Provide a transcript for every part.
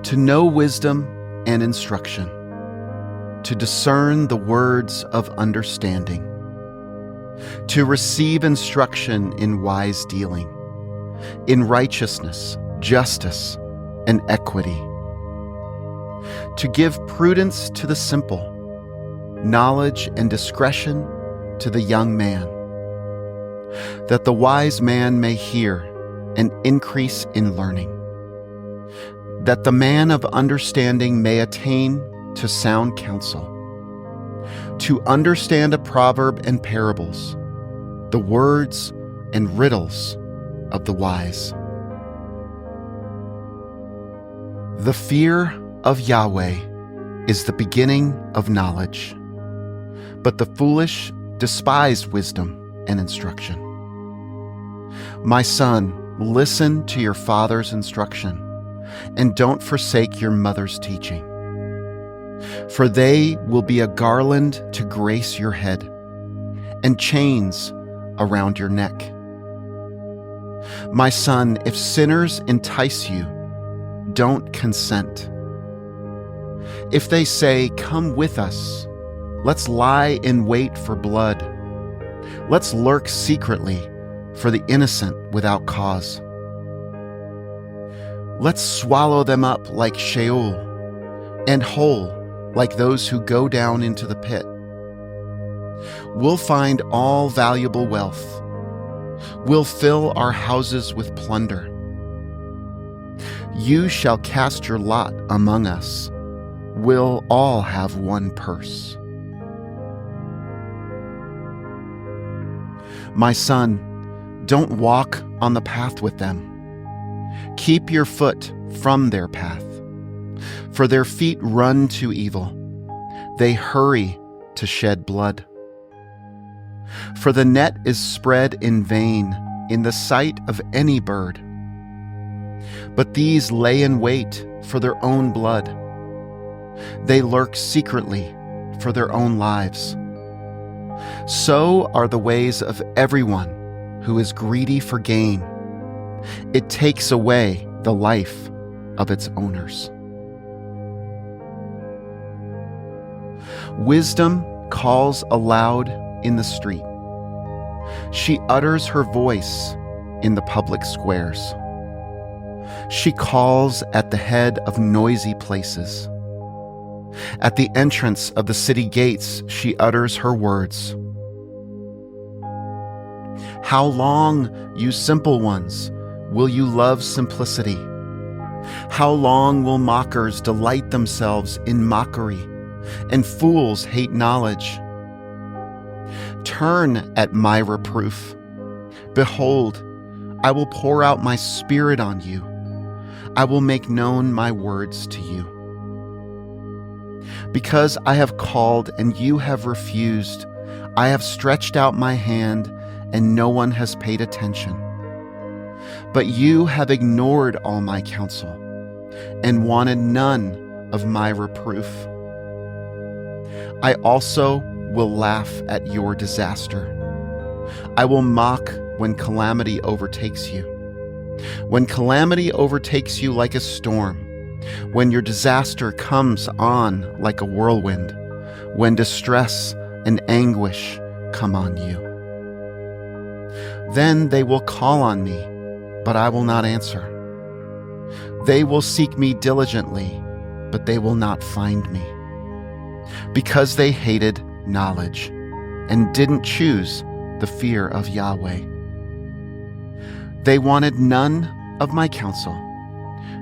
to know wisdom and instruction, to discern the words of understanding, to receive instruction in wise dealing, in righteousness, justice, and equity, to give prudence to the simple, knowledge and discretion to the young man, that the wise man may hear and increase in learning, that the man of understanding may attain to sound counsel, to understand a proverb and parables, the words and riddles of the wise. The fear of Yahweh is the beginning of knowledge, but the foolish despise wisdom and instruction. My son, listen to your father's instruction, and don't forsake your mother's teaching. For they will be a garland to grace your head, and chains around your neck. My son, if sinners entice you, don't consent. If they say, "Come with us, let's lie in wait for blood. Let's lurk secretly for the innocent without cause. Let's swallow them up like Sheol, and whole like those who go down into the pit. We'll find all valuable wealth. We'll fill our houses with plunder. You shall cast your lot among us. We'll all have one purse." My son, don't walk on the path with them. Keep your foot from their path, for their feet run to evil. They hurry to shed blood. For the net is spread in vain in the sight of any bird. But these lay in wait for their own blood. They lurk secretly for their own lives. So are the ways of everyone who is greedy for gain. It takes away the life of its owners. Wisdom calls aloud in the street. She utters her voice in the public squares. She calls at the head of noisy places. At the entrance of the city gates, she utters her words. How long, you simple ones, will you love simplicity? How long will mockers delight themselves in mockery, and fools hate knowledge? Turn at my reproof. Behold, I will pour out my spirit on you. I will make known my words to you. Because I have called and you have refused, I have stretched out my hand and no one has paid attention. But you have ignored all my counsel and wanted none of my reproof. I also will laugh at your disaster. I will mock when calamity overtakes you. When calamity overtakes you like a storm, when your disaster comes on like a whirlwind, when distress and anguish come on you. Then they will call on me, but I will not answer. They will seek me diligently, but they will not find me, because they hated knowledge and didn't choose the fear of Yahweh. They wanted none of my counsel.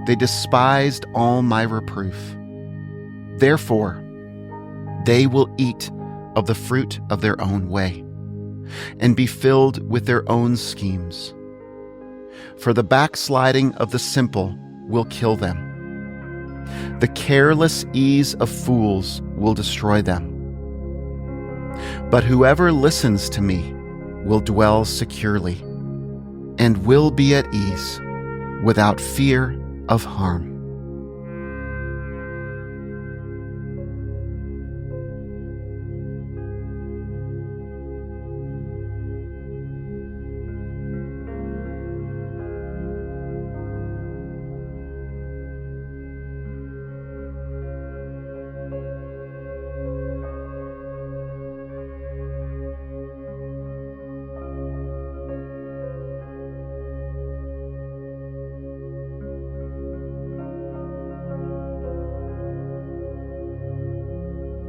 They despised all my reproof. Therefore, they will eat of the fruit of their own way and be filled with their own schemes. For the backsliding of the simple will kill them. The careless ease of fools will destroy them. But whoever listens to me will dwell securely and will be at ease without fear of harm.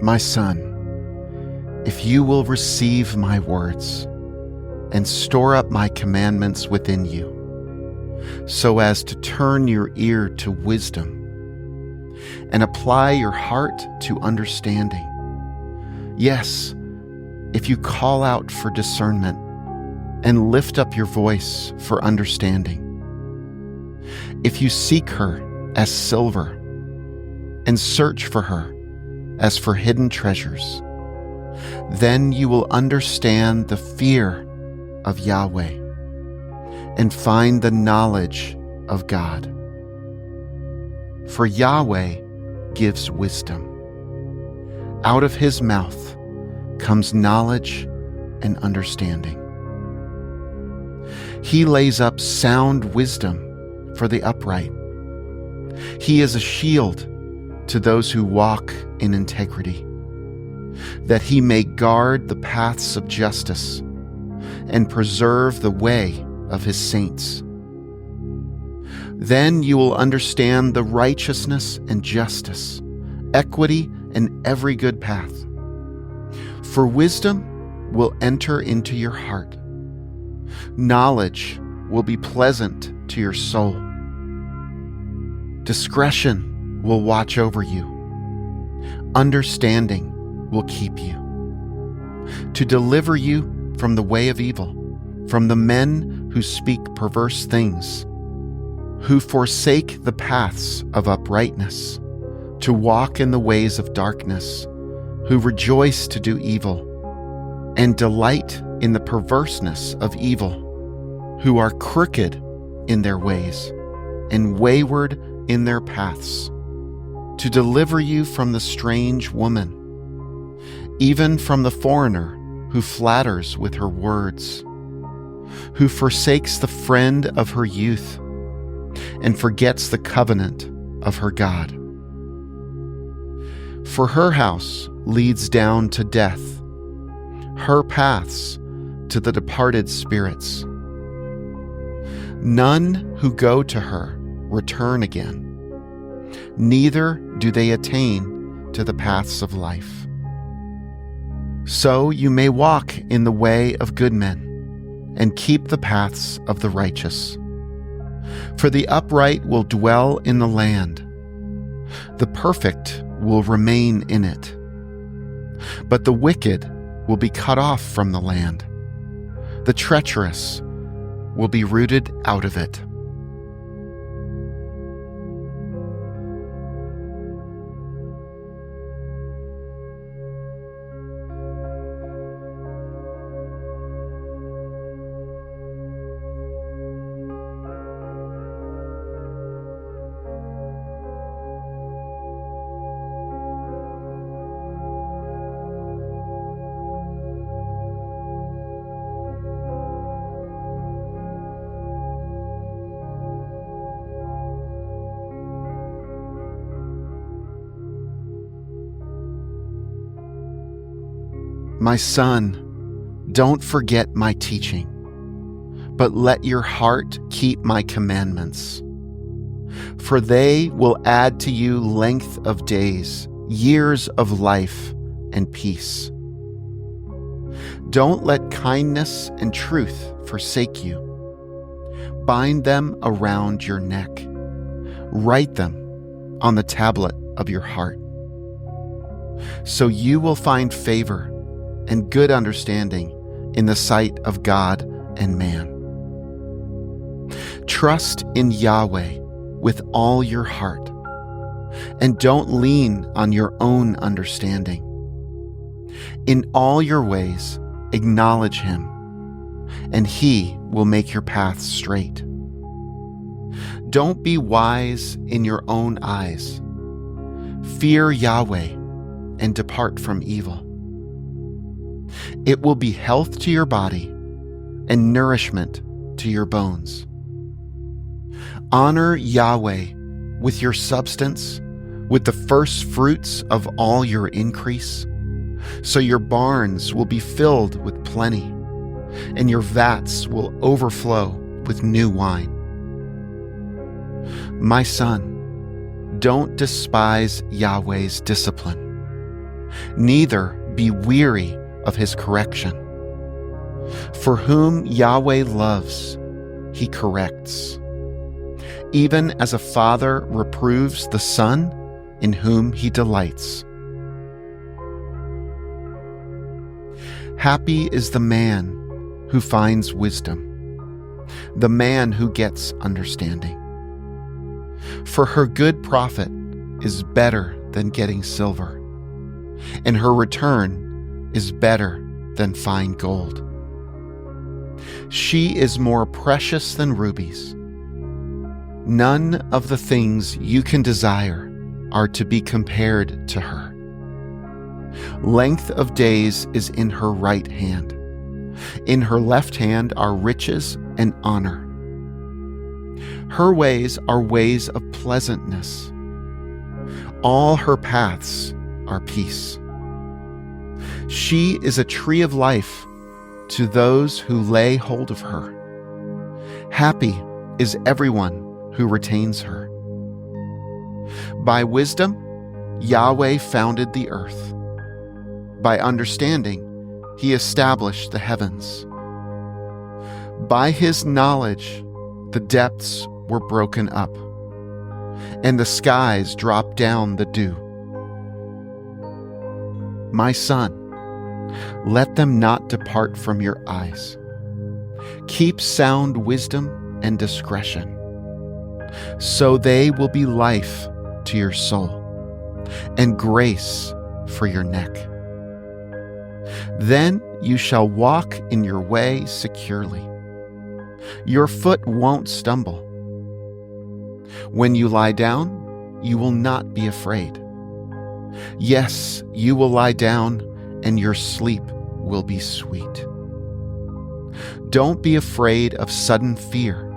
My son, if you will receive my words and store up my commandments within you, so as to turn your ear to wisdom and apply your heart to understanding. Yes, if you call out for discernment and lift up your voice for understanding. If you seek her as silver and search for her as for hidden treasures, then you will understand the fear of Yahweh and find the knowledge of God. For Yahweh gives wisdom. Out of his mouth comes knowledge and understanding. He lays up sound wisdom for the upright. He is a shield to those who walk in integrity, that he may guard the paths of justice and preserve the way of his saints. Then you will understand the righteousness and justice, equity, and every good path. For wisdom will enter into your heart. Knowledge will be pleasant to your soul. Discretion will watch over you. Understanding will keep you, to deliver you from the way of evil, from the men who speak perverse things, who forsake the paths of uprightness, to walk in the ways of darkness, who rejoice to do evil, and delight in the perverseness of evil, who are crooked in their ways, and wayward in their paths, to deliver you from the strange woman, even from the foreigner who flatters with her words, who forsakes the friend of her youth and forgets the covenant of her God. For her house leads down to death, her paths to the departed spirits. None who go to her return again, neither do they attain to the paths of life. So you may walk in the way of good men and keep the paths of the righteous. For the upright will dwell in the land, the perfect will remain in it. But the wicked will be cut off from the land, the treacherous will be rooted out of it. My son, don't forget my teaching, but let your heart keep my commandments. For they will add to you length of days, years of life, and peace. Don't let kindness and truth forsake you. Bind them around your neck. Write them on the tablet of your heart. So you will find favor and good understanding in the sight of God and man. Trust in Yahweh with all your heart, and don't lean on your own understanding. In all your ways, acknowledge him, and he will make your paths straight. Don't be wise in your own eyes. Fear Yahweh and depart from evil. It will be health to your body and nourishment to your bones. Honor Yahweh with your substance, with the first fruits of all your increase, so your barns will be filled with plenty, and your vats will overflow with new wine. My son, don't despise Yahweh's discipline, neither be weary of his correction. For whom Yahweh loves, he corrects, even as a father reproves the son in whom he delights. Happy is the man who finds wisdom, the man who gets understanding. For her good profit is better than getting silver, and her return is better than fine gold. She is more precious than rubies. None of the things you can desire are to be compared to her. Length of days is in her right hand. In her left hand are riches and honor. Her ways are ways of pleasantness. All her paths are peace. She is a tree of life to those who lay hold of her. Happy is everyone who retains her. By wisdom, Yahweh founded the earth. By understanding, he established the heavens. By his knowledge, the depths were broken up, and the skies dropped down the dew. My son, let them not depart from your eyes. Keep sound wisdom and discretion, so they will be life to your soul and grace for your neck. Then you shall walk in your way securely. Your foot won't stumble. When you lie down, you will not be afraid. Yes, you will lie down, and your sleep will be sweet. Don't be afraid of sudden fear,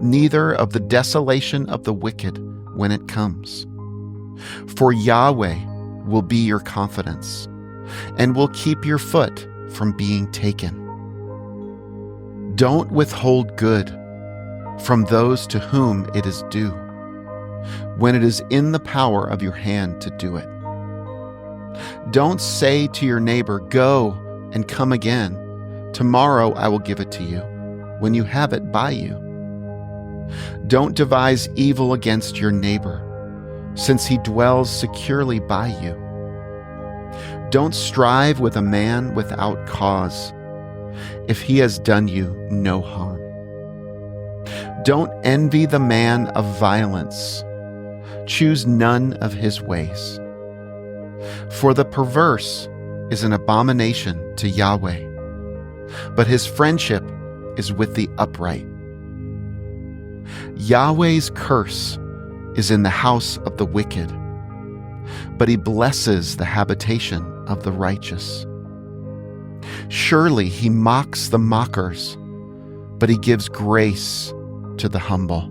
neither of the desolation of the wicked when it comes. For Yahweh will be your confidence, and will keep your foot from being taken. Don't withhold good from those to whom it is due, when it is in the power of your hand to do it. Don't say to your neighbor, "Go and come again. Tomorrow I will give it to you," when you have it by you. Don't devise evil against your neighbor, since he dwells securely by you. Don't strive with a man without cause, if he has done you no harm. Don't envy the man of violence. Choose none of his ways. For the perverse is an abomination to Yahweh, but his friendship is with the upright. Yahweh's curse is in the house of the wicked, but he blesses the habitation of the righteous. Surely he mocks the mockers, but he gives grace to the humble.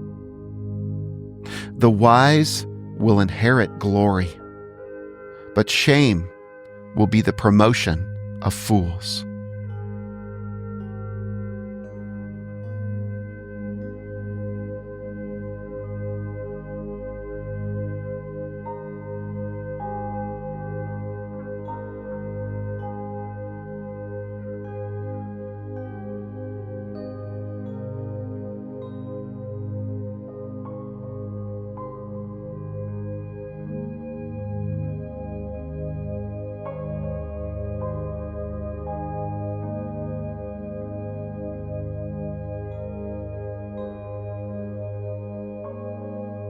The wise will inherit glory, but shame will be the promotion of fools.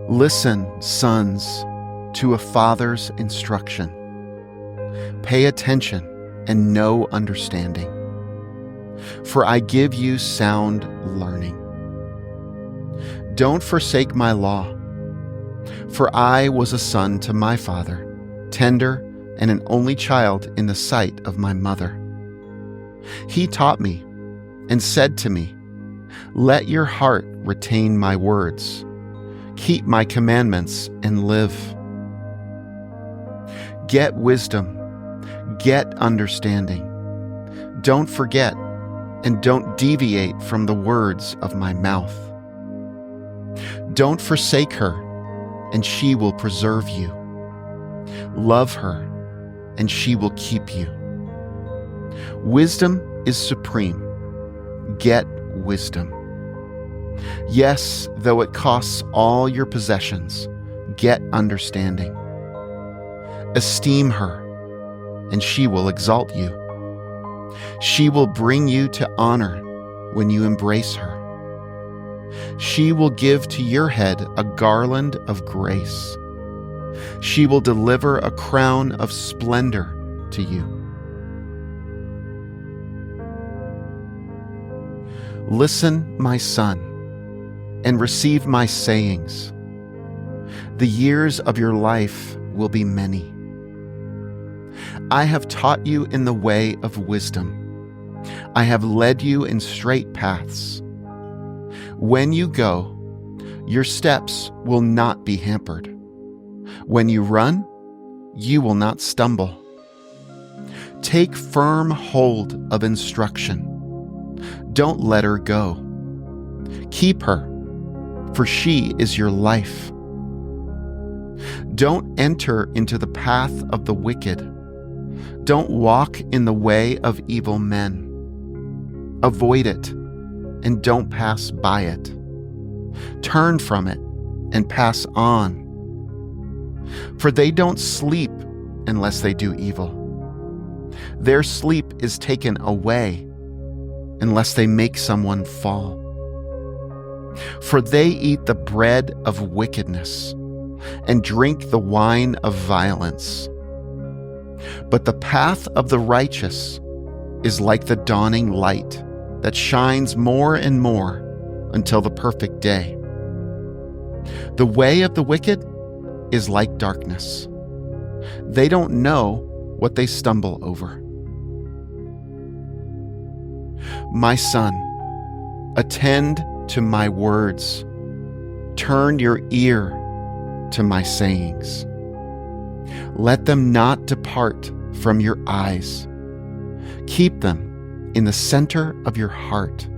Listen, sons, to a father's instruction. Pay attention and know understanding, for I give you sound learning. Don't forsake my law, for I was a son to my father, tender and an only child in the sight of my mother. He taught me and said to me, "Let your heart retain my words. Keep my commandments and live. Get wisdom, get understanding. Don't forget and don't deviate from the words of my mouth. Don't forsake her, and she will preserve you. Love her, and she will keep you. Wisdom is supreme. Get wisdom. Yes, though it costs all your possessions, get understanding. Esteem her, and she will exalt you. She will bring you to honor when you embrace her. She will give to your head a garland of grace. She will deliver a crown of splendor to you. Listen, my son, and receive my sayings. The years of your life will be many. I have taught you in the way of wisdom. I have led you in straight paths. When you go, your steps will not be hampered. When you run, you will not stumble. Take firm hold of instruction. Don't let her go. Keep her, for she is your life. Don't enter into the path of the wicked. Don't walk in the way of evil men. Avoid it, and don't pass by it. Turn from it, and pass on. For they don't sleep unless they do evil. Their sleep is taken away unless they make someone fall. For they eat the bread of wickedness and drink the wine of violence. But the path of the righteous is like the dawning light that shines more and more until the perfect day. The way of the wicked is like darkness. They don't know what they stumble over. My son, attend to my words. Turn your ear to my sayings. Let them not depart from your eyes. Keep them in the center of your heart,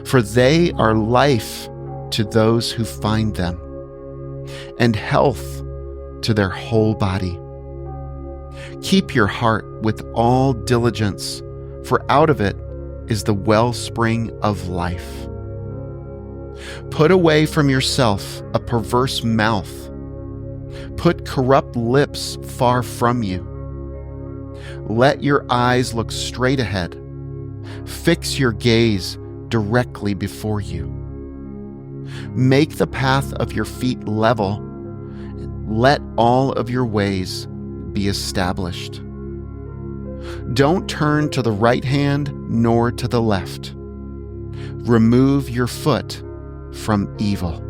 for they are life to those who find them, and health to their whole body. Keep your heart with all diligence, for out of it is the wellspring of life. Put away from yourself a perverse mouth. Put corrupt lips far from you. Let your eyes look straight ahead. Fix your gaze directly before you. Make the path of your feet level. Let all of your ways be established. Don't turn to the right hand nor to the left. Remove your foot from evil.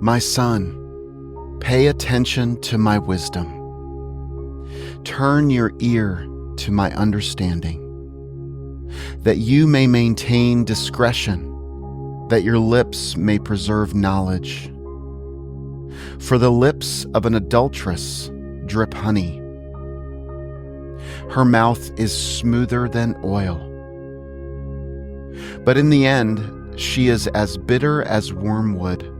My son, pay attention to my wisdom. Turn your ear to my understanding, that you may maintain discretion, that your lips may preserve knowledge. For the lips of an adulteress drip honey. Her mouth is smoother than oil. But in the end, she is as bitter as wormwood,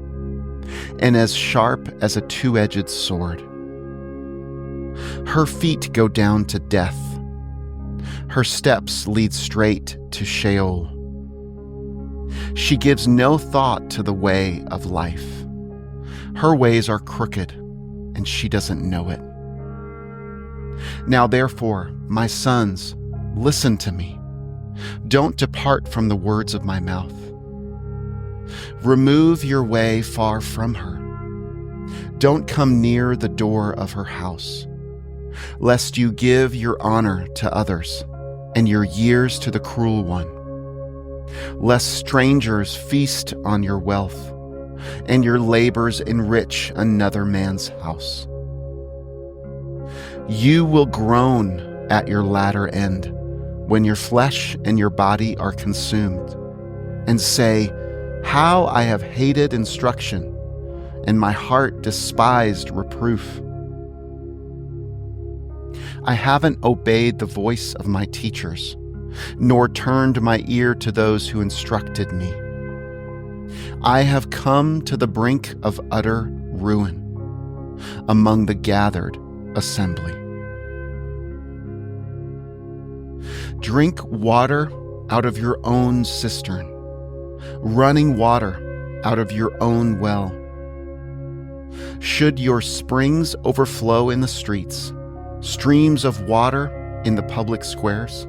and as sharp as a two-edged sword. Her feet go down to death. Her steps lead straight to Sheol. She gives no thought to the way of life. Her ways are crooked, and she doesn't know it. Now therefore, my sons, listen to me. Don't depart from the words of my mouth. Remove your way far from her. Don't come near the door of her house, lest you give your honor to others and your years to the cruel one, lest strangers feast on your wealth, and your labors enrich another man's house. You will groan at your latter end when your flesh and your body are consumed, and say, "How I have hated instruction, and my heart despised reproof. I haven't obeyed the voice of my teachers, nor turned my ear to those who instructed me. I have come to the brink of utter ruin among the gathered assembly. Drink water out of your own cistern, running water out of your own well. Should your springs overflow in the streets, streams of water in the public squares?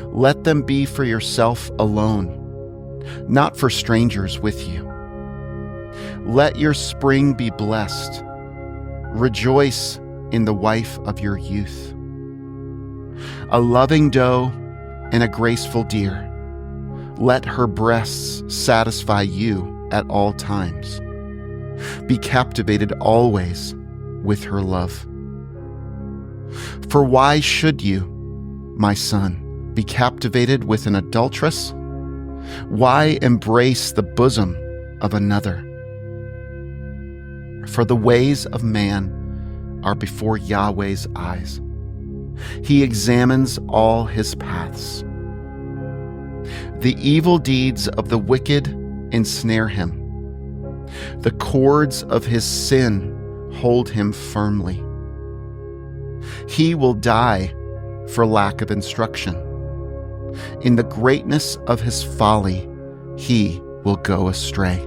Let them be for yourself alone, not for strangers with you. Let your spring be blessed. Rejoice in the wife of your youth. A loving doe and a graceful deer. Let her breasts satisfy you at all times. Be captivated always with her love. For why should you, my son, be captivated with an adulteress? Why embrace the bosom of another? For the ways of man are before Yahweh's eyes. He examines all his paths. The evil deeds of the wicked ensnare him. The cords of his sin hold him firmly. He will die for lack of instruction. In the greatness of his folly, he will go astray.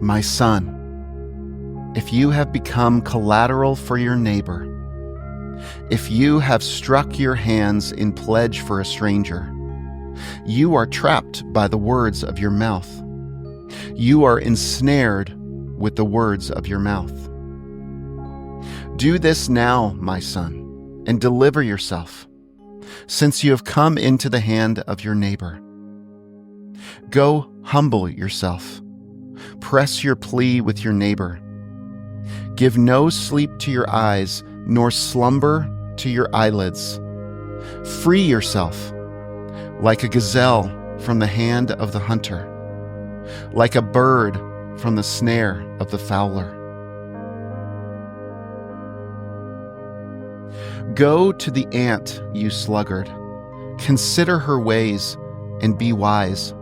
My son, if you have become collateral for your neighbor, if you have struck your hands in pledge for a stranger, you are trapped by the words of your mouth. You are ensnared with the words of your mouth. Do this now, my son, and deliver yourself, since you have come into the hand of your neighbor. Go humble yourself. Press your plea with your neighbor. Give no sleep to your eyes, nor slumber to your eyelids. Free yourself, like a gazelle from the hand of the hunter, like a bird from the snare of the fowler. Go to the ant, you sluggard. Consider her ways and be wise,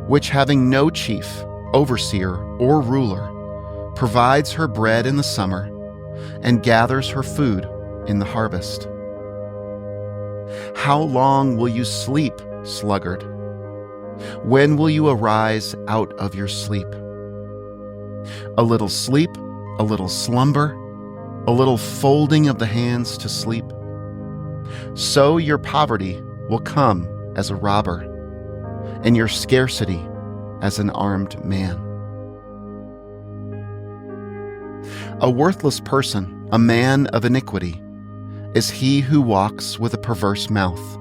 which having no chief, overseer, or ruler, provides her bread in the summer and gathers her food in the harvest. How long will you sleep, sluggard? When will you arise out of your sleep? A little sleep, a little slumber, a little folding of the hands to sleep. So your poverty will come as a robber, and your scarcity as an armed man. A worthless person, a man of iniquity, is he who walks with a perverse mouth,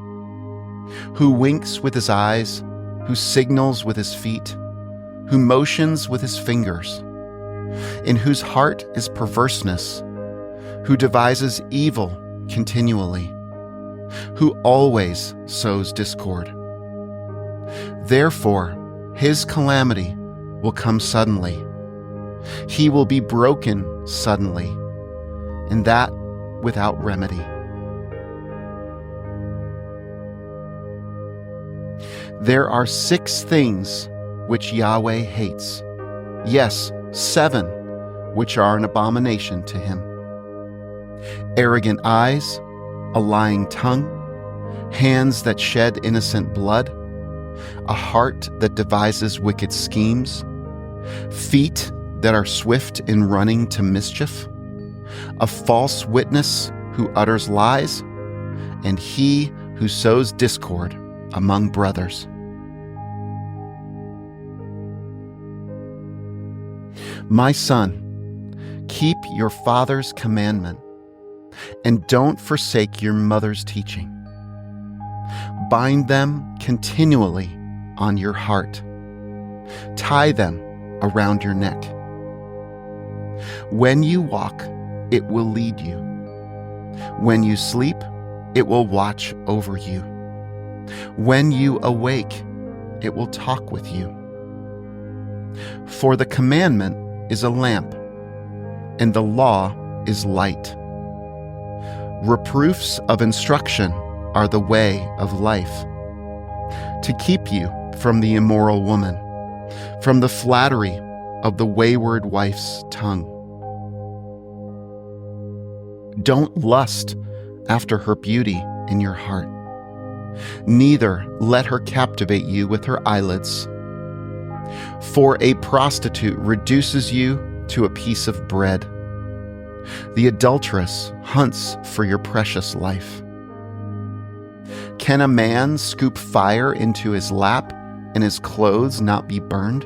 who winks with his eyes, who signals with his feet, who motions with his fingers, in whose heart is perverseness, who devises evil continually, who always sows discord. Therefore, his calamity will come suddenly. He will be broken suddenly, and that without remedy. There are 6 things which Yahweh hates, yes, 7 which are an abomination to him: arrogant eyes, a lying tongue, hands that shed innocent blood, a heart that devises wicked schemes, feet that are swift in running to mischief, a false witness who utters lies, and he who sows discord among brothers. My son, keep your father's commandment, and don't forsake your mother's teaching. Bind them continually on your heart. Tie them around your neck. When you walk, it will lead you. When you sleep, it will watch over you. When you awake, it will talk with you. For the commandment is a lamp, and the law is light. Reproofs of instruction are the way of life, to keep you from the immoral woman, from the flattery of the wayward wife's tongue. Don't lust after her beauty in your heart, neither let her captivate you with her eyelids. For a prostitute reduces you to a piece of bread. The adulteress hunts for your precious life. Can a man scoop fire into his lap and his clothes not be burned?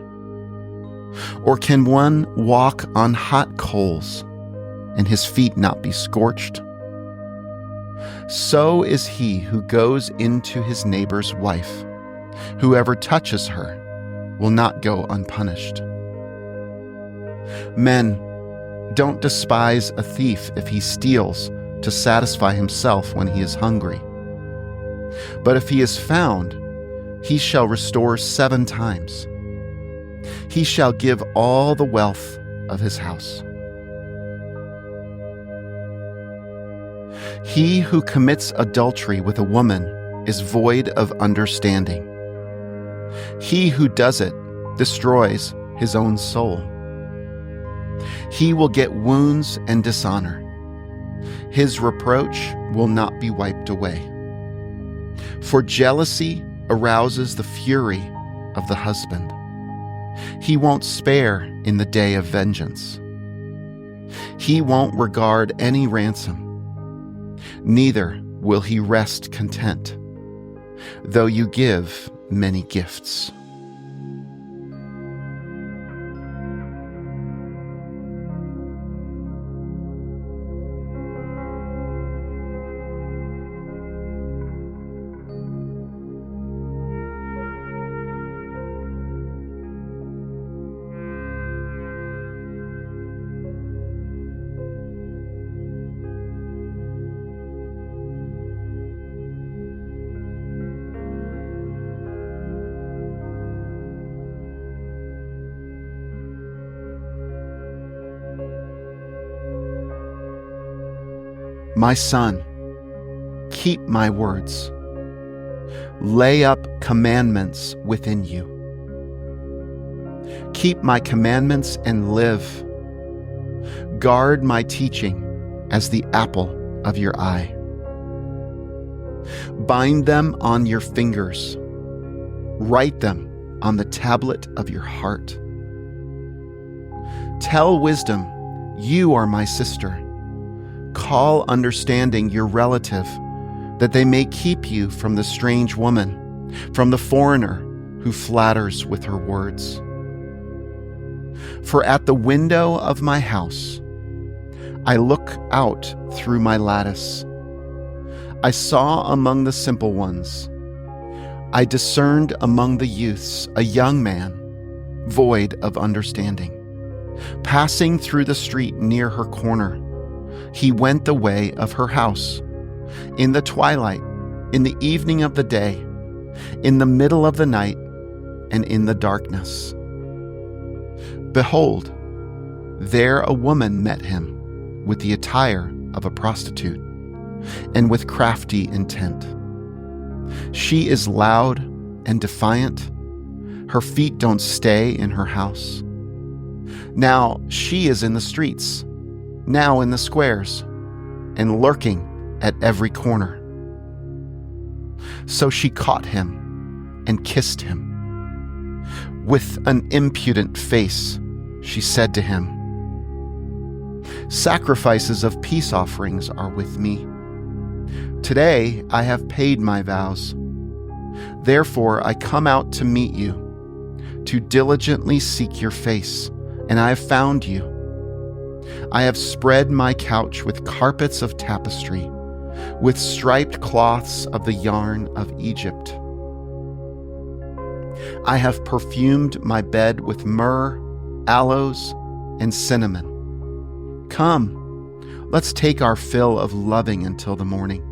Or can one walk on hot coals and his feet not be scorched? So is he who goes into his neighbor's wife. Whoever touches her will not go unpunished. Men, don't despise a thief if he steals to satisfy himself when he is hungry. But if he is found, he shall restore 7 times. He shall give all the wealth of his house. He who commits adultery with a woman is void of understanding. He who does it destroys his own soul. He will get wounds and dishonor. His reproach will not be wiped away. For jealousy arouses the fury of the husband. He won't spare in the day of vengeance. He won't regard any ransom. Neither will he rest content, though you give many gifts. My son, keep my words. Lay up commandments within you. Keep my commandments and live. Guard my teaching as the apple of your eye. Bind them on your fingers. Write them on the tablet of your heart. Tell wisdom, you are my sister. Call understanding your relative, that they may keep you from the strange woman, from the foreigner who flatters with her words. For at the window of my house, I look out through my lattice. I saw among the simple ones. I discerned among the youths a young man, void of understanding. Passing through the street near her corner, he went the way of her house. In the twilight, in the evening of the day, in the middle of the night, and in the darkness. Behold, there a woman met him with the attire of a prostitute, and with crafty intent. She is loud and defiant. Her feet don't stay in her house. Now she is in the streets, now in the squares, and lurking at every corner. So she caught him and kissed him. With an impudent face, she said to him, "Sacrifices of peace offerings are with me. Today I have paid my vows. Therefore I come out to meet you, to diligently seek your face, and I have found you. I have spread my couch with carpets of tapestry, with striped cloths of the yarn of Egypt. I have perfumed my bed with myrrh, aloes, and cinnamon. Come, let's take our fill of loving until the morning.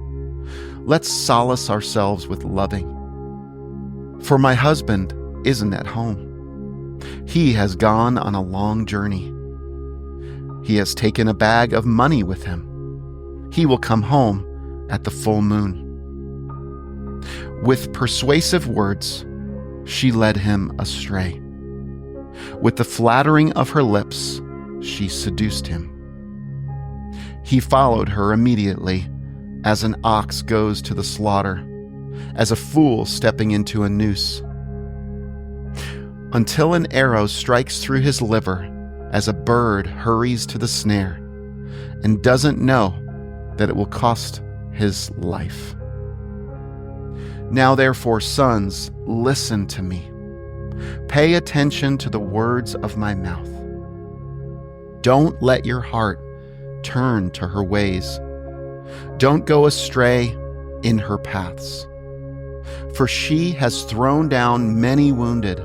Let's solace ourselves with loving. For my husband isn't at home. He has gone on a long journey. He has taken a bag of money with him. He will come home at the full moon." With persuasive words, she led him astray. With the flattering of her lips, she seduced him. He followed her immediately, as an ox goes to the slaughter, as a fool stepping into a noose, until an arrow strikes through his liver, as a bird hurries to the snare, and doesn't know that it will cost his life. Now therefore, sons, listen to me. Pay attention to the words of my mouth. Don't let your heart turn to her ways. Don't go astray in her paths. For she has thrown down many wounded.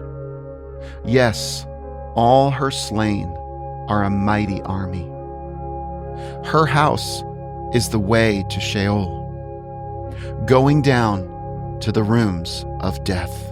Yes, all her slain are a mighty army. Her house is the way to Sheol, going down to the rooms of death.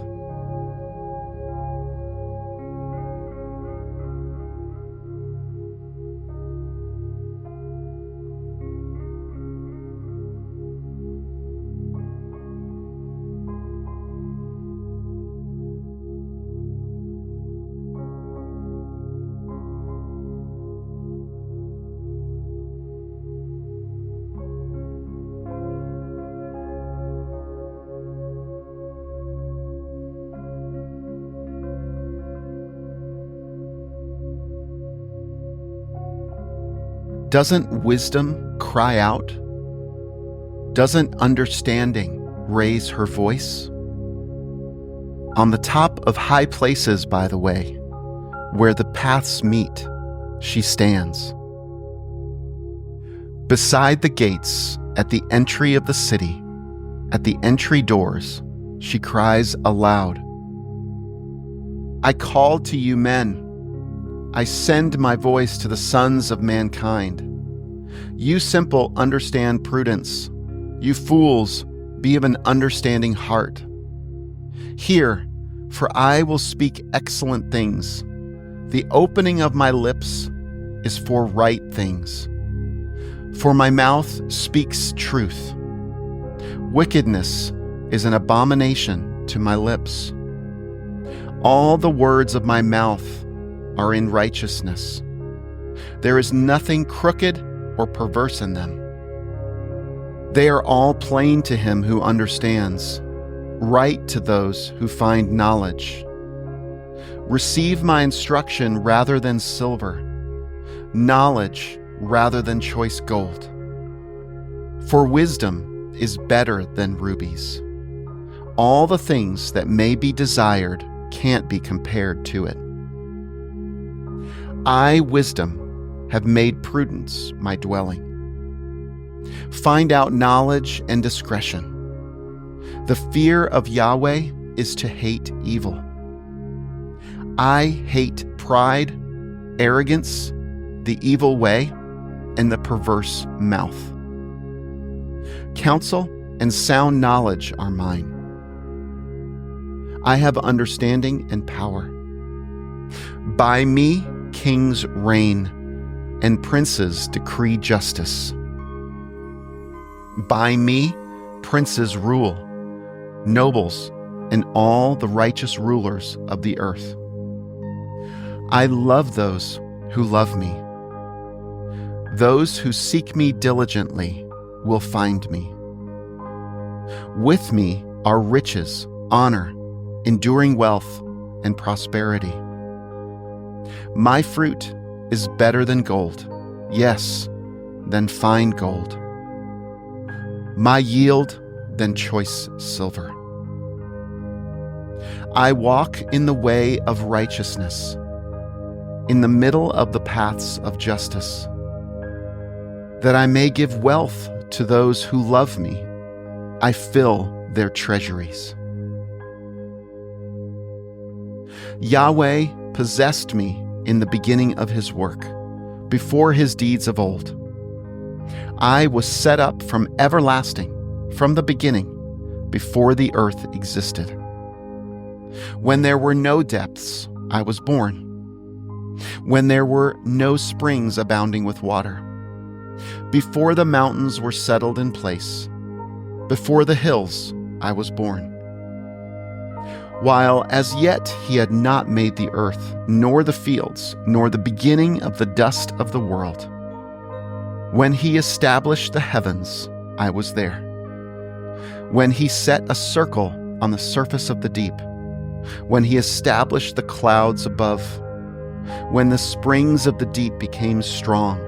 Doesn't wisdom cry out? Doesn't understanding raise her voice? On the top of high places, by the way, where the paths meet, she stands. Beside the gates, at the entry of the city, at the entry doors, she cries aloud, "I call to you men. I send my voice to the sons of mankind. You simple understand prudence. You fools, be of an understanding heart. Hear, for I will speak excellent things. The opening of my lips is for right things. For my mouth speaks truth. Wickedness is an abomination to my lips. All the words of my mouth are in righteousness. There is nothing crooked or perverse in them. They are all plain to him who understands, right to those who find knowledge. Receive my instruction rather than silver, knowledge rather than choice gold. For wisdom is better than rubies. All the things that may be desired can't be compared to it. I, wisdom, have made prudence my dwelling. Find out knowledge and discretion. The fear of Yahweh is to hate evil. I hate pride, arrogance, the evil way, and the perverse mouth. Counsel and sound knowledge are mine. I have understanding and power. By me kings reign, and princes decree justice. By me princes rule, nobles, and all the righteous rulers of the earth. I love those who love me. Those who seek me diligently will find me. With me are riches, honor, enduring wealth, and prosperity. My fruit is better than gold, yes, than fine gold. My yield than choice silver. I walk in the way of righteousness, in the middle of the paths of justice, that I may give wealth to those who love me. I fill their treasuries. Yahweh possessed me in the beginning of his work, before his deeds of old. I was set up from everlasting, from the beginning, before the earth existed. When there were no depths, I was born. When there were no springs abounding with water. Before the mountains were settled in place, before the hills, I was born. While as yet he had not made the earth, nor the fields, nor the beginning of the dust of the world. When he established the heavens, I was there. When he set a circle on the surface of the deep, when he established the clouds above, when the springs of the deep became strong,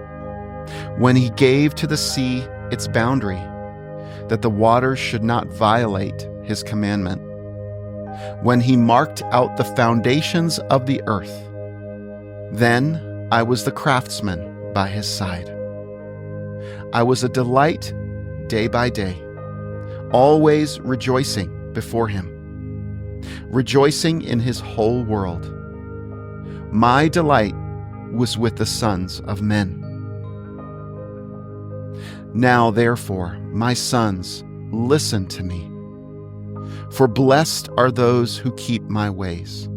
when he gave to the sea its boundary, that the waters should not violate his commandment, when he marked out the foundations of the earth, then I was the craftsman by his side. I was a delight day by day, always rejoicing before him, rejoicing in his whole world. My delight was with the sons of men. Now, therefore, my sons, listen to me. For blessed are those who keep my ways.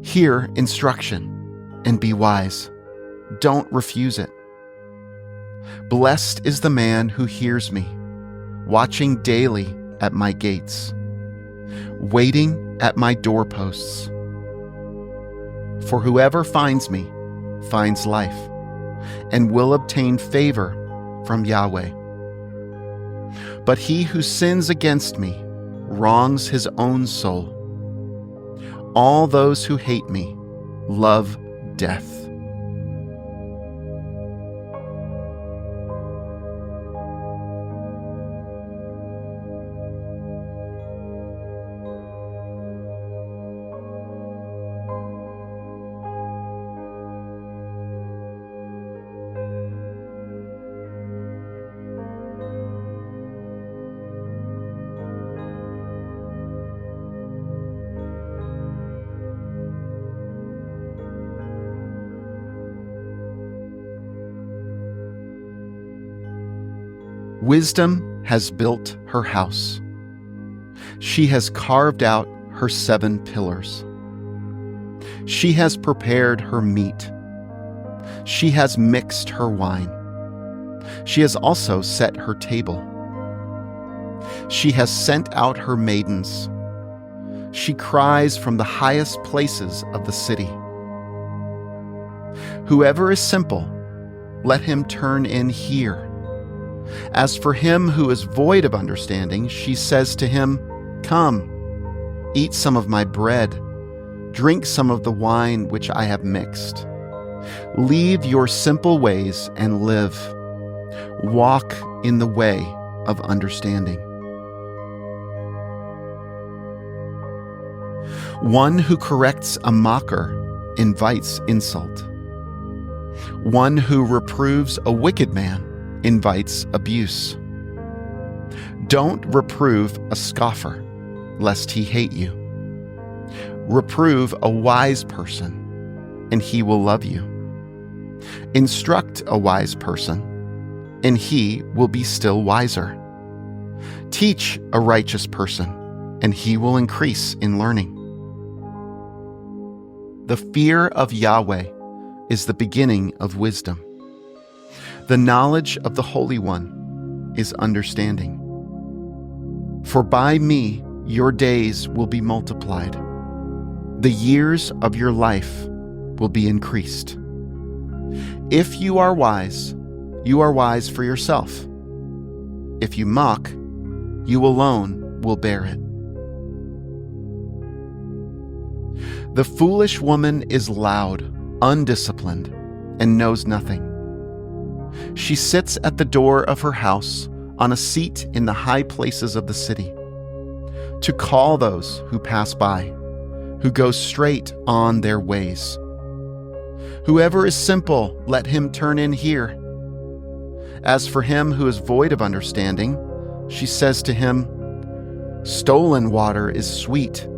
Hear instruction and be wise. Don't refuse it. Blessed is the man who hears me, watching daily at my gates, waiting at my doorposts. For whoever finds me finds life and will obtain favor from Yahweh. But he who sins against me wrongs his own soul. All those who hate me love death. Wisdom has built her house. She has carved out her 7 pillars. She has prepared her meat. She has mixed her wine. She has also set her table. She has sent out her maidens. She cries from the highest places of the city. Whoever is simple, let him turn in here. As for him who is void of understanding, she says to him, Come, eat some of my bread, drink some of the wine which I have mixed. Leave your simple ways and live. Walk in the way of understanding. One who corrects a mocker invites insult. One who reproves a wicked man invites abuse. Don't reprove a scoffer, lest he hate you. Reprove a wise person, and he will love you. Instruct a wise person, and he will be still wiser. Teach a righteous person, and he will increase in learning. The fear of Yahweh is the beginning of wisdom. The knowledge of the Holy One is understanding. For by me your days will be multiplied. The years of your life will be increased. If you are wise for yourself. If you mock, you alone will bear it. The foolish woman is loud, undisciplined, and knows nothing. She sits at the door of her house on a seat in the high places of the city, to call those who pass by, who go straight on their ways. Whoever is simple, let him turn in here. As for him who is void of understanding, she says to him, stolen water is sweet,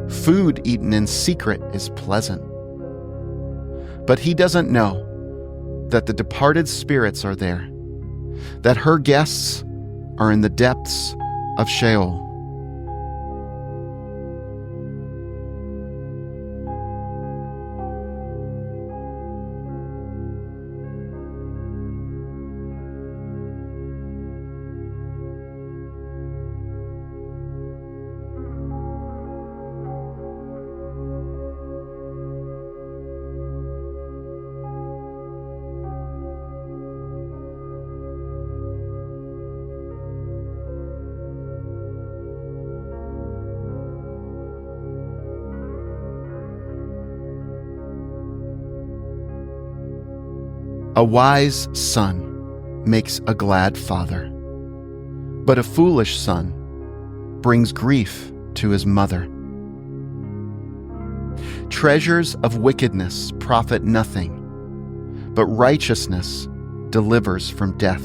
food eaten in secret is pleasant. But he doesn't know that the departed spirits are there, that her guests are in the depths of Sheol. A wise son makes a glad father, but a foolish son brings grief to his mother. Treasures of wickedness profit nothing, but righteousness delivers from death.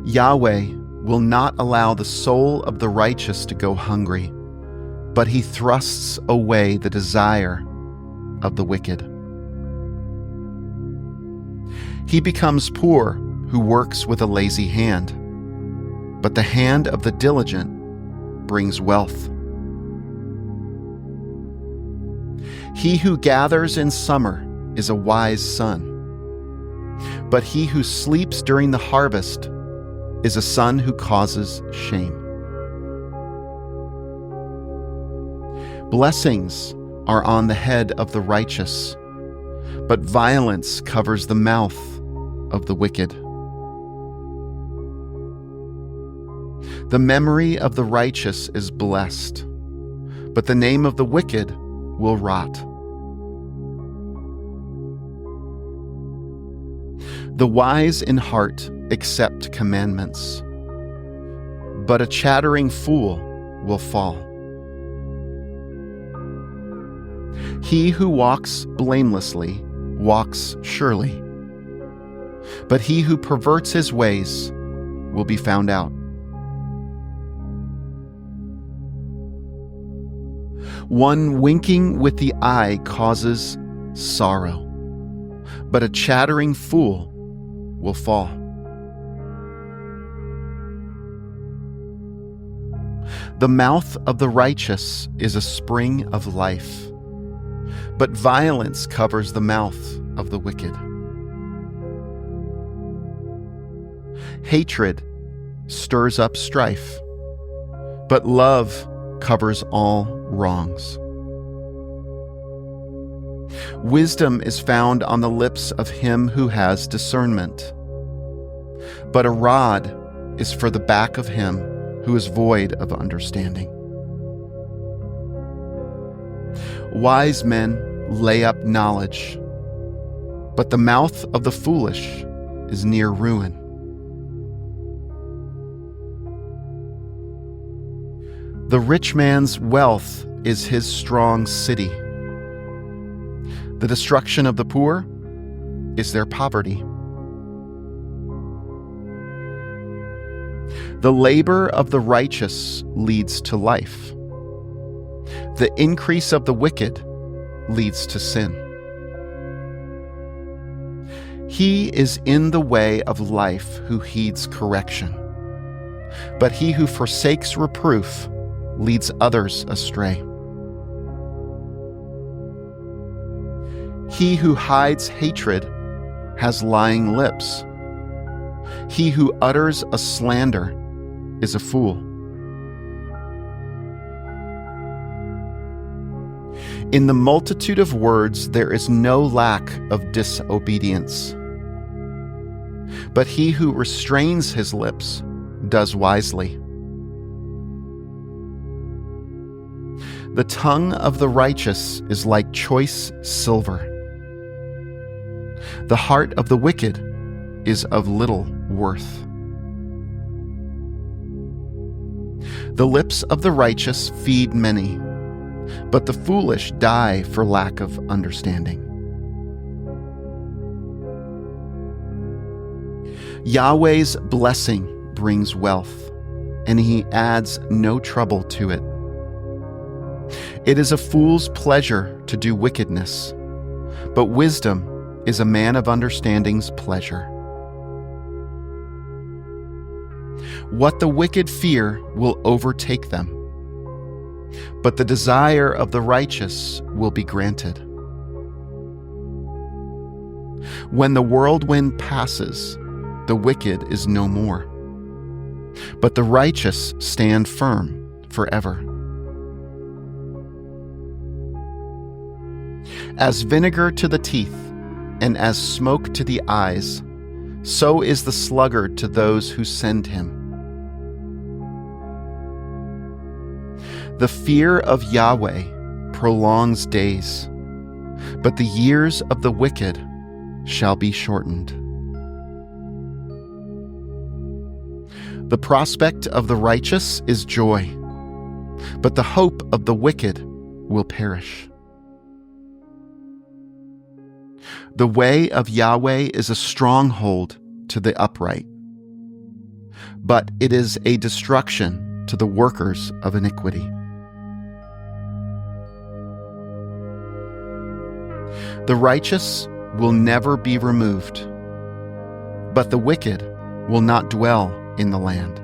Yahweh will not allow the soul of the righteous to go hungry, but he thrusts away the desire of the wicked. He becomes poor who works with a lazy hand, but the hand of the diligent brings wealth. He who gathers in summer is a wise son, but he who sleeps during the harvest is a son who causes shame. Blessings are on the head of the righteous, but violence covers the mouth of the wicked. The memory of the righteous is blessed, but the name of the wicked will rot. The wise in heart accept commandments, but a chattering fool will fall. He who walks blamelessly walks surely, but he who perverts his ways will be found out. One winking with the eye causes sorrow, but a chattering fool will fall. The mouth of the righteous is a spring of life, but violence covers the mouth of the wicked. Hatred stirs up strife, but love covers all wrongs. Wisdom is found on the lips of him who has discernment, but a rod is for the back of him who is void of understanding. Wise men lay up knowledge, but the mouth of the foolish is near ruin. The rich man's wealth is his strong city. The destruction of the poor is their poverty. The labor of the righteous leads to life. The increase of the wicked leads to sin. He is in the way of life who heeds correction, but he who forsakes reproof leads others astray. He who hides hatred has lying lips. He who utters a slander is a fool. In the multitude of words there is no lack of disobedience, but he who restrains his lips does wisely. The tongue of the righteous is like choice silver. The heart of the wicked is of little worth. The lips of the righteous feed many, but the foolish die for lack of understanding. Yahweh's blessing brings wealth, and he adds no trouble to it. It is a fool's pleasure to do wickedness, but wisdom is a man of understanding's pleasure. What the wicked fear will overtake them, but the desire of the righteous will be granted. When the whirlwind passes, the wicked is no more, but the righteous stand firm forever. As vinegar to the teeth, and as smoke to the eyes, so is the sluggard to those who send him. The fear of Yahweh prolongs days, but the years of the wicked shall be shortened. The prospect of the righteous is joy, but the hope of the wicked will perish. The way of Yahweh is a stronghold to the upright, but it is a destruction to the workers of iniquity. The righteous will never be removed, but the wicked will not dwell in the land.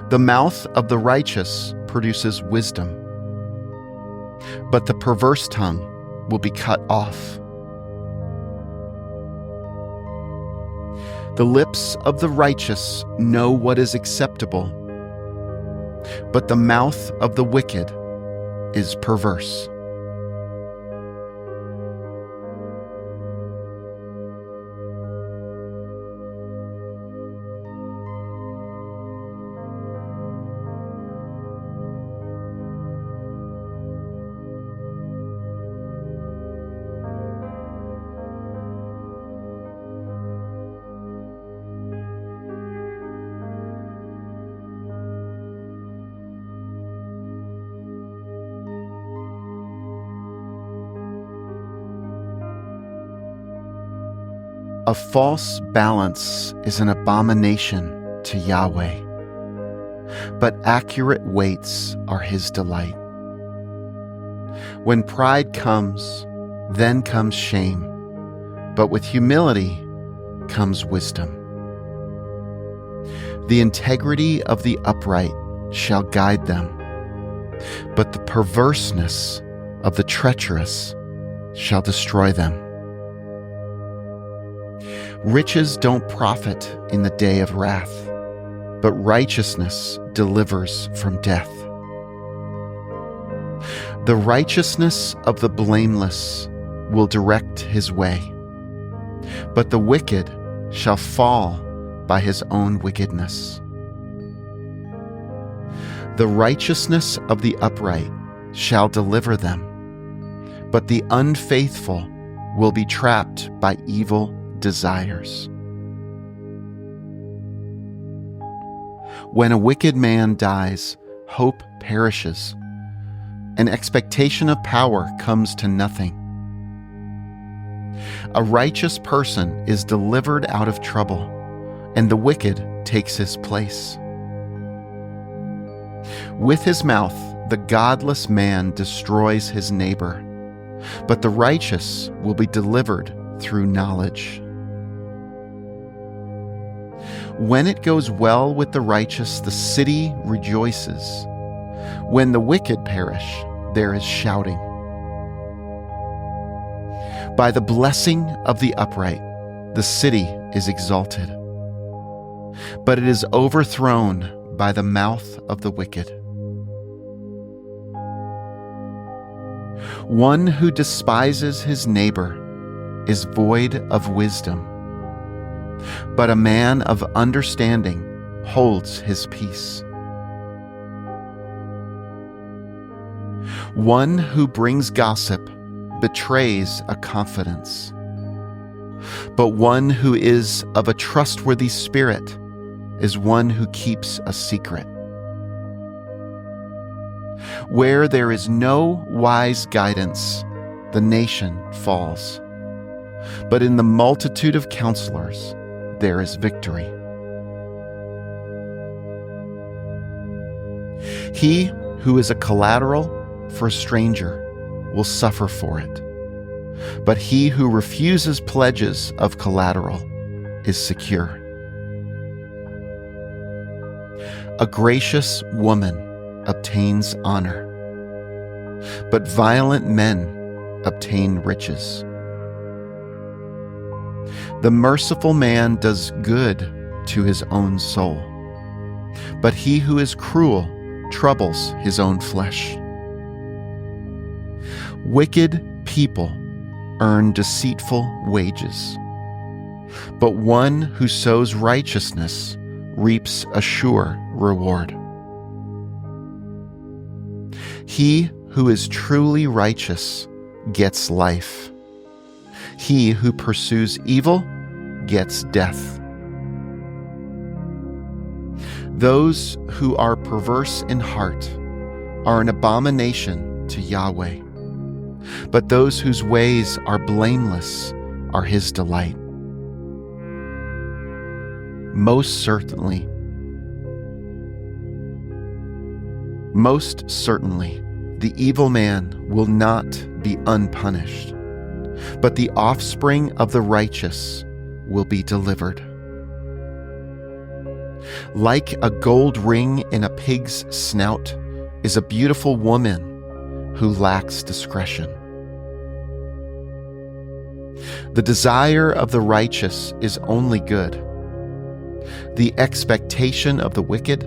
The mouth of the righteous produces wisdom, but the perverse tongue will be cut off. The lips of the righteous know what is acceptable, but the mouth of the wicked is perverse. A false balance is an abomination to Yahweh, but accurate weights are his delight. When pride comes, then comes shame, but with humility comes wisdom. The integrity of the upright shall guide them, but the perverseness of the treacherous shall destroy them. Riches don't profit in the day of wrath, but righteousness delivers from death. The righteousness of the blameless will direct his way, but the wicked shall fall by his own wickedness. The righteousness of the upright shall deliver them, but the unfaithful will be trapped by evil desires. When a wicked man dies, hope perishes, and expectation of power comes to nothing. A righteous person is delivered out of trouble, and the wicked takes his place. With his mouth, the godless man destroys his neighbor, but the righteous will be delivered through knowledge. When it goes well with the righteous, the city rejoices. When the wicked perish, there is shouting. By the blessing of the upright, the city is exalted, but it is overthrown by the mouth of the wicked. One who despises his neighbor is void of wisdom, but a man of understanding holds his peace. One who brings gossip betrays a confidence, but one who is of a trustworthy spirit is one who keeps a secret. Where there is no wise guidance, the nation falls, but in the multitude of counselors there is victory. He who is a collateral for a stranger will suffer for it, but he who refuses pledges of collateral is secure. A gracious woman obtains honor, but violent men obtain riches. The merciful man does good to his own soul, but he who is cruel troubles his own flesh. Wicked people earn deceitful wages, but one who sows righteousness reaps a sure reward. He who is truly righteous gets life. He who pursues evil gets death. Those who are perverse in heart are an abomination to Yahweh, but those whose ways are blameless are his delight. Most certainly, the evil man will not be unpunished, but the offspring of the righteous will be delivered. Like a gold ring in a pig's snout is a beautiful woman who lacks discretion. The desire of the righteous is only good. The expectation of the wicked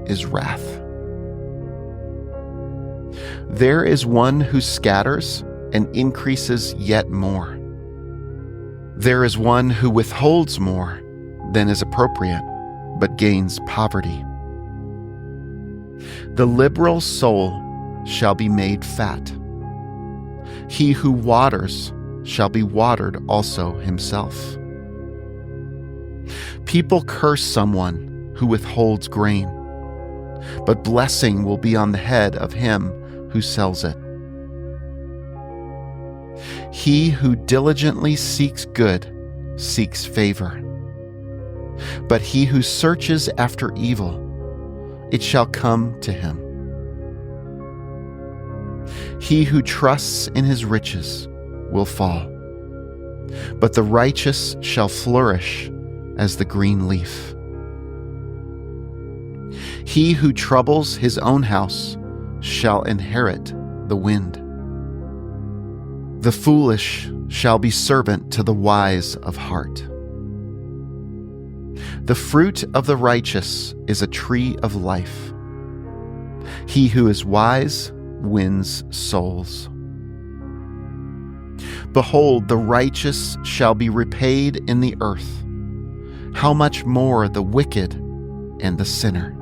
is wrath. There is one who scatters and increases yet more. There is one who withholds more than is appropriate, but gains poverty. The liberal soul shall be made fat. He who waters shall be watered also himself. People curse someone who withholds grain, but blessing will be on the head of him who sells it. He who diligently seeks good seeks favor, but he who searches after evil, it shall come to him. He who trusts in his riches will fall, but the righteous shall flourish as the green leaf. He who troubles his own house shall inherit the wind. The foolish shall be servant to the wise of heart. The fruit of the righteous is a tree of life. He who is wise wins souls. Behold, the righteous shall be repaid in the earth. How much more the wicked and the sinner?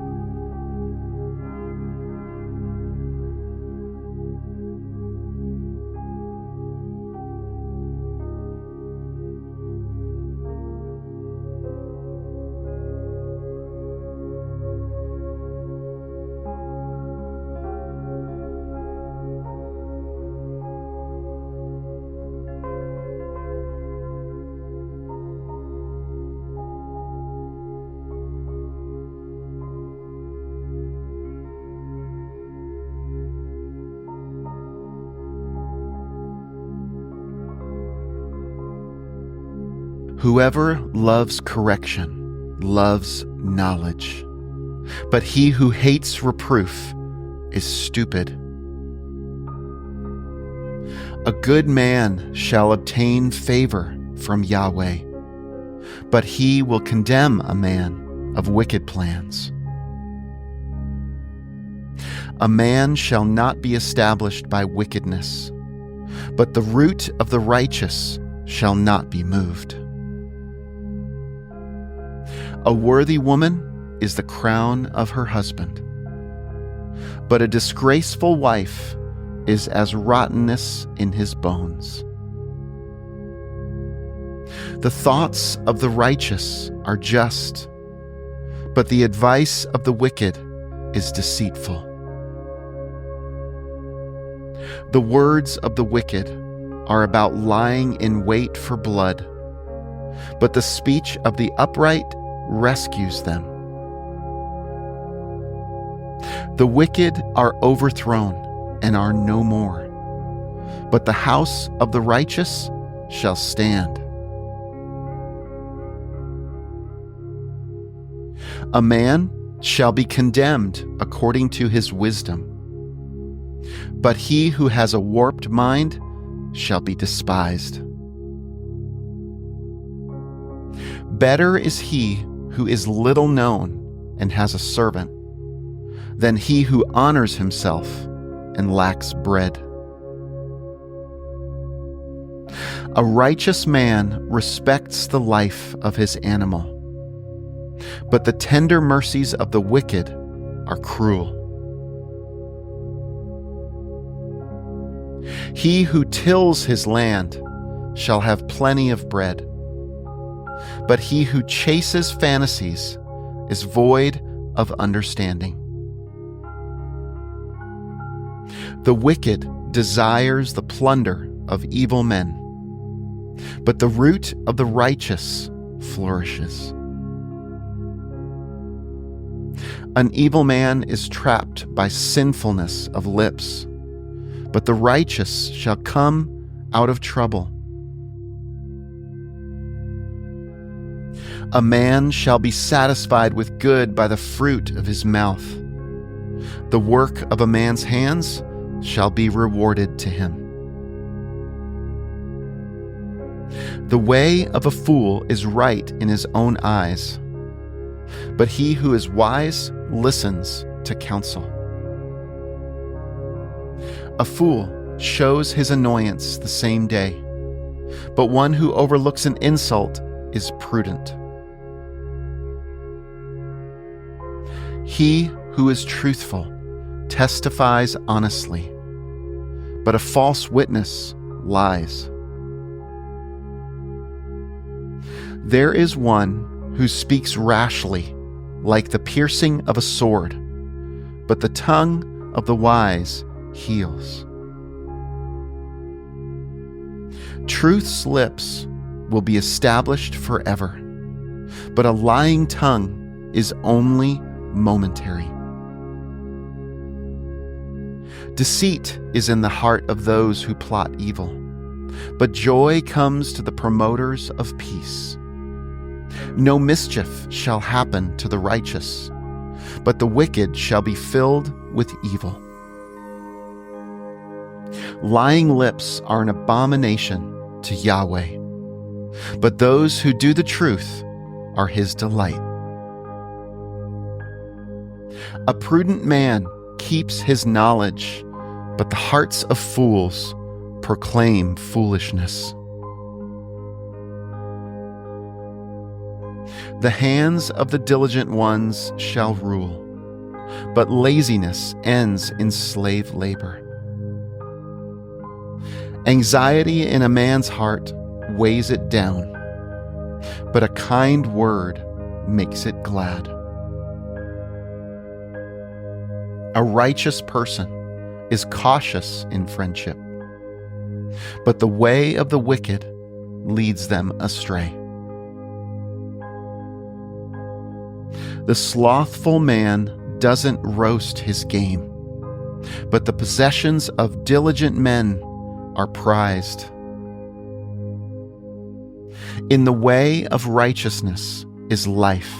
Whoever loves correction loves knowledge, but he who hates reproof is stupid. A good man shall obtain favor from Yahweh, but he will condemn a man of wicked plans. A man shall not be established by wickedness, but the root of the righteous shall not be moved. A worthy woman is the crown of her husband, but a disgraceful wife is as rottenness in his bones. The thoughts of the righteous are just, but the advice of the wicked is deceitful. The words of the wicked are about lying in wait for blood, but the speech of the upright rescues them. The wicked are overthrown and are no more, but the house of the righteous shall stand. A man shall be condemned according to his wisdom, but he who has a warped mind shall be despised. Better is he who is little known and has a servant than he who honors himself and lacks bread. A righteous man respects the life of his animal, but the tender mercies of the wicked are cruel. He who tills his land shall have plenty of bread, but he who chases fantasies is void of understanding. The wicked desires the plunder of evil men, but the root of the righteous flourishes. An evil man is trapped by sinfulness of lips, but the righteous shall come out of trouble. A man shall be satisfied with good by the fruit of his mouth. The work of a man's hands shall be rewarded to him. The way of a fool is right in his own eyes, but he who is wise listens to counsel. A fool shows his annoyance the same day, but one who overlooks an insult is prudent. He who is truthful testifies honestly, but a false witness lies. There is one who speaks rashly, like the piercing of a sword, but the tongue of the wise heals. Truth's lips will be established forever, but a lying tongue is only momentary. Deceit is in the heart of those who plot evil, but joy comes to the promoters of peace. No mischief shall happen to the righteous, but the wicked shall be filled with evil. Lying lips are an abomination to Yahweh, but those who do the truth are his delight. A prudent man keeps his knowledge, but the hearts of fools proclaim foolishness. The hands of the diligent ones shall rule, but laziness ends in slave labor. Anxiety in a man's heart weighs it down, but a kind word makes it glad. A righteous person is cautious in friendship, but the way of the wicked leads them astray. The slothful man doesn't roast his game, but the possessions of diligent men are prized. In the way of righteousness is life.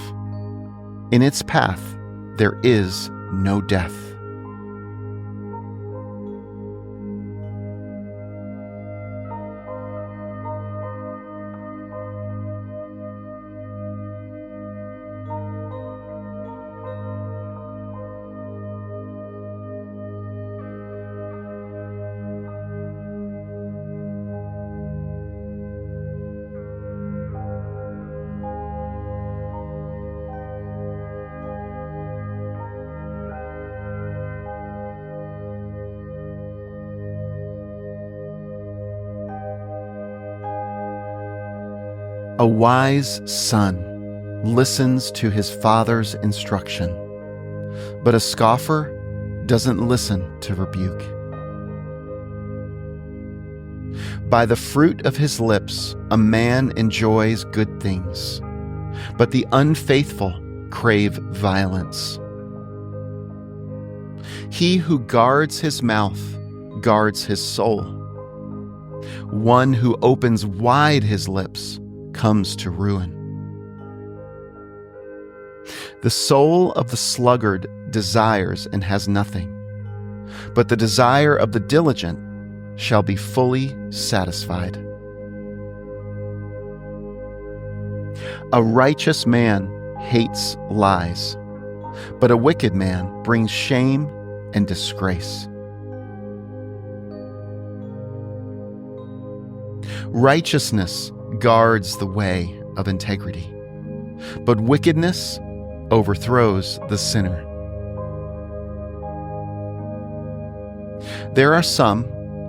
In its path there is no death. wise son listens to his father's instruction, but a scoffer doesn't listen to rebuke. By the fruit of his lips, a man enjoys good things, but the unfaithful crave violence. He who guards his mouth guards his soul. One who opens wide his lips comes to ruin. The soul of the sluggard desires and has nothing, but the desire of the diligent shall be fully satisfied. A righteous man hates lies, but a wicked man brings shame and disgrace. Righteousness guards the way of integrity, but wickedness overthrows the sinner. There are some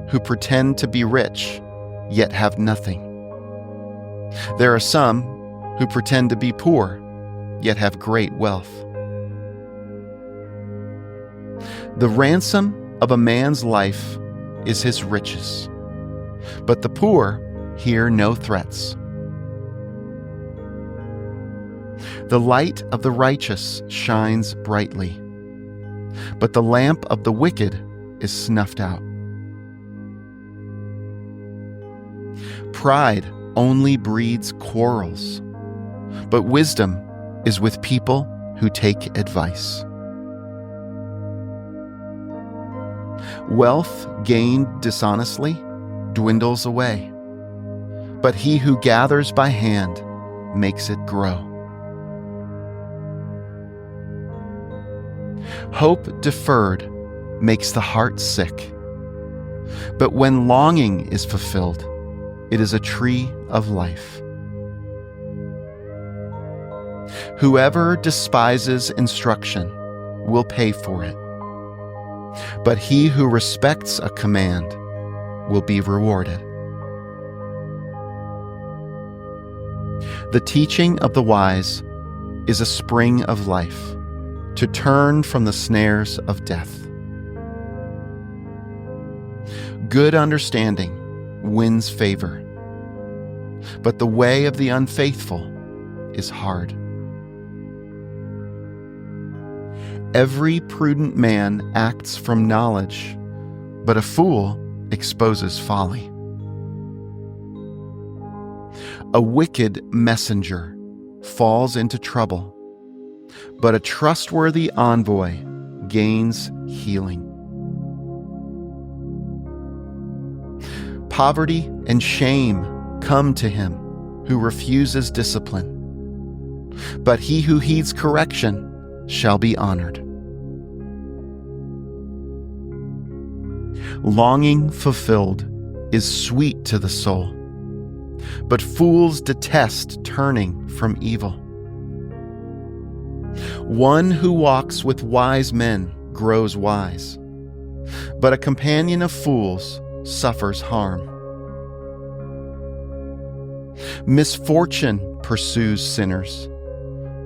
who pretend to be rich, yet have nothing. There are some who pretend to be poor, yet have great wealth. The ransom of a man's life is his riches, but the poor hear no threats. The light of the righteous shines brightly, but the lamp of the wicked is snuffed out. Pride only breeds quarrels, but wisdom is with people who take advice. Wealth gained dishonestly dwindles away, but he who gathers by hand makes it grow. Hope deferred makes the heart sick, but when longing is fulfilled, it is a tree of life. Whoever despises instruction will pay for it, but he who respects a command will be rewarded. The teaching of the wise is a spring of life, to turn from the snares of death. Good understanding wins favor, but the way of the unfaithful is hard. Every prudent man acts from knowledge, but a fool exposes folly. A wicked messenger falls into trouble, but a trustworthy envoy gains healing. Poverty and shame come to him who refuses discipline, but he who heeds correction shall be honored. Longing fulfilled is sweet to the soul, but fools detest turning from evil. One who walks with wise men grows wise, but a companion of fools suffers harm. Misfortune pursues sinners,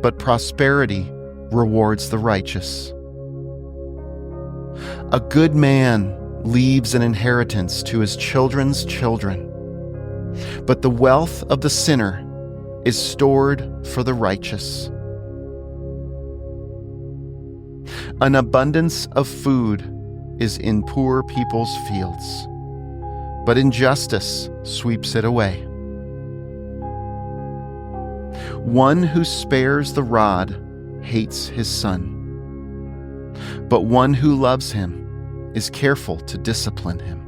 but prosperity rewards the righteous. A good man leaves an inheritance to his children's children, but the wealth of the sinner is stored for the righteous. An abundance of food is in poor people's fields, but injustice sweeps it away. One who spares the rod hates his son, but one who loves him is careful to discipline him.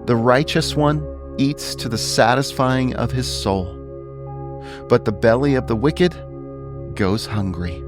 The righteous one eats to the satisfying of his soul, but the belly of the wicked goes hungry.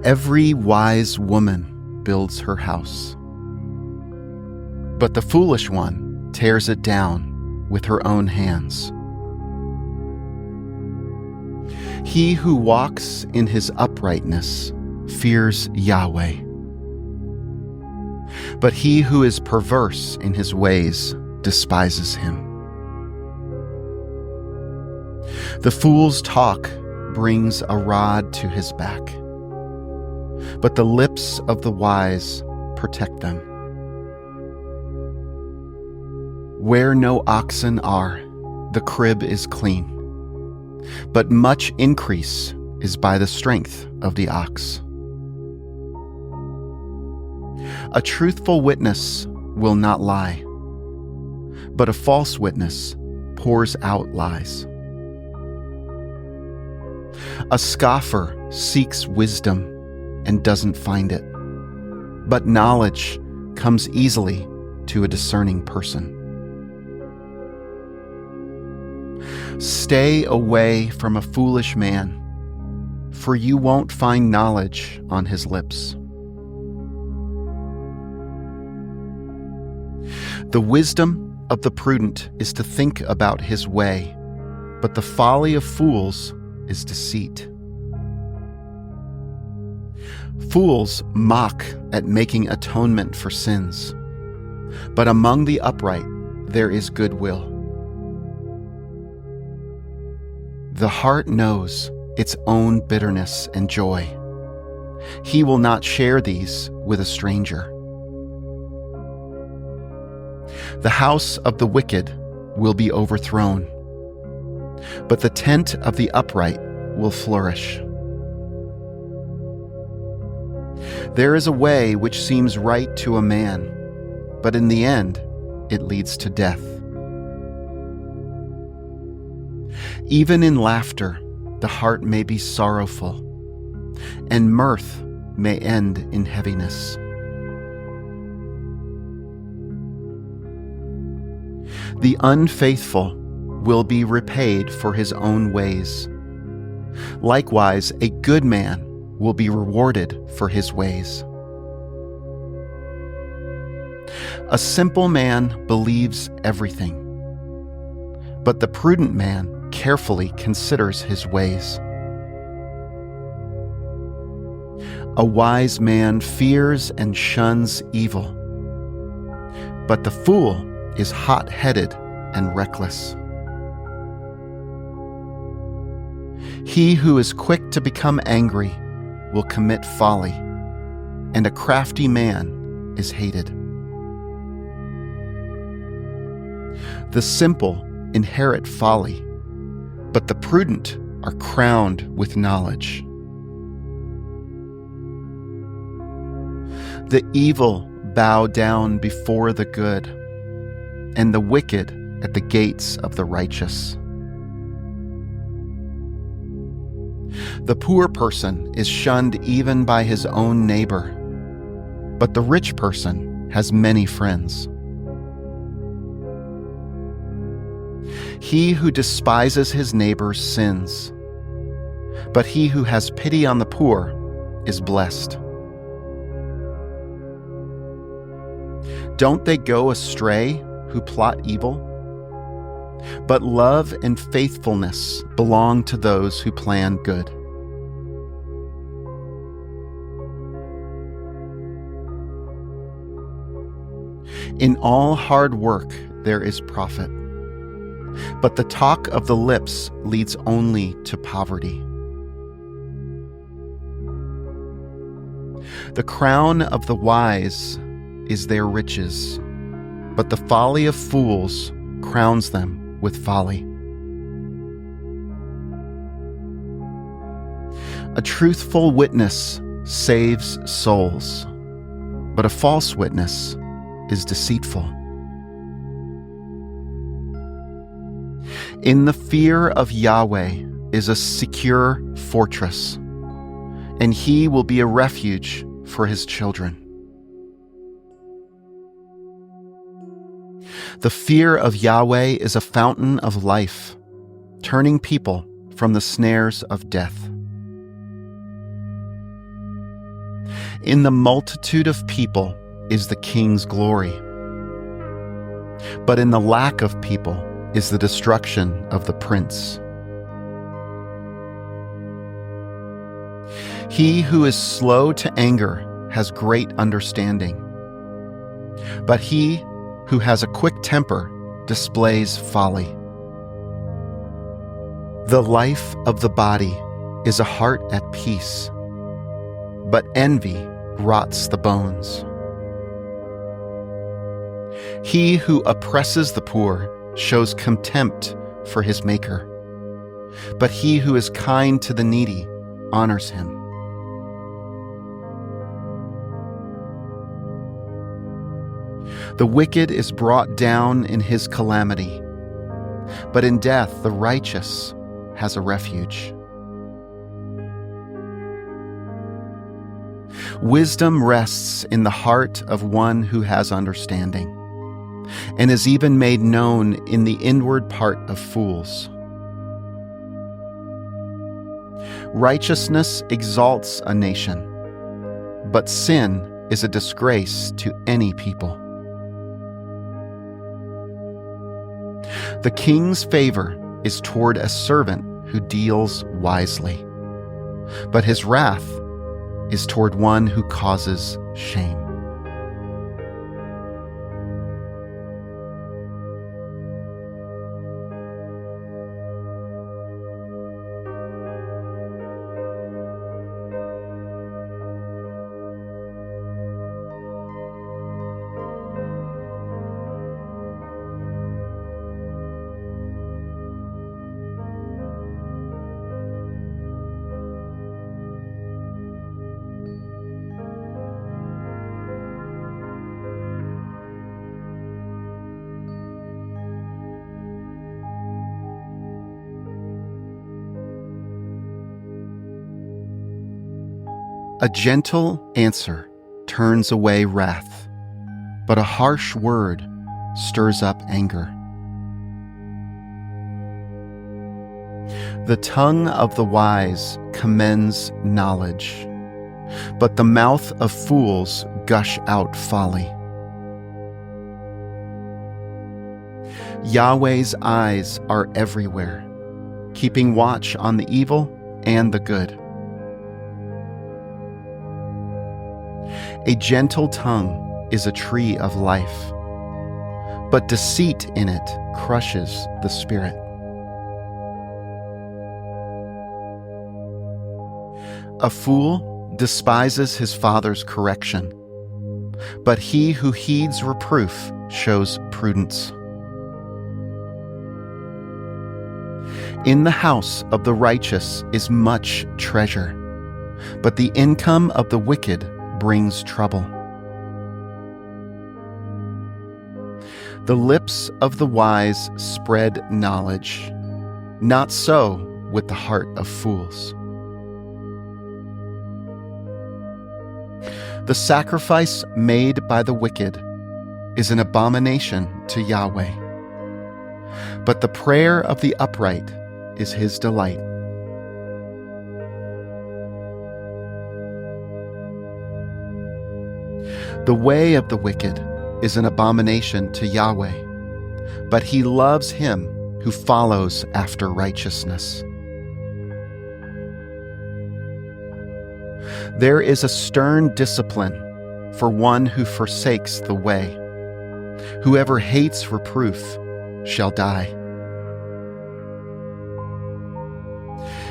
Every wise woman builds her house, but the foolish one tears it down with her own hands. He who walks in his uprightness fears Yahweh, but he who is perverse in his ways despises him. The fool's talk brings a rod to his back, but the lips of the wise protect them. Where no oxen are, the crib is clean, but much increase is by the strength of the ox. A truthful witness will not lie, but a false witness pours out lies. A scoffer seeks wisdom and doesn't find it, but knowledge comes easily to a discerning person. Stay away from a foolish man, for you won't find knowledge on his lips. The wisdom of the prudent is to think about his way, but the folly of fools is deceit. Fools mock at making atonement for sins, but among the upright there is goodwill. The heart knows its own bitterness and joy. He will not share these with a stranger. The house of the wicked will be overthrown, but the tent of the upright will flourish. There is a way which seems right to a man, but in the end it leads to death. Even in laughter, the heart may be sorrowful, and mirth may end in heaviness. The unfaithful will be repaid for his own ways. Likewise, a good man will be rewarded for his ways. A simple man believes everything, but the prudent man carefully considers his ways. A wise man fears and shuns evil, but the fool is hot-headed and reckless. He who is quick to become angry will commit folly, and a crafty man is hated. The simple inherit folly, but the prudent are crowned with knowledge. The evil bow down before the good, and the wicked at the gates of the righteous. The poor person is shunned even by his own neighbor, but the rich person has many friends. He who despises his neighbor sins, but he who has pity on the poor is blessed. Don't they go astray who plot evil? But love and faithfulness belong to those who plan good. In all hard work there is profit, but the talk of the lips leads only to poverty. The crown of the wise is their riches, but the folly of fools crowns them with folly. A truthful witness saves souls, but a false witness is deceitful. In the fear of Yahweh is a secure fortress, and he will be a refuge for his children. The fear of Yahweh is a fountain of life, turning people from the snares of death. In the multitude of people is the king's glory, but in the lack of people is the destruction of the prince. He who is slow to anger has great understanding, but he who has a quick temper displays folly. The life of the body is a heart at peace, but envy rots the bones. He who oppresses the poor shows contempt for his Maker, but he who is kind to the needy honors him. The wicked is brought down in his calamity, but in death the righteous has a refuge. Wisdom rests in the heart of one who has understanding, and is even made known in the inward part of fools. Righteousness exalts a nation, but sin is a disgrace to any people. The king's favor is toward a servant who deals wisely, but his wrath is toward one who causes shame. A gentle answer turns away wrath, but a harsh word stirs up anger. The tongue of the wise commends knowledge, but the mouth of fools gush out folly. Yahweh's eyes are everywhere, keeping watch on the evil and the good. A gentle tongue is a tree of life, but deceit in it crushes the spirit. A fool despises his father's correction, but he who heeds reproof shows prudence. In the house of the righteous is much treasure, but the income of the wicked brings trouble. The lips of the wise spread knowledge, not so with the heart of fools. The sacrifice made by the wicked is an abomination to Yahweh, but the prayer of the upright is his delight. The way of the wicked is an abomination to Yahweh, but he loves him who follows after righteousness. There is a stern discipline for one who forsakes the way. Whoever hates reproof shall die.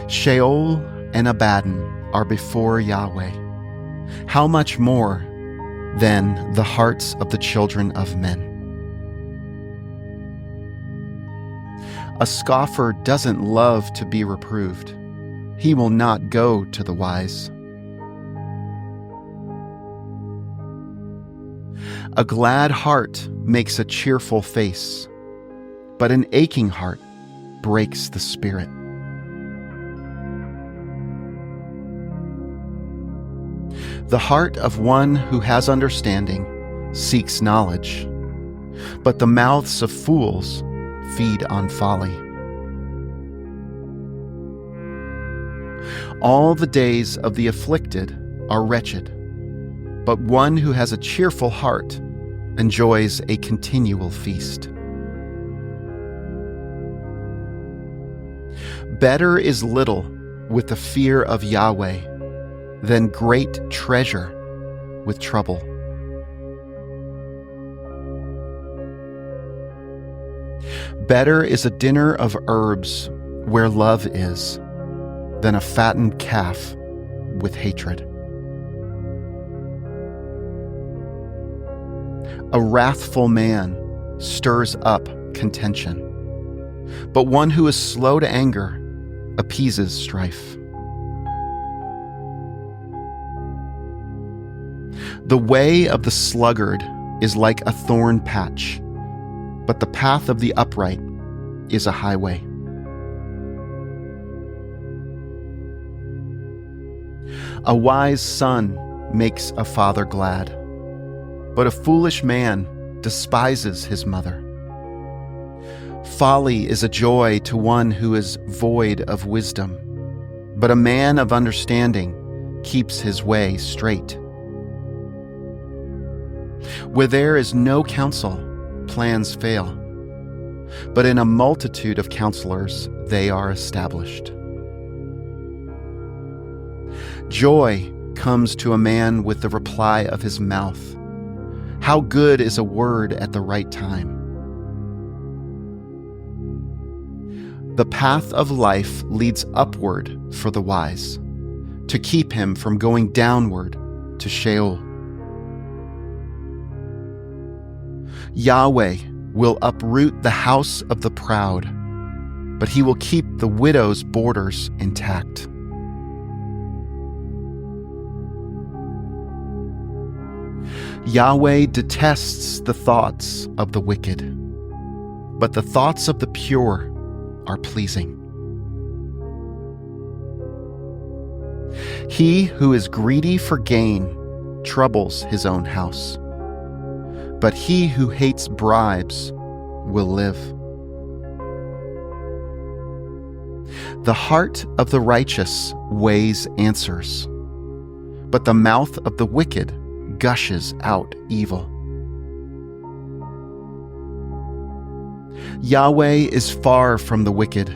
Sheol and Abaddon are before Yahweh. How much more than the hearts of the children of men? A scoffer doesn't love to be reproved. He will not go to the wise. A glad heart makes a cheerful face, but an aching heart breaks the spirit. The heart of one who has understanding seeks knowledge, but the mouths of fools feed on folly. All the days of the afflicted are wretched, but one who has a cheerful heart enjoys a continual feast. Better is little with the fear of Yahweh than great treasure with trouble. Better is a dinner of herbs where love is than a fattened calf with hatred. A wrathful man stirs up contention, but one who is slow to anger appeases strife. The way of the sluggard is like a thorn patch, but the path of the upright is a highway. A wise son makes a father glad, but a foolish man despises his mother. Folly is a joy to one who is void of wisdom, but a man of understanding keeps his way straight. Where there is no counsel, plans fail, but in a multitude of counselors they are established. Joy comes to a man with the reply of his mouth. How good is a word at the right time. The path of life leads upward for the wise, to keep him from going downward to Sheol. Yahweh will uproot the house of the proud, but he will keep the widow's borders intact. Yahweh detests the thoughts of the wicked, but the thoughts of the pure are pleasing. He who is greedy for gain troubles his own house, but he who hates bribes will live. The heart of the righteous weighs answers, but the mouth of the wicked gushes out evil. Yahweh is far from the wicked,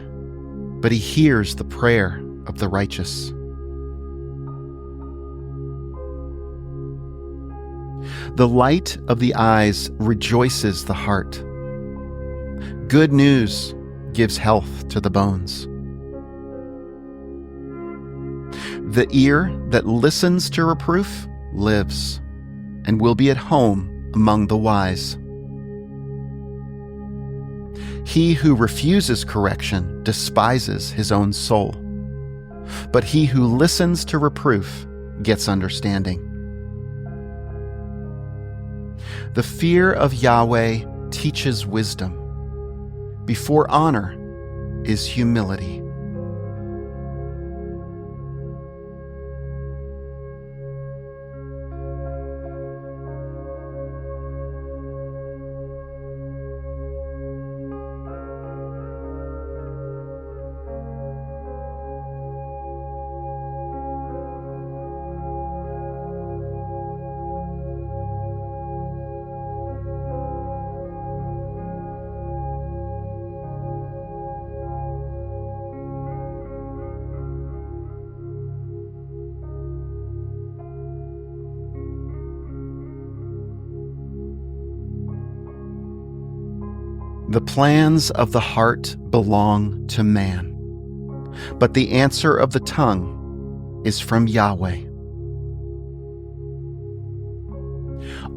but he hears the prayer of the righteous. The light of the eyes rejoices the heart. Good news gives health to the bones. The ear that listens to reproof lives and will be at home among the wise. He who refuses correction despises his own soul, but he who listens to reproof gets understanding. The fear of Yahweh teaches wisdom. Before honor is humility. The plans of the heart belong to man, but the answer of the tongue is from Yahweh.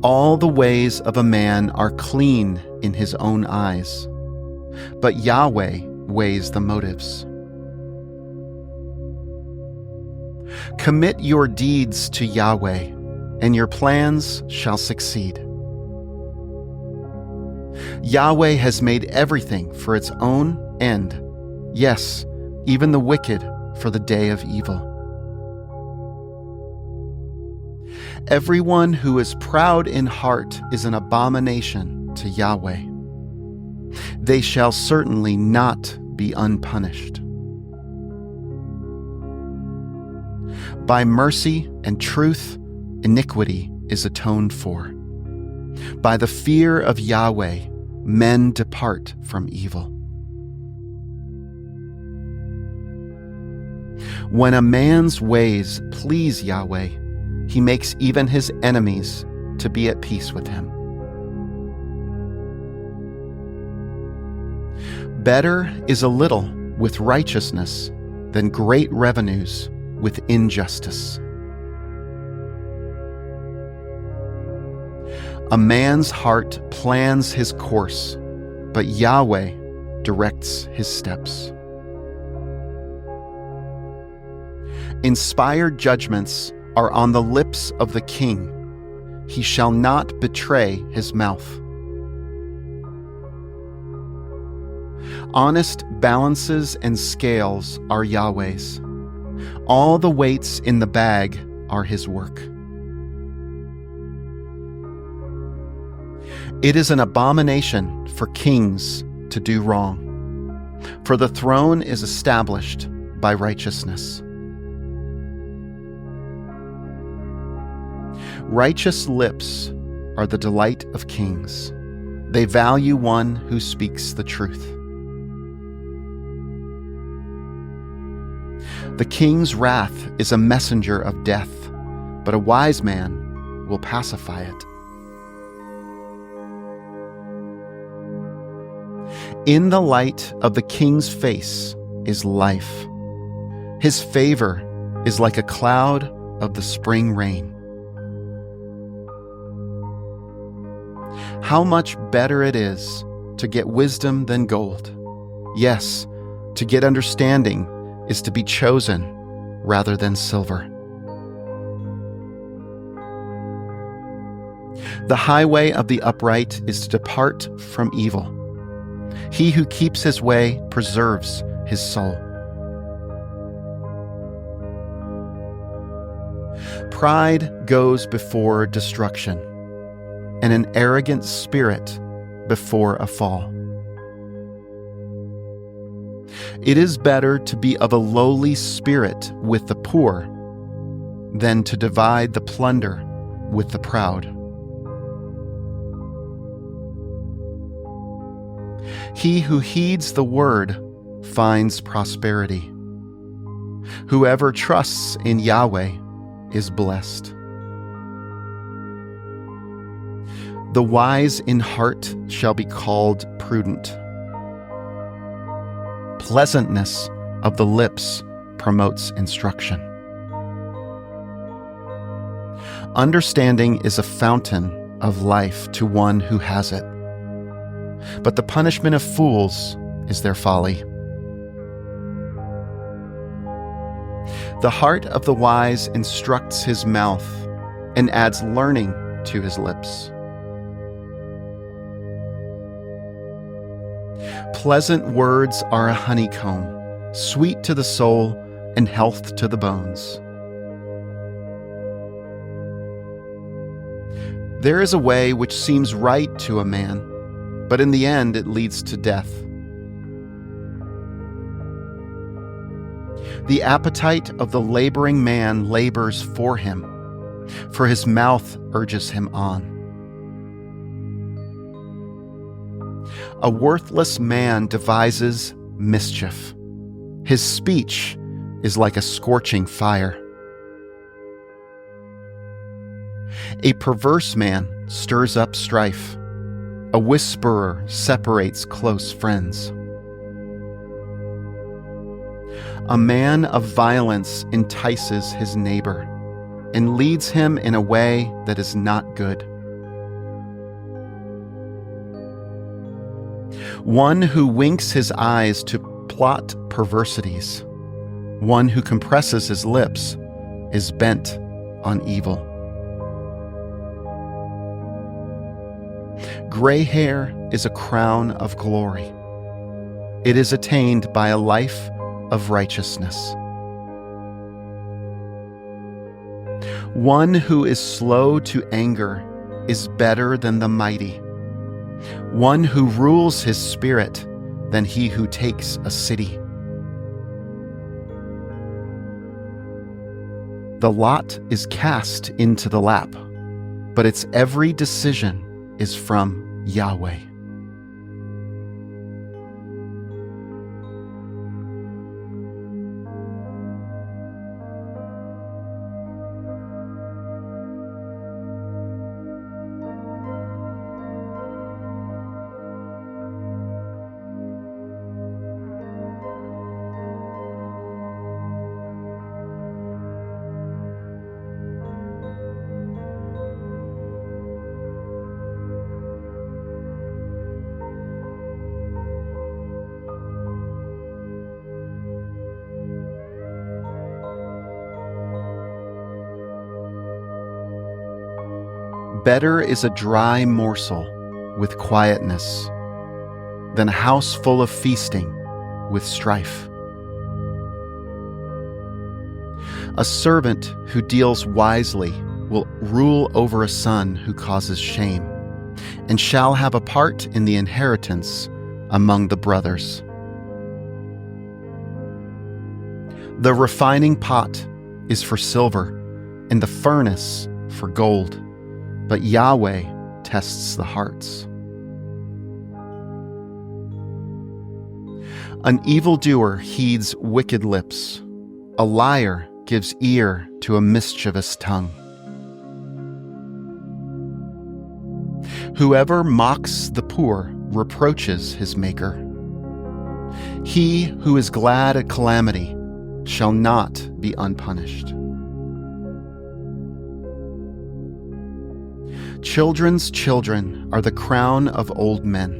All the ways of a man are clean in his own eyes, but Yahweh weighs the motives. Commit your deeds to Yahweh, and your plans shall succeed. Yahweh has made everything for its own end, yes, even the wicked for the day of evil. Everyone who is proud in heart is an abomination to Yahweh. They shall certainly not be unpunished. By mercy and truth, iniquity is atoned for. By the fear of Yahweh, men depart from evil. When a man's ways please Yahweh, he makes even his enemies to be at peace with him. Better is a little with righteousness than great revenues with injustice. A man's heart plans his course, but Yahweh directs his steps. Inspired judgments are on the lips of the king. He shall not betray his mouth. Honest balances and scales are Yahweh's. All the weights in the bag are his work. It is an abomination for kings to do wrong, for the throne is established by righteousness. Righteous lips are the delight of kings. They value one who speaks the truth. The king's wrath is a messenger of death, but a wise man will pacify it. In the light of the king's face is life. His favor is like a cloud of the spring rain. How much better it is to get wisdom than gold. Yes, to get understanding is to be chosen rather than silver. The highway of the upright is to depart from evil. He who keeps his way preserves his soul. Pride goes before destruction, and an arrogant spirit before a fall. It is better to be of a lowly spirit with the poor than to divide the plunder with the proud. He who heeds the word finds prosperity. Whoever trusts in Yahweh is blessed. The wise in heart shall be called prudent. Pleasantness of the lips promotes instruction. Understanding is a fountain of life to one who has it, but the punishment of fools is their folly. The heart of the wise instructs his mouth and adds learning to his lips. Pleasant words are a honeycomb, sweet to the soul and health to the bones. There is a way which seems right to a man, but in the end it leads to death. The appetite of the laboring man labors for him, for his mouth urges him on. A worthless man devises mischief. His speech is like a scorching fire. A perverse man stirs up strife. A whisperer separates close friends. A man of violence entices his neighbor and leads him in a way that is not good. One who winks his eyes to plot perversities, one who compresses his lips, is bent on evil. Gray hair is a crown of glory. It is attained by a life of righteousness. One who is slow to anger is better than the mighty. One who rules his spirit than he who takes a city. The lot is cast into the lap. but its every decision is from Yahweh. Better is a dry morsel with quietness than a house full of feasting with strife. A servant who deals wisely will rule over a son who causes shame, and shall have a part in the inheritance among the brothers. The refining pot is for silver, and the furnace for gold, but Yahweh tests the hearts. An evildoer heeds wicked lips. A liar gives ear to a mischievous tongue. Whoever mocks the poor reproaches his maker. He who is glad at calamity shall not be unpunished. Children's children are the crown of old men.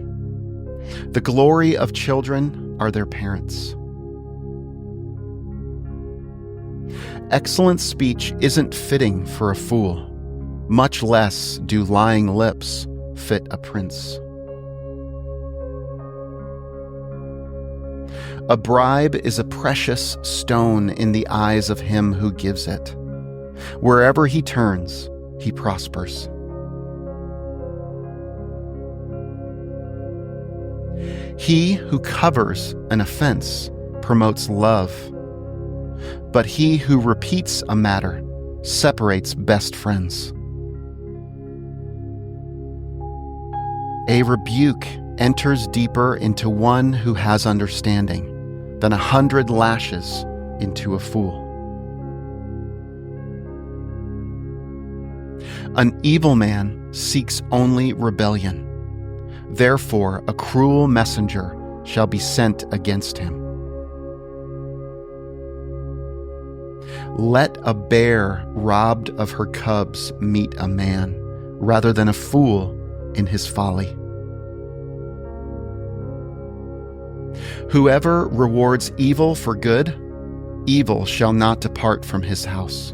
The glory of children are their parents. Excellent speech isn't fitting for a fool, much less do lying lips fit a prince. A bribe is a precious stone in the eyes of him who gives it. Wherever he turns, he prospers. He who covers an offense promotes love, but he who repeats a matter separates best friends. A rebuke enters deeper into one who has understanding than 100 lashes into a fool. An evil man seeks only rebellion. Therefore, a cruel messenger shall be sent against him. Let a bear robbed of her cubs meet a man, rather than a fool in his folly. Whoever rewards evil for good, evil shall not depart from his house.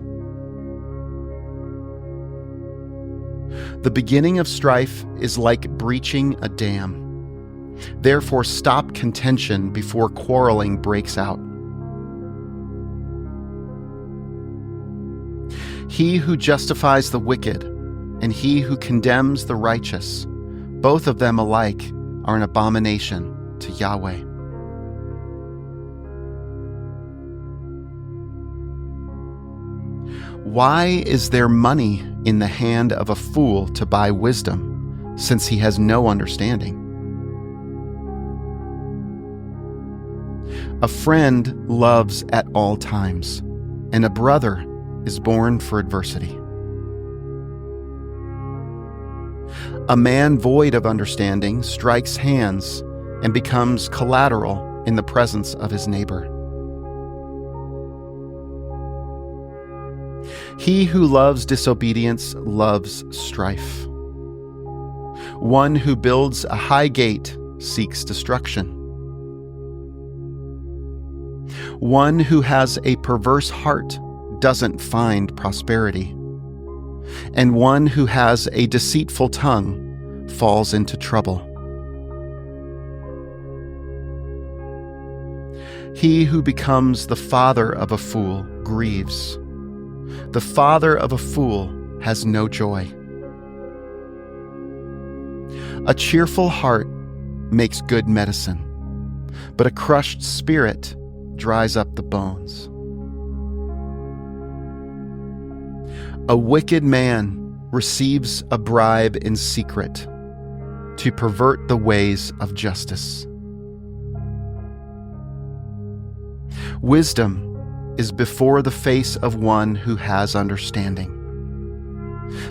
The beginning of strife is like breaching a dam. Therefore, stop contention before quarreling breaks out. He who justifies the wicked and he who condemns the righteous, both of them alike are an abomination to Yahweh. Why is there money in the hand of a fool to buy wisdom, since he has no understanding? A friend loves at all times, and a brother is born for adversity. A man void of understanding strikes hands and becomes collateral in the presence of his neighbor. He who loves disobedience loves strife. One who builds a high gate seeks destruction. One who has a perverse heart doesn't find prosperity, and one who has a deceitful tongue falls into trouble. He who becomes the father of a fool grieves. The father of a fool has no joy. A cheerful heart makes good medicine, but a crushed spirit dries up the bones. A wicked man receives a bribe in secret to pervert the ways of justice. Wisdom is before the face of one who has understanding,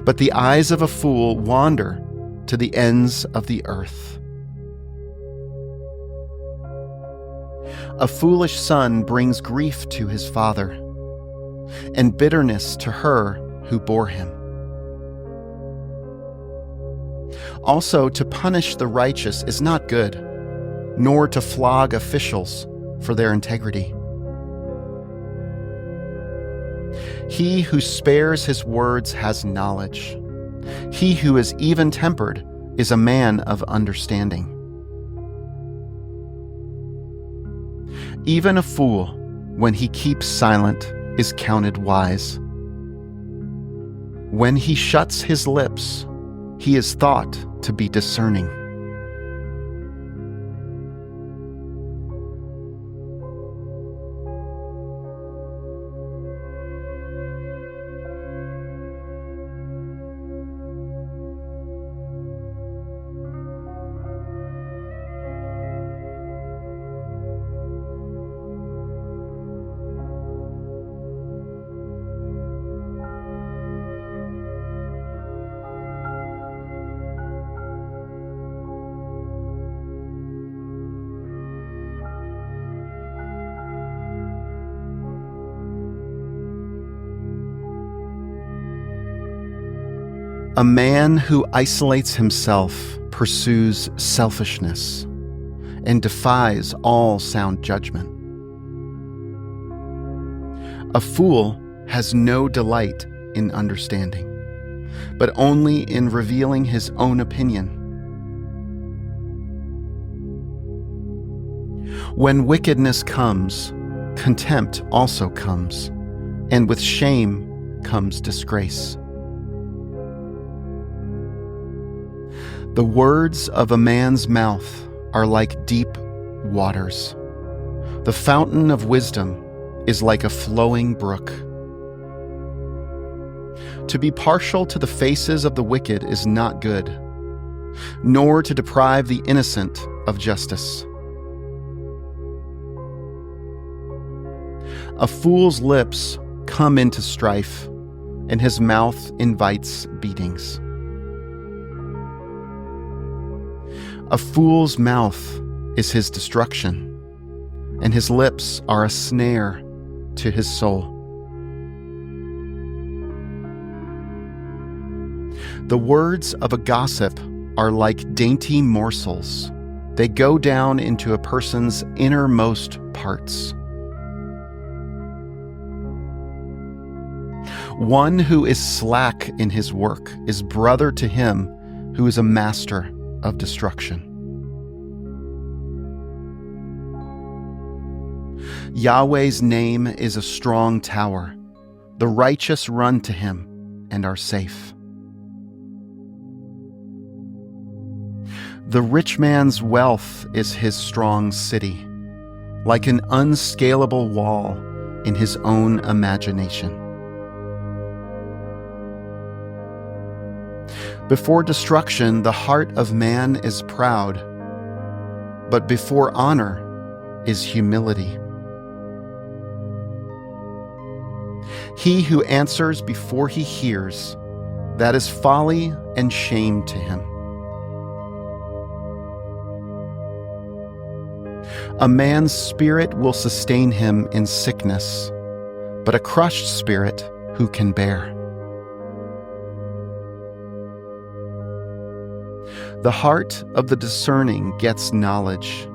but the eyes of a fool wander to the ends of the earth. A foolish son brings grief to his father, and bitterness to her who bore him. Also, to punish the righteous is not good, nor to flog officials for their integrity. He who spares his words has knowledge. He who is even-tempered is a man of understanding. Even a fool, when he keeps silent, is counted wise. When he shuts his lips, he is thought to be discerning. A man who isolates himself pursues selfishness and defies all sound judgment. A fool has no delight in understanding, but only in revealing his own opinion. When wickedness comes, contempt also comes, and with shame comes disgrace. The words of a man's mouth are like deep waters. The fountain of wisdom is like a flowing brook. To be partial to the faces of the wicked is not good, nor to deprive the innocent of justice. A fool's lips come into strife, and his mouth invites beatings. A fool's mouth is his destruction, and his lips are a snare to his soul. The words of a gossip are like dainty morsels. They go down into a person's innermost parts. One who is slack in his work is brother to him who is a master of destruction. Yahweh's name is a strong tower. The righteous run to him and are safe. The rich man's wealth is his strong city, like an unscalable wall in his own imagination. Before destruction, the heart of man is proud, but before honor is humility. He who answers before he hears, that is folly and shame to him. A man's spirit will sustain him in sickness, but a crushed spirit who can bear? The heart of the discerning gets knowledge.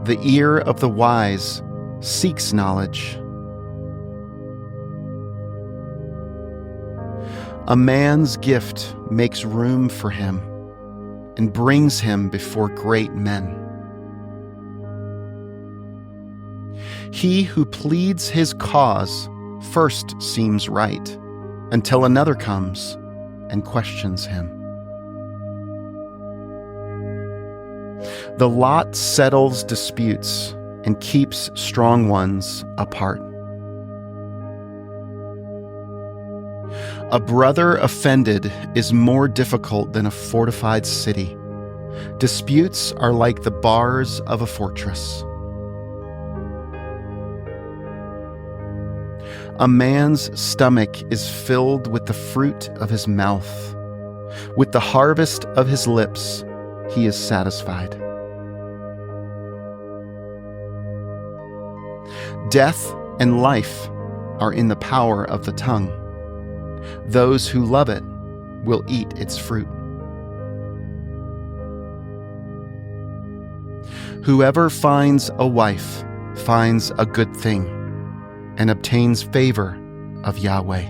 The ear of the wise seeks knowledge. A man's gift makes room for him and brings him before great men. He who pleads his cause first seems right, until another comes and questions him. The lot settles disputes and keeps strong ones apart. A brother offended is more difficult than a fortified city. Disputes are like the bars of a fortress. A man's stomach is filled with the fruit of his mouth. With the harvest of his lips, he is satisfied. Death and life are in the power of the tongue. Those who love it will eat its fruit. Whoever finds a wife finds a good thing and obtains favor of Yahweh.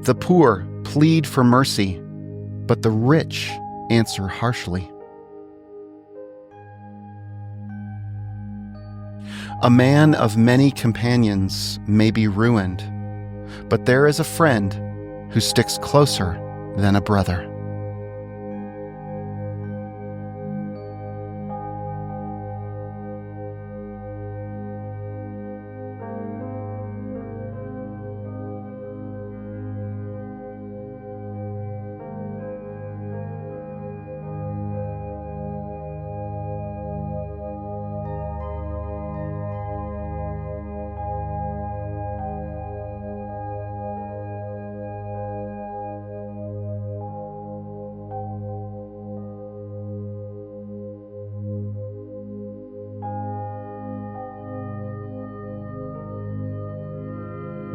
The poor plead for mercy, but the rich answer harshly. A man of many companions may be ruined, but there is a friend who sticks closer than a brother.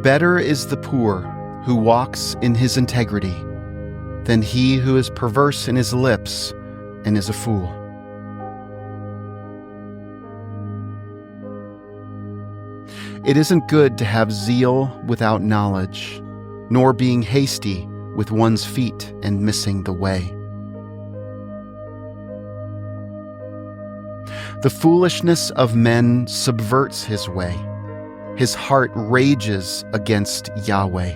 Better is the poor who walks in his integrity than he who is perverse in his lips and is a fool. It isn't good to have zeal without knowledge, nor being hasty with one's feet and missing the way. The foolishness of men subverts his way. His heart rages against Yahweh.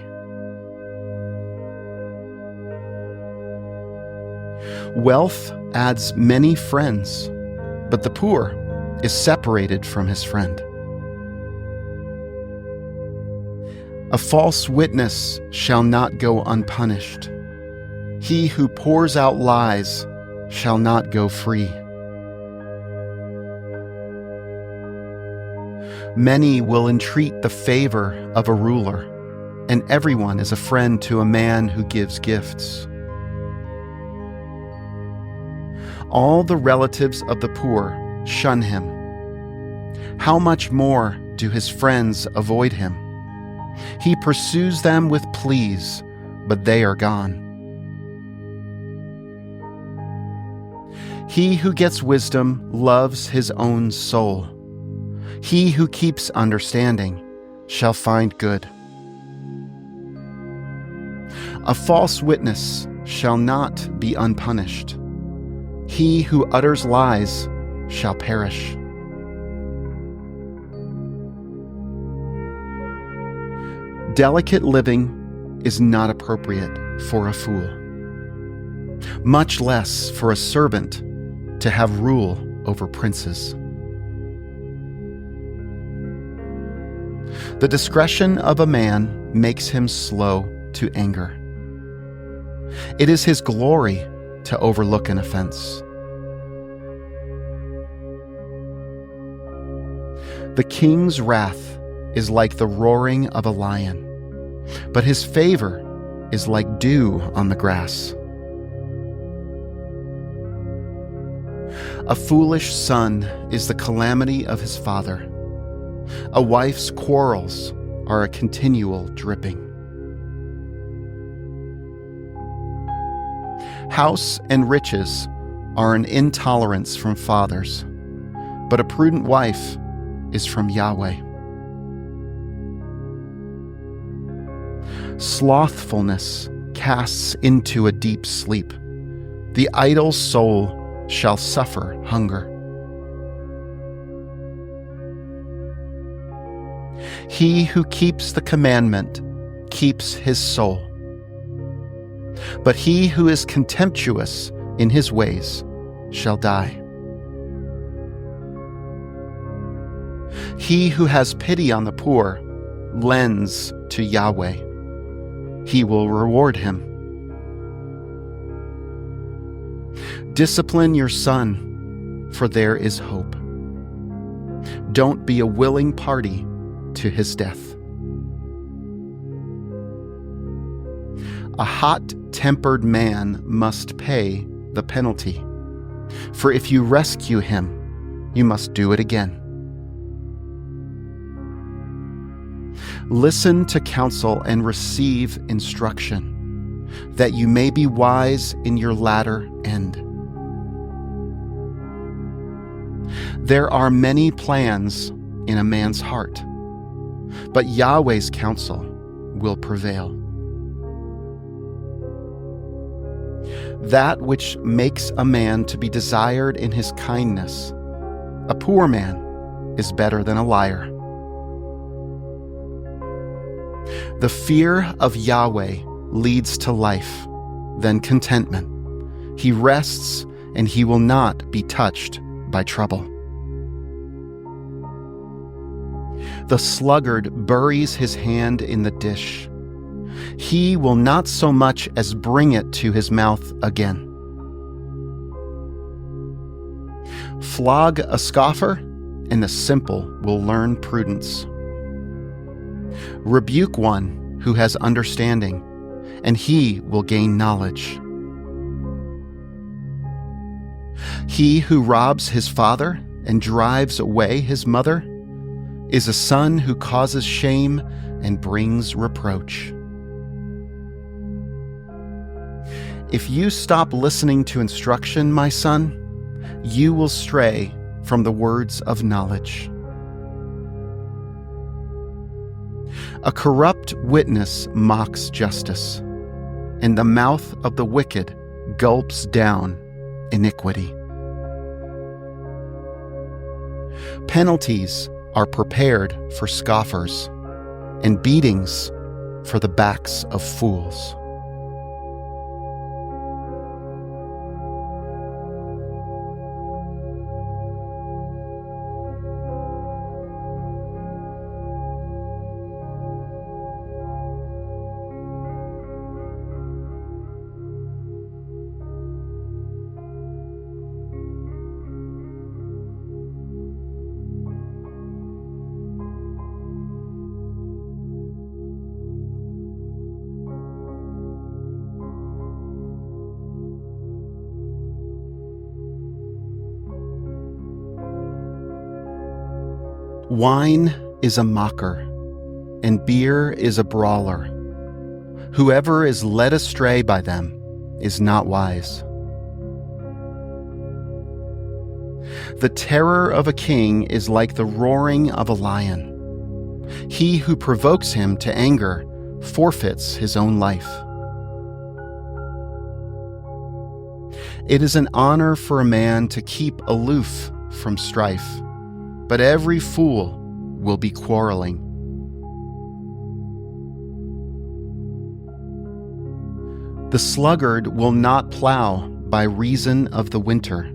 Wealth adds many friends, but the poor is separated from his friend. A false witness shall not go unpunished. He who pours out lies shall not go free. Many will entreat the favor of a ruler, and everyone is a friend to a man who gives gifts. All the relatives of the poor shun him. How much more do his friends avoid him? He pursues them with pleas, but they are gone. He who gets wisdom loves his own soul. He who keeps understanding shall find good. A false witness shall not be unpunished. He who utters lies shall perish. Delicate living is not appropriate for a fool, much less for a servant to have rule over princes. The discretion of a man makes him slow to anger. It is his glory to overlook an offense. The king's wrath is like the roaring of a lion, but his favor is like dew on the grass. A foolish son is the calamity of his father. A wife's quarrels are a continual dripping. House and riches are an intolerance from fathers, but a prudent wife is from Yahweh. Slothfulness casts into a deep sleep. The idle soul shall suffer hunger. He who keeps the commandment keeps his soul, but he who is contemptuous in his ways shall die. He who has pity on the poor lends to Yahweh, He will reward him. Discipline your son, for there is hope. Don't be a willing party to his death. A hot-tempered man must pay the penalty, for if you rescue him, you must do it again. Listen to counsel and receive instruction, that you may be wise in your latter end. There are many plans in a man's heart, but Yahweh's counsel will prevail. That which makes a man to be desired in his kindness, a poor man is better than a liar. The fear of Yahweh leads to life, then contentment. He rests, and he will not be touched by trouble. The sluggard buries his hand in the dish. He will not so much as bring it to his mouth again. Flog a scoffer, and the simple will learn prudence. Rebuke one who has understanding, and he will gain knowledge. He who robs his father and drives away his mother is a son who causes shame and brings reproach. If you stop listening to instruction, my son, you will stray from the words of knowledge. A corrupt witness mocks justice, and the mouth of the wicked gulps down iniquity. Penalties are prepared for scoffers, and beatings for the backs of fools. Wine is a mocker, and beer is a brawler. Whoever is led astray by them is not wise. The terror of a king is like the roaring of a lion. He who provokes him to anger forfeits his own life. It is an honor for a man to keep aloof from strife, but every fool will be quarreling. The sluggard will not plow by reason of the winter.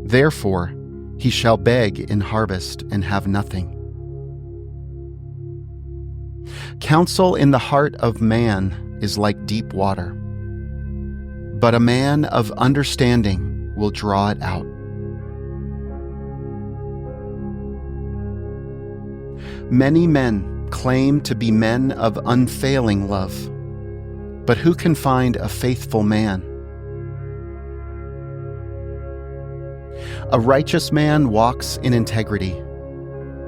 Therefore, he shall beg in harvest and have nothing. Counsel in the heart of man is like deep water, but a man of understanding will draw it out. Many men claim to be men of unfailing love, but who can find a faithful man? A righteous man walks in integrity.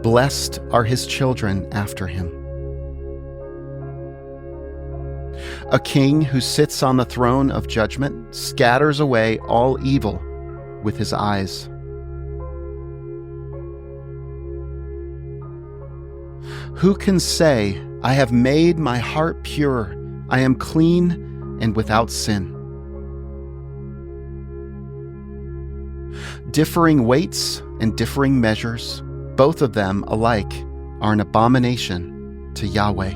Blessed are his children after him. A king who sits on the throne of judgment scatters away all evil with his eyes. Who can say, I have made my heart pure, I am clean and without sin? Differing weights and differing measures, both of them alike, are an abomination to Yahweh.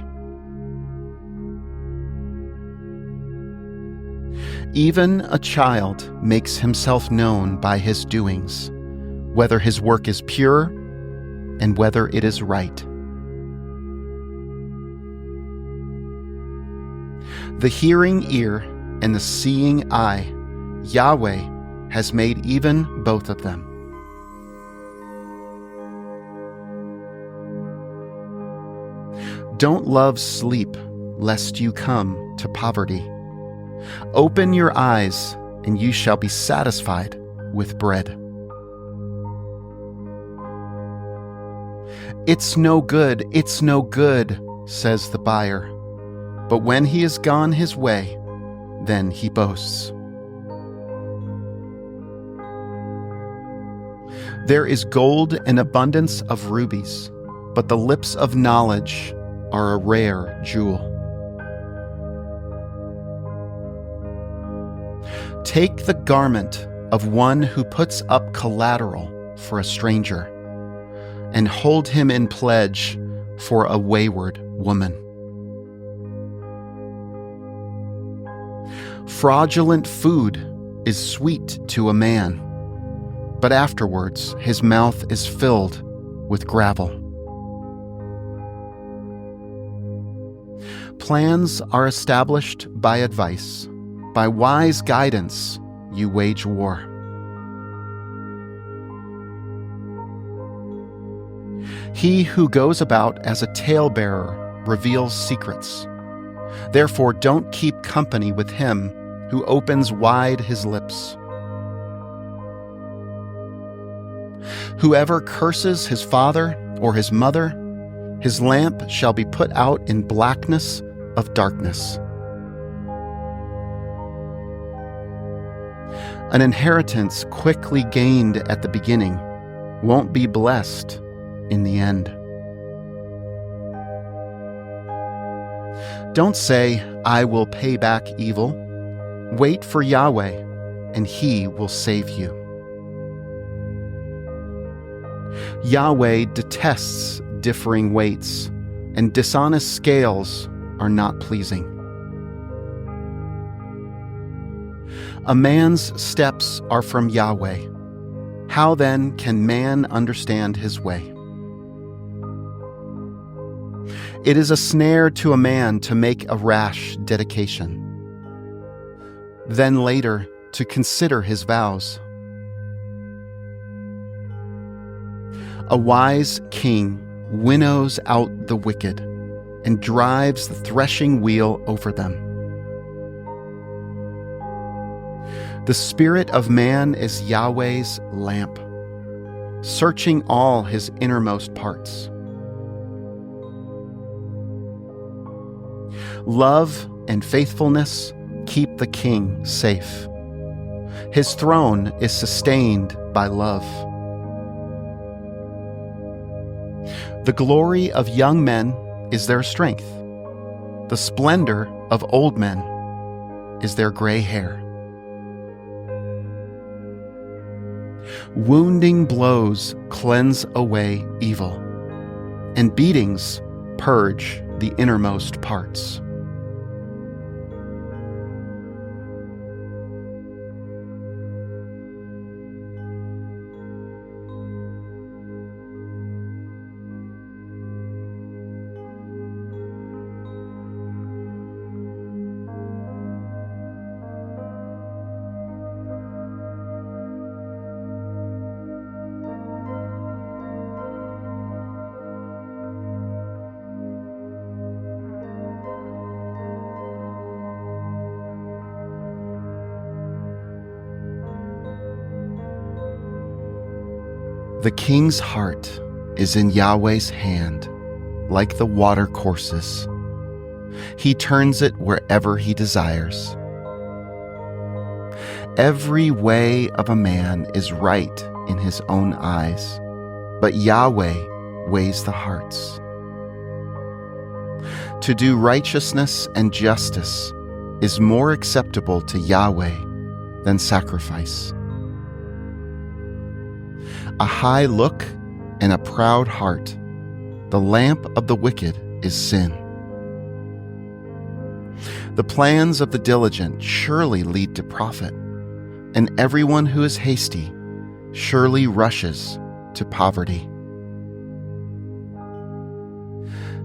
Even a child makes himself known by his doings, whether his work is pure and whether it is right. The hearing ear and the seeing eye, Yahweh has made even both of them. Don't love sleep, lest you come to poverty. Open your eyes, and you shall be satisfied with bread. It's no good, says the buyer. But when he has gone his way, then he boasts. There is gold and abundance of rubies, but the lips of knowledge are a rare jewel. Take the garment of one who puts up collateral for a stranger, and hold him in pledge for a wayward woman. Fraudulent food is sweet to a man, but afterwards his mouth is filled with gravel. Plans are established by advice. By wise guidance you wage war. He who goes about as a talebearer reveals secrets. Therefore, don't keep company with him who opens wide his lips. Whoever curses his father or his mother, his lamp shall be put out in blackness of darkness. An inheritance quickly gained at the beginning won't be blessed in the end. Don't say, I will pay back evil. Wait for Yahweh, and He will save you. Yahweh detests differing weights, and dishonest scales are not pleasing. A man's steps are from Yahweh. How then can man understand his way? It is a snare to a man to make a rash dedication, then later to consider his vows. A wise king winnows out the wicked and drives the threshing wheel over them. The spirit of man is Yahweh's lamp, searching all his innermost parts. Love and faithfulness keep the king safe. His throne is sustained by love. The glory of young men is their strength. The splendor of old men is their gray hair. Wounding blows cleanse away evil, and beatings purge the innermost parts. The king's heart is in Yahweh's hand, like the water courses. He turns it wherever he desires. Every way of a man is right in his own eyes, but Yahweh weighs the hearts. To do righteousness and justice is more acceptable to Yahweh than sacrifice. A high look and a proud heart, the lamp of the wicked is sin. The plans of the diligent surely lead to profit, and everyone who is hasty surely rushes to poverty.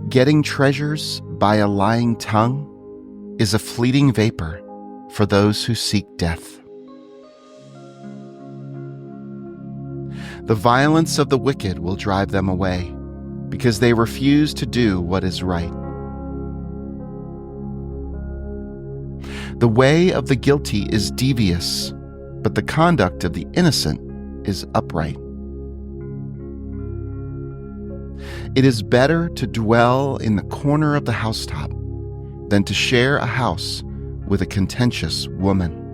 Getting treasures by a lying tongue is a fleeting vapor for those who seek death. The violence of the wicked will drive them away, because they refuse to do what is right. The way of the guilty is devious, but the conduct of the innocent is upright. It is better to dwell in the corner of the housetop than to share a house with a contentious woman.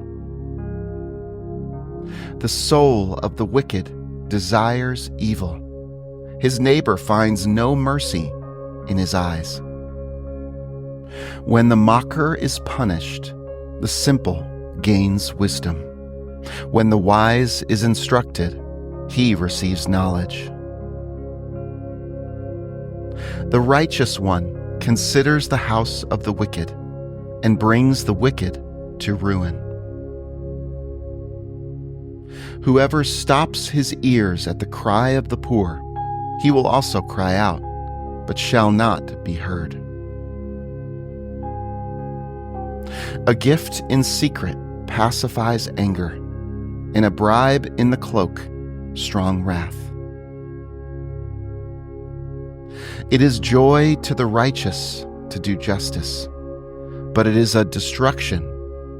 The soul of the wicked desires evil. His neighbor finds no mercy in his eyes. When the mocker is punished, the simple gains wisdom. When the wise is instructed, he receives knowledge. The righteous one considers the house of the wicked and brings the wicked to ruin. Whoever stops his ears at the cry of the poor, he will also cry out, but shall not be heard. A gift in secret pacifies anger, and a bribe in the cloak, strong wrath. It is joy to the righteous to do justice, but it is a destruction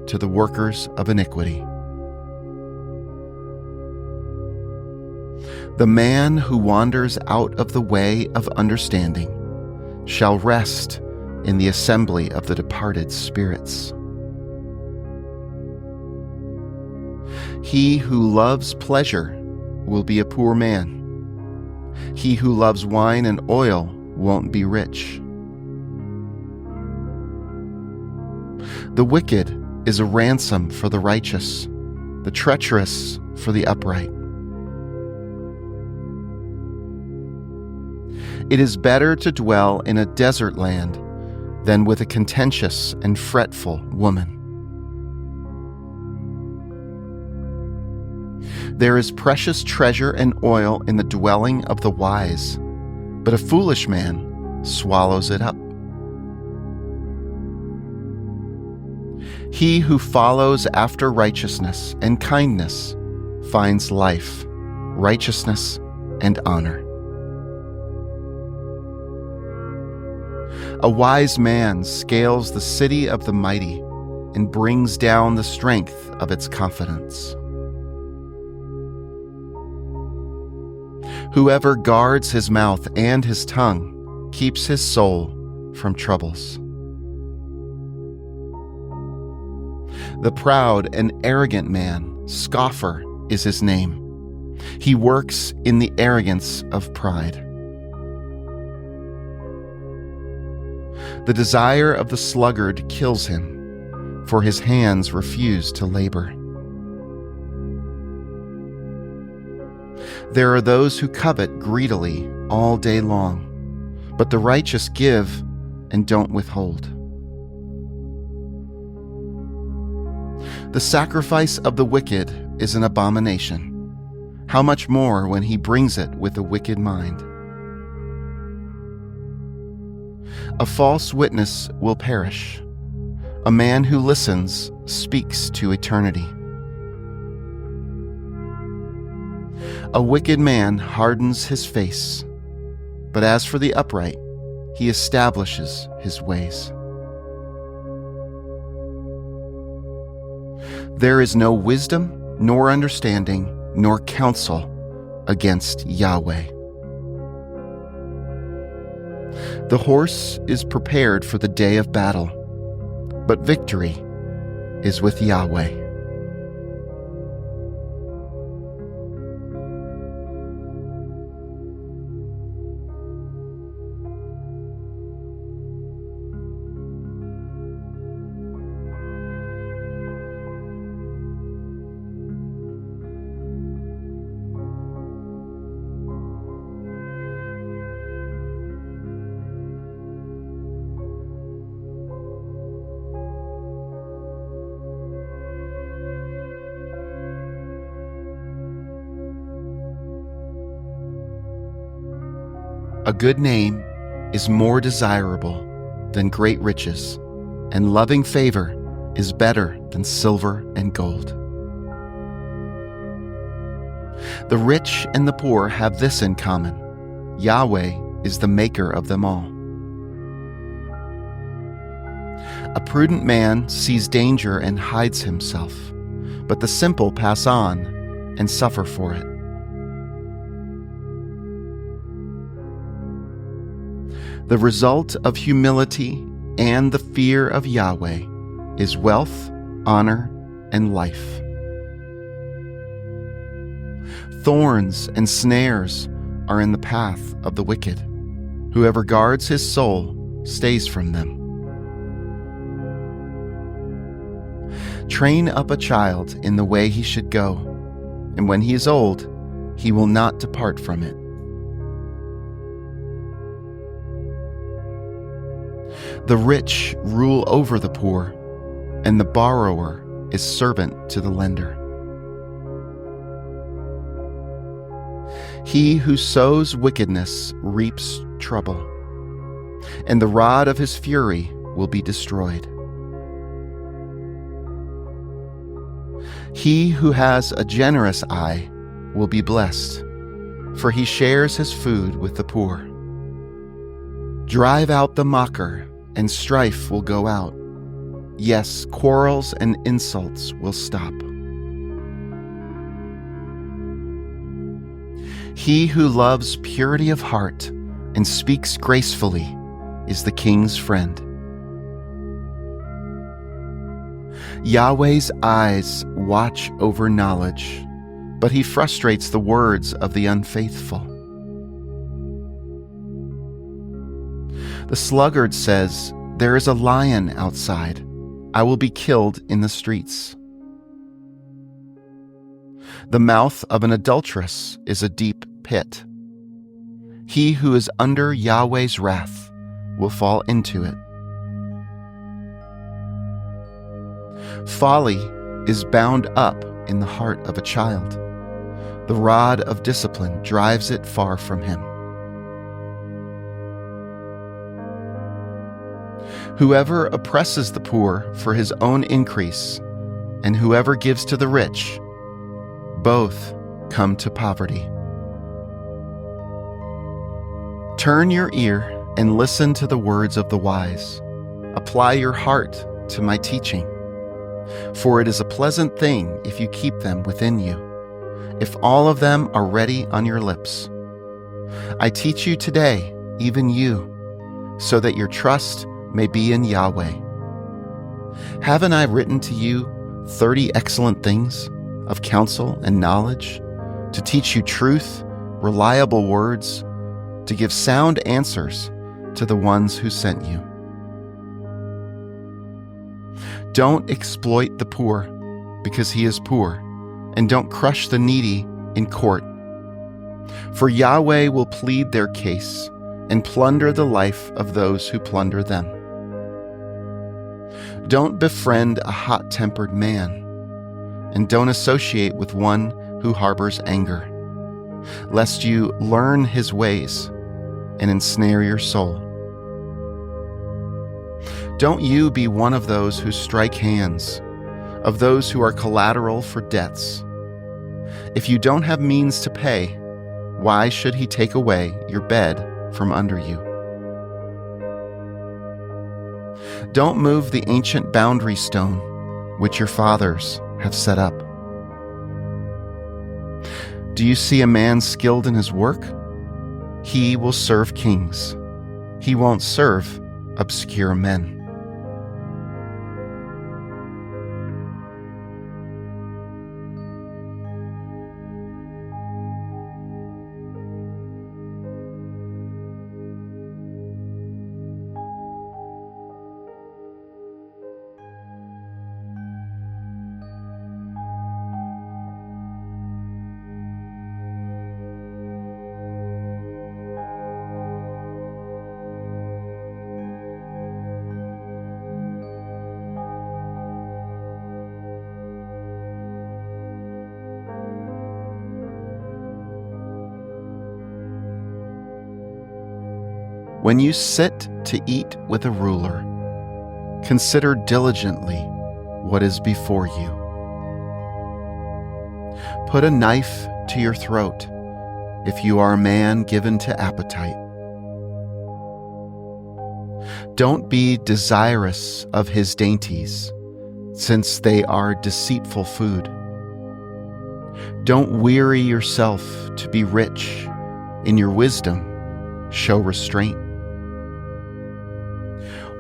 to the workers of iniquity. The man who wanders out of the way of understanding shall rest in the assembly of the departed spirits. He who loves pleasure will be a poor man. He who loves wine and oil won't be rich. The wicked is a ransom for the righteous, the treacherous for the upright. It is better to dwell in a desert land than with a contentious and fretful woman. There is precious treasure and oil in the dwelling of the wise, but a foolish man swallows it up. He who follows after righteousness and kindness finds life, righteousness, and honor. A wise man scales the city of the mighty and brings down the strength of its confidence. Whoever guards his mouth and his tongue keeps his soul from troubles. The proud and arrogant man, scoffer is his name. He works in the arrogance of pride. The desire of the sluggard kills him, for his hands refuse to labor. There are those who covet greedily all day long, but the righteous give and don't withhold. The sacrifice of the wicked is an abomination. How much more when he brings it with a wicked mind? A false witness will perish. A man who listens speaks to eternity. A wicked man hardens his face, but as for the upright, he establishes his ways. There is no wisdom, nor understanding, nor counsel against Yahweh. The horse is prepared for the day of battle, but victory is with Yahweh. A good name is more desirable than great riches, and loving favor is better than silver and gold. The rich and the poor have this in common: Yahweh is the maker of them all. A prudent man sees danger and hides himself, but the simple pass on and suffer for it. The result of humility and the fear of Yahweh is wealth, honor, and life. Thorns and snares are in the path of the wicked. Whoever guards his soul stays from them. Train up a child in the way he should go, and when he is old, he will not depart from it. The rich rule over the poor, and the borrower is servant to the lender. He who sows wickedness reaps trouble, and the rod of his fury will be destroyed. He who has a generous eye will be blessed, for he shares his food with the poor. Drive out the mocker, and strife will go out. Yes, quarrels and insults will stop. He who loves purity of heart and speaks gracefully is the king's friend. Yahweh's eyes watch over knowledge, but he frustrates the words of the unfaithful. The sluggard says, "There is a lion outside. I will be killed in the streets." The mouth of an adulteress is a deep pit. He who is under Yahweh's wrath will fall into it. Folly is bound up in the heart of a child. The rod of discipline drives it far from him. Whoever oppresses the poor for his own increase, and whoever gives to the rich, both come to poverty. Turn your ear and listen to the words of the wise. Apply your heart to my teaching. For it is a pleasant thing if you keep them within you, if all of them are ready on your lips. I teach you today, even you, so that your trust may be in Yahweh. Haven't I written to you 30 excellent things of counsel and knowledge, to teach you truth, reliable words, to give sound answers to the ones who sent you? Don't exploit the poor because he is poor, and don't crush the needy in court. For Yahweh will plead their case and plunder the life of those who plunder them. Don't befriend a hot-tempered man, and don't associate with one who harbors anger, lest you learn his ways and ensnare your soul. Don't you be one of those who strike hands, of those who are collateral for debts. If you don't have means to pay, why should he take away your bed from under you? Don't move the ancient boundary stone which your fathers have set up. Do you see a man skilled in his work? He will serve kings. He won't serve obscure men. When you sit to eat with a ruler, Consider diligently what is before you. Put a knife to your throat if you are a man given to appetite. Don't be desirous of his dainties, since they are deceitful food. Don't weary yourself to be rich. In your wisdom, show restraint.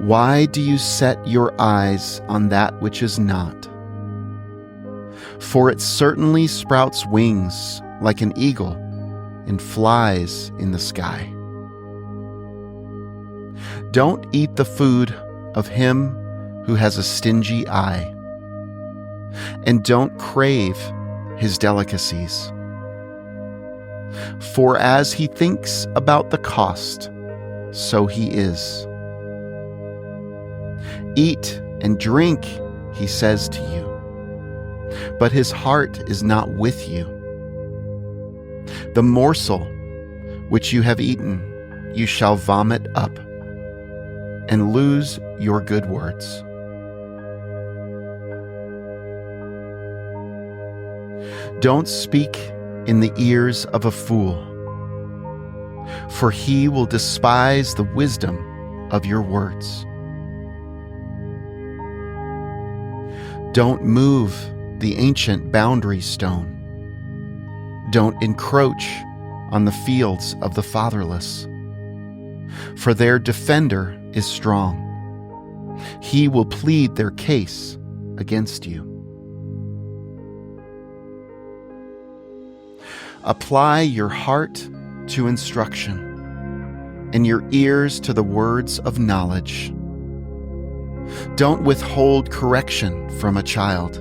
Why do you set your eyes on that which is not? For it certainly sprouts wings like an eagle and flies in the sky. Don't eat the food of him who has a stingy eye, and don't crave his delicacies. For as he thinks about the cost, so he is. Eat and drink, he says to you, but his heart is not with you. The morsel which you have eaten, you shall vomit up, and lose your good words. Don't speak in the ears of a fool, for he will despise the wisdom of your words. Don't move the ancient boundary stone. Don't encroach on the fields of the fatherless, for their defender is strong. He will plead their case against you. Apply your heart to instruction and your ears to the words of knowledge. Don't withhold correction from a child.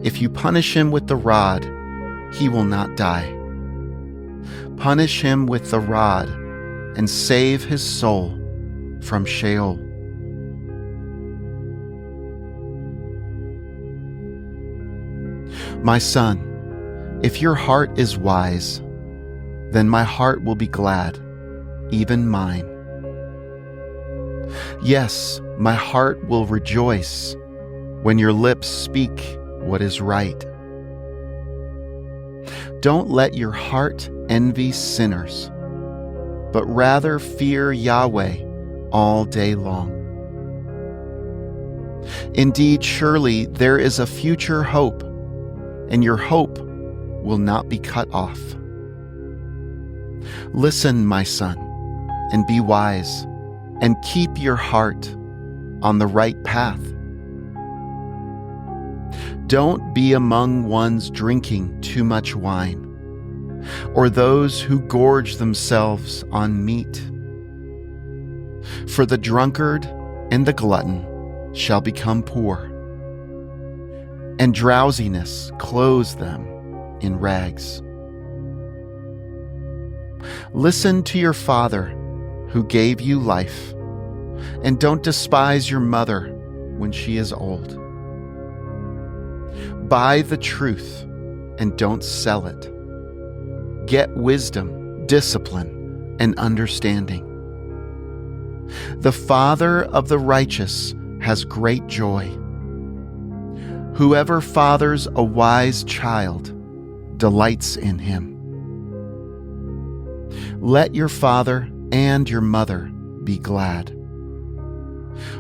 If you punish him with the rod, he will not die. Punish him with the rod and save his soul from Sheol. My son, if your heart is wise, then my heart will be glad, even mine. Yes, my heart will rejoice when your lips speak what is right. Don't let your heart envy sinners, but rather fear Yahweh all day long. Indeed, surely there is a future hope, and your hope will not be cut off. Listen, my son, and be wise, and keep your heart on the right path. Don't be among ones drinking too much wine, or those who gorge themselves on meat. For the drunkard and the glutton shall become poor, and drowsiness clothes them in rags. Listen to your father who gave you life, and don't despise your mother when she is old. Buy the truth and don't sell it. Get wisdom, discipline, and understanding. The father of the righteous has great joy. Whoever fathers a wise child delights in him. Let your father and your mother be glad.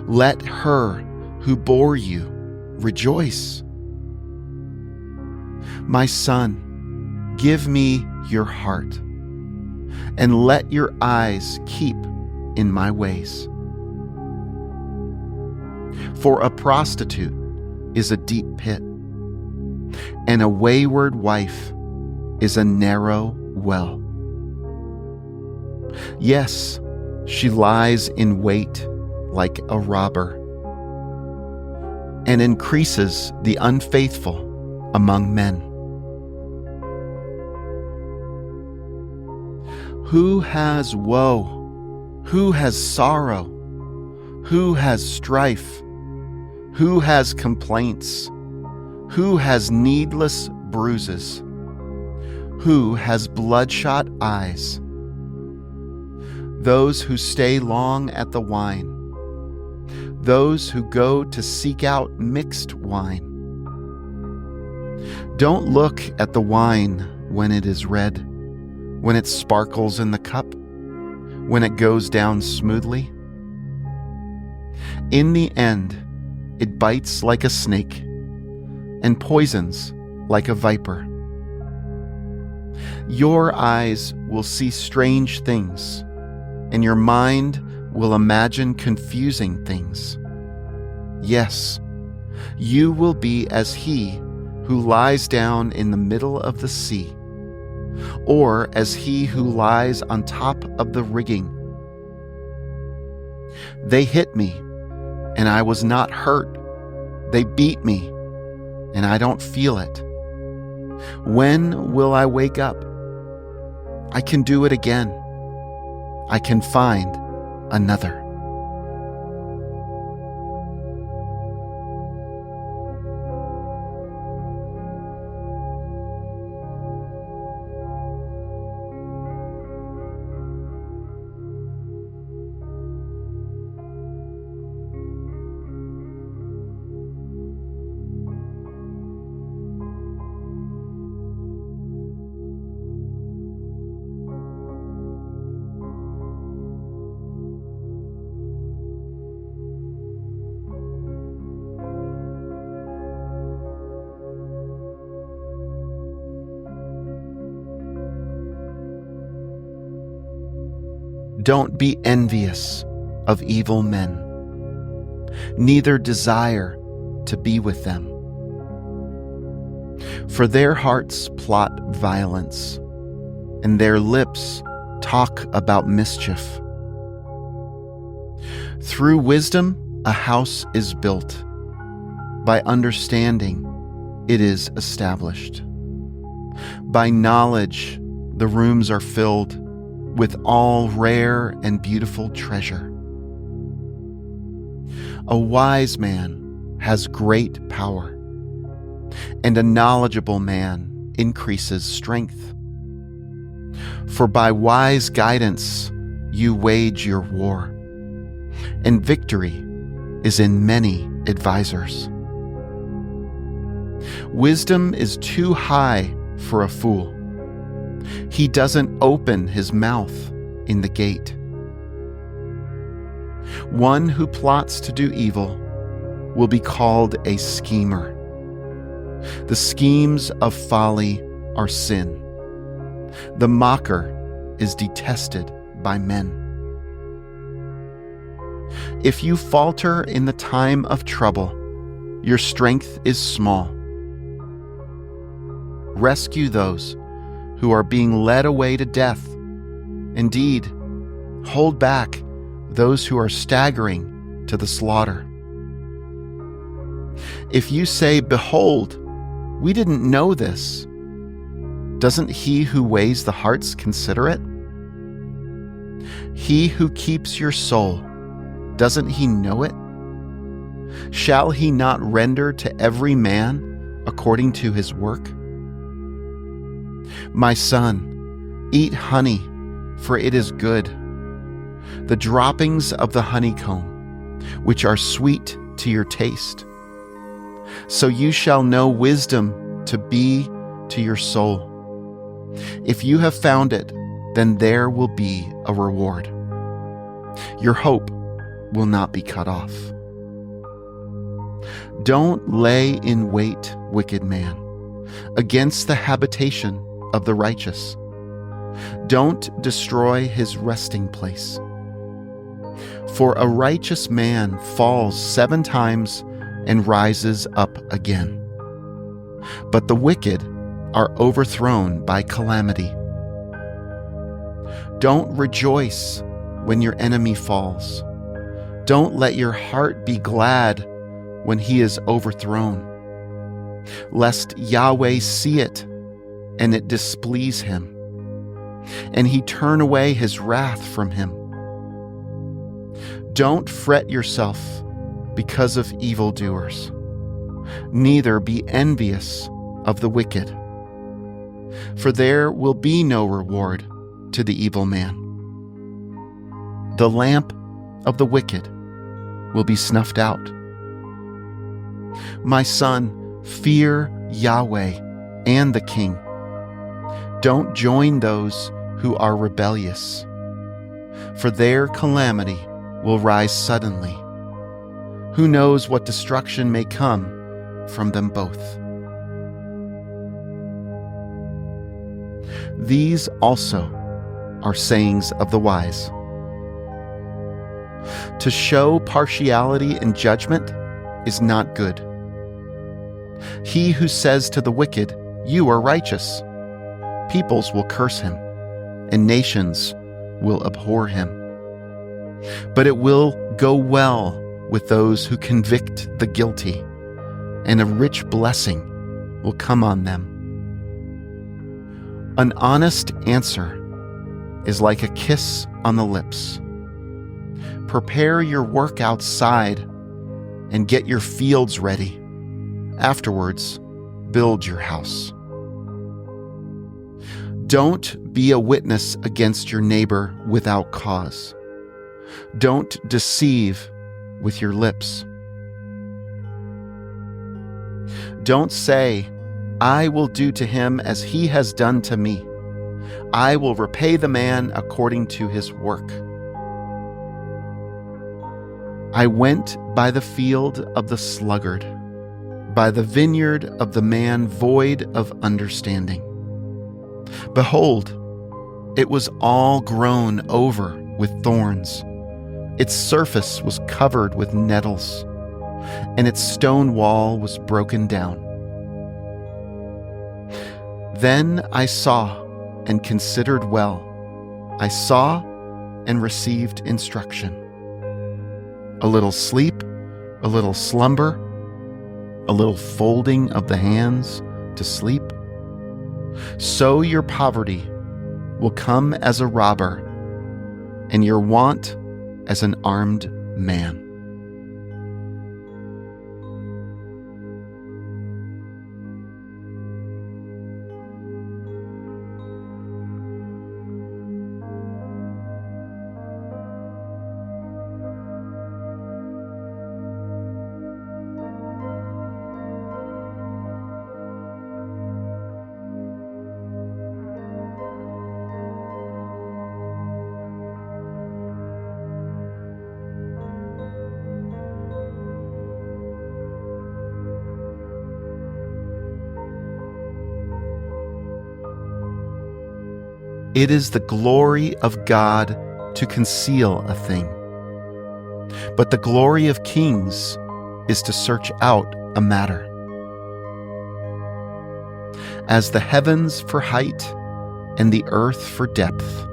Let her who bore you rejoice. My son, give me your heart, and let your eyes keep in my ways. For a prostitute is a deep pit, and a wayward wife is a narrow well. Yes, she lies in wait like a robber, and increases the unfaithful among men. Who has woe? Who has sorrow? Who has strife? Who has complaints? Who has needless bruises? Who has bloodshot eyes? Those who stay long at the wine, those who go to seek out mixed wine. Don't look at the wine when it is red, when it sparkles in the cup, when it goes down smoothly. In the end, it bites like a snake and poisons like a viper. Your eyes will see strange things, and your mind will imagine confusing things. Yes, you will be as he who lies down in the middle of the sea, or as he who lies on top of the rigging. They hit me, and I was not hurt. They beat me, and I don't feel it. When will I wake up? I can do it again. I can find another. Don't be envious of evil men, neither desire to be with them. For their hearts plot violence, and their lips talk about mischief. Through wisdom a house is built, by understanding it is established. By knowledge the rooms are filled with all rare and beautiful treasure. A wise man has great power, and a knowledgeable man increases strength. For by wise guidance you wage your war, and victory is in many advisors. Wisdom is too high for a fool. He doesn't open his mouth in the gate. One who plots to do evil will be called a schemer. The schemes of folly are sin. The mocker is detested by men. If you falter in the time of trouble, your strength is small. Rescue those who are being led away to death. Indeed, hold back those who are staggering to the slaughter. If you say, "Behold, we didn't know this," doesn't he who weighs the hearts consider it? He who keeps your soul, doesn't he know it? Shall he not render to every man according to his work? My son, eat honey, for it is good, the droppings of the honeycomb, which are sweet to your taste. So you shall know wisdom to be to your soul. If you have found it, then there will be a reward. Your hope will not be cut off. Don't lay in wait, wicked man, against the habitation of the righteous. Don't destroy his resting place. For a righteous man falls 7 times and rises up again. But the wicked are overthrown by calamity. Don't rejoice when your enemy falls. Don't let your heart be glad when he is overthrown, lest Yahweh see it and it displease him, and he turn away his wrath from him. Don't fret yourself because of evildoers, neither be envious of the wicked, for there will be no reward to the evil man. The lamp of the wicked will be snuffed out. My son, fear Yahweh and the king. Don't join those who are rebellious, for their calamity will rise suddenly. Who knows what destruction may come from them both? These also are sayings of the wise. To show partiality in judgment is not good. He who says to the wicked, "You are righteous," peoples will curse him, and nations will abhor him. But it will go well with those who convict the guilty, and a rich blessing will come on them. An honest answer is like a kiss on the lips. Prepare your work outside and get your fields ready. Afterwards, build your house. Don't be a witness against your neighbor without cause. Don't deceive with your lips. Don't say, "I will do to him as he has done to me. I will repay the man according to his work." I went by the field of the sluggard, by the vineyard of the man void of understanding. Behold, it was all grown over with thorns. Its surface was covered with nettles, and its stone wall was broken down. Then I saw and considered well. I saw and received instruction. A little sleep, a little slumber, a little folding of the hands to sleep. So your poverty will come as a robber, and your want as an armed man. It is the glory of God to conceal a thing, but the glory of kings is to search out a matter. As the heavens for height and the earth for depth,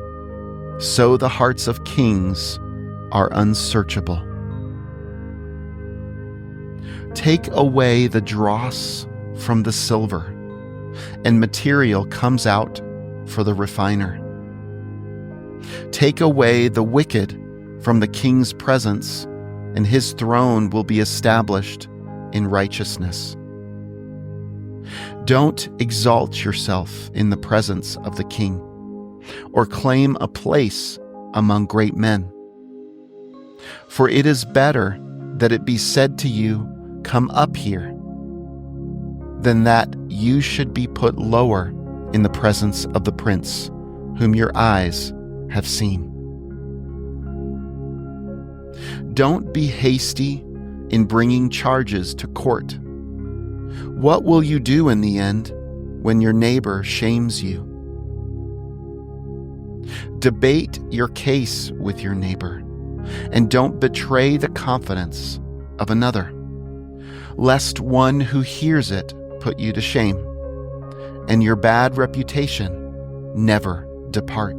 so the hearts of kings are unsearchable. Take away the dross from the silver, and material comes out for the refiner. Take away the wicked from the king's presence, and his throne will be established in righteousness. Don't exalt yourself in the presence of the king, or claim a place among great men. For it is better that it be said to you, "Come up here," than that you should be put lower in the presence of the prince, whom your eyes have seen. Don't be hasty in bringing charges to court. What will you do in the end when your neighbor shames you? Debate your case with your neighbor, and don't betray the confidence of another, lest one who hears it put you to shame, and your bad reputation never depart.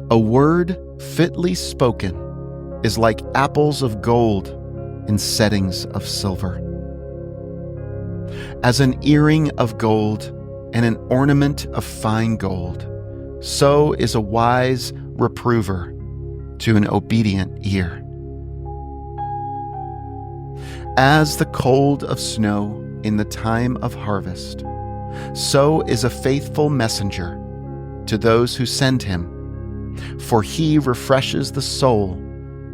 A word fitly spoken is like apples of gold in settings of silver. As an earring of gold and an ornament of fine gold, so is a wise reprover to an obedient ear. As the cold of snow in the time of harvest, so is a faithful messenger to those who send him, for he refreshes the soul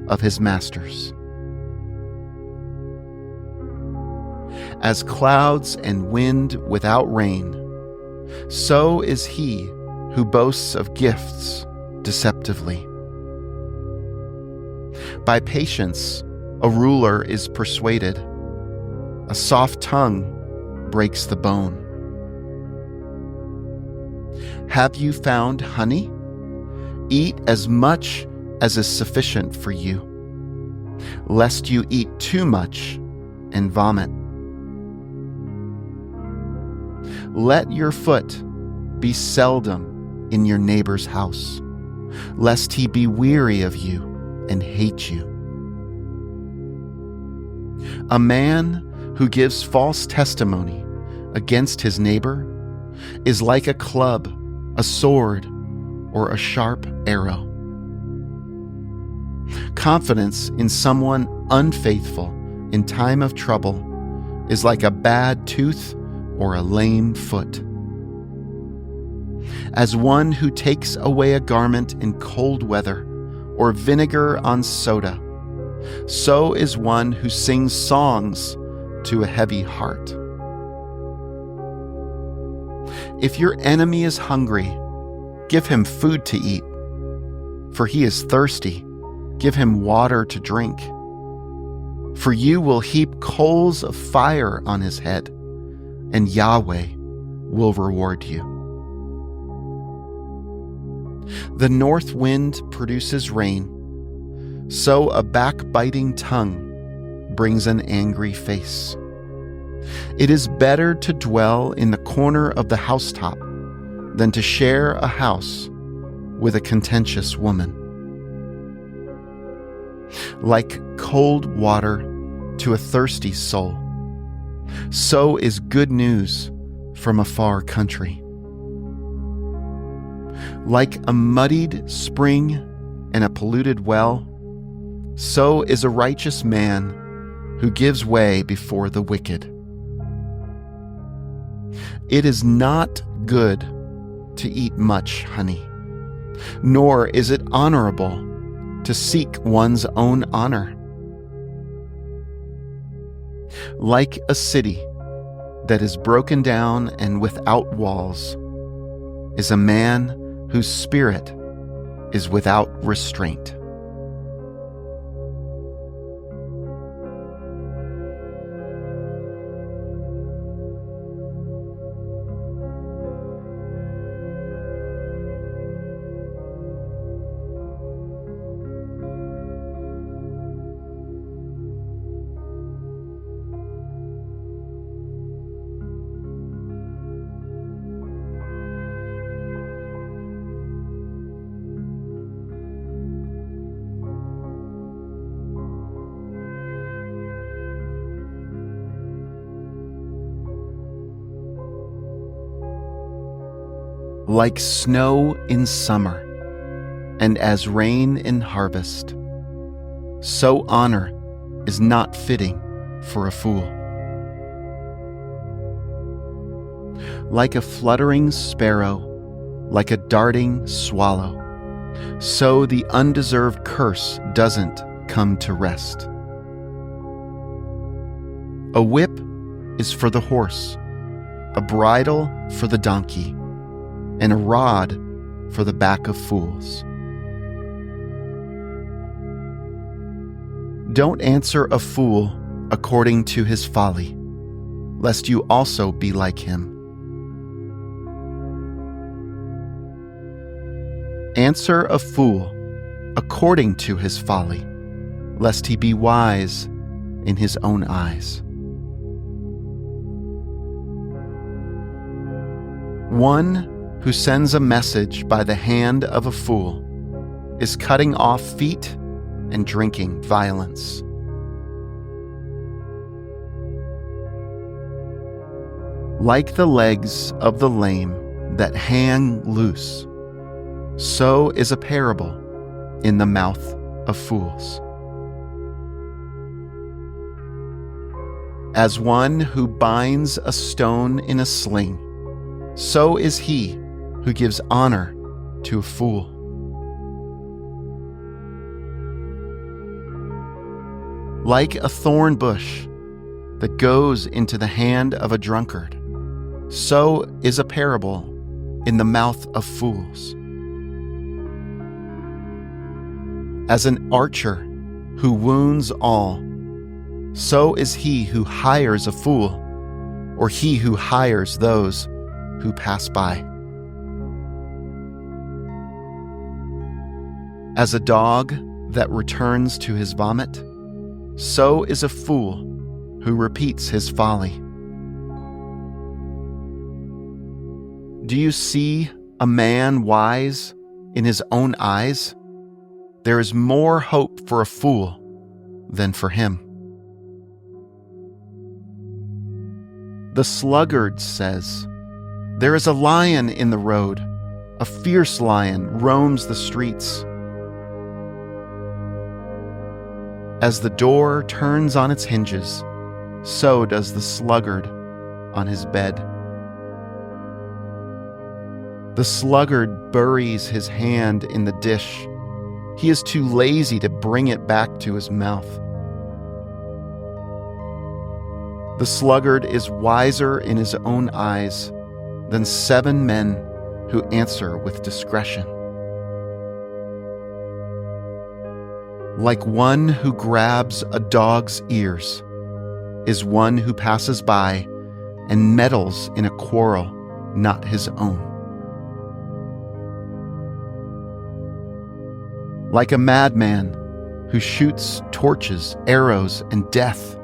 of his masters. As clouds and wind without rain, so is he who boasts of gifts deceptively. By patience, a ruler is persuaded. A soft tongue breaks the bone. Have you found honey? Eat as much as is sufficient for you, lest you eat too much and vomit. Let your foot be seldom in your neighbor's house, lest he be weary of you and hate you. A man who gives false testimony against his neighbor is like a club, a sword, or a sharp arrow. Confidence in someone unfaithful in time of trouble is like a bad tooth or a lame foot. As one who takes away a garment in cold weather or vinegar on soda, so is one who sings songs to a heavy heart. If your enemy is hungry, give him food to eat. For he is thirsty, give him water to drink. For you will heap coals of fire on his head, and Yahweh will reward you. The north wind produces rain, so a backbiting tongue brings an angry face. It is better to dwell in the corner of the housetop than to share a house with a contentious woman. Like cold water to a thirsty soul, so is good news from a far country. Like a muddied spring and a polluted well, so is a righteous man who gives way before the wicked. It is not good to eat much honey, nor is it honorable to seek one's own honor. Like a city that is broken down and without walls is a man whose spirit is without restraint. Like snow in summer, and as rain in harvest, so honor is not fitting for a fool. Like a fluttering sparrow, like a darting swallow, so the undeserved curse doesn't come to rest. A whip is for the horse, a bridle for the donkey, and a rod for the back of fools. Don't answer a fool according to his folly, lest you also be like him. Answer a fool according to his folly, lest he be wise in his own eyes. One who sends a message by the hand of a fool is cutting off feet and drinking violence. Like the legs of the lame that hang loose, so is a parable in the mouth of fools. As one who binds a stone in a sling, so is he who gives honor to a fool. Like a thorn bush that goes into the hand of a drunkard, so is a parable in the mouth of fools. As an archer who wounds all, so is he who hires a fool, or he who hires those who pass by. As a dog that returns to his vomit, so is a fool who repeats his folly. Do you see a man wise in his own eyes? There is more hope for a fool than for him. The sluggard says, "There is a lion in the road. A fierce lion roams the streets." As the door turns on its hinges, so does the sluggard on his bed. The sluggard buries his hand in the dish. He is too lazy to bring it back to his mouth. The sluggard is wiser in his own eyes than 7 men who answer with discretion. Like one who grabs a dog's ears is one who passes by and meddles in a quarrel not his own. Like a madman who shoots torches, arrows, and death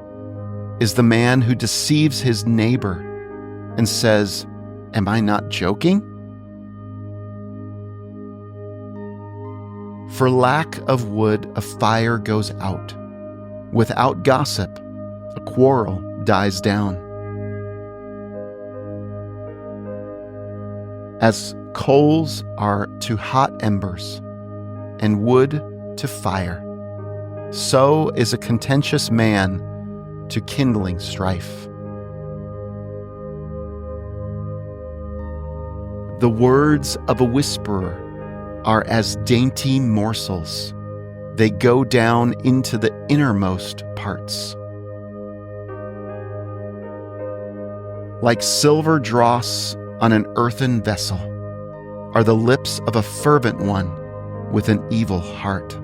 is the man who deceives his neighbor and says, "Am I not joking?" For lack of wood, a fire goes out. Without gossip, a quarrel dies down. As coals are to hot embers, and wood to fire, so is a contentious man to kindling strife. The words of a whisperer are as dainty morsels. They go down into the innermost parts. Like silver dross on an earthen vessel are the lips of a fervent one with an evil heart.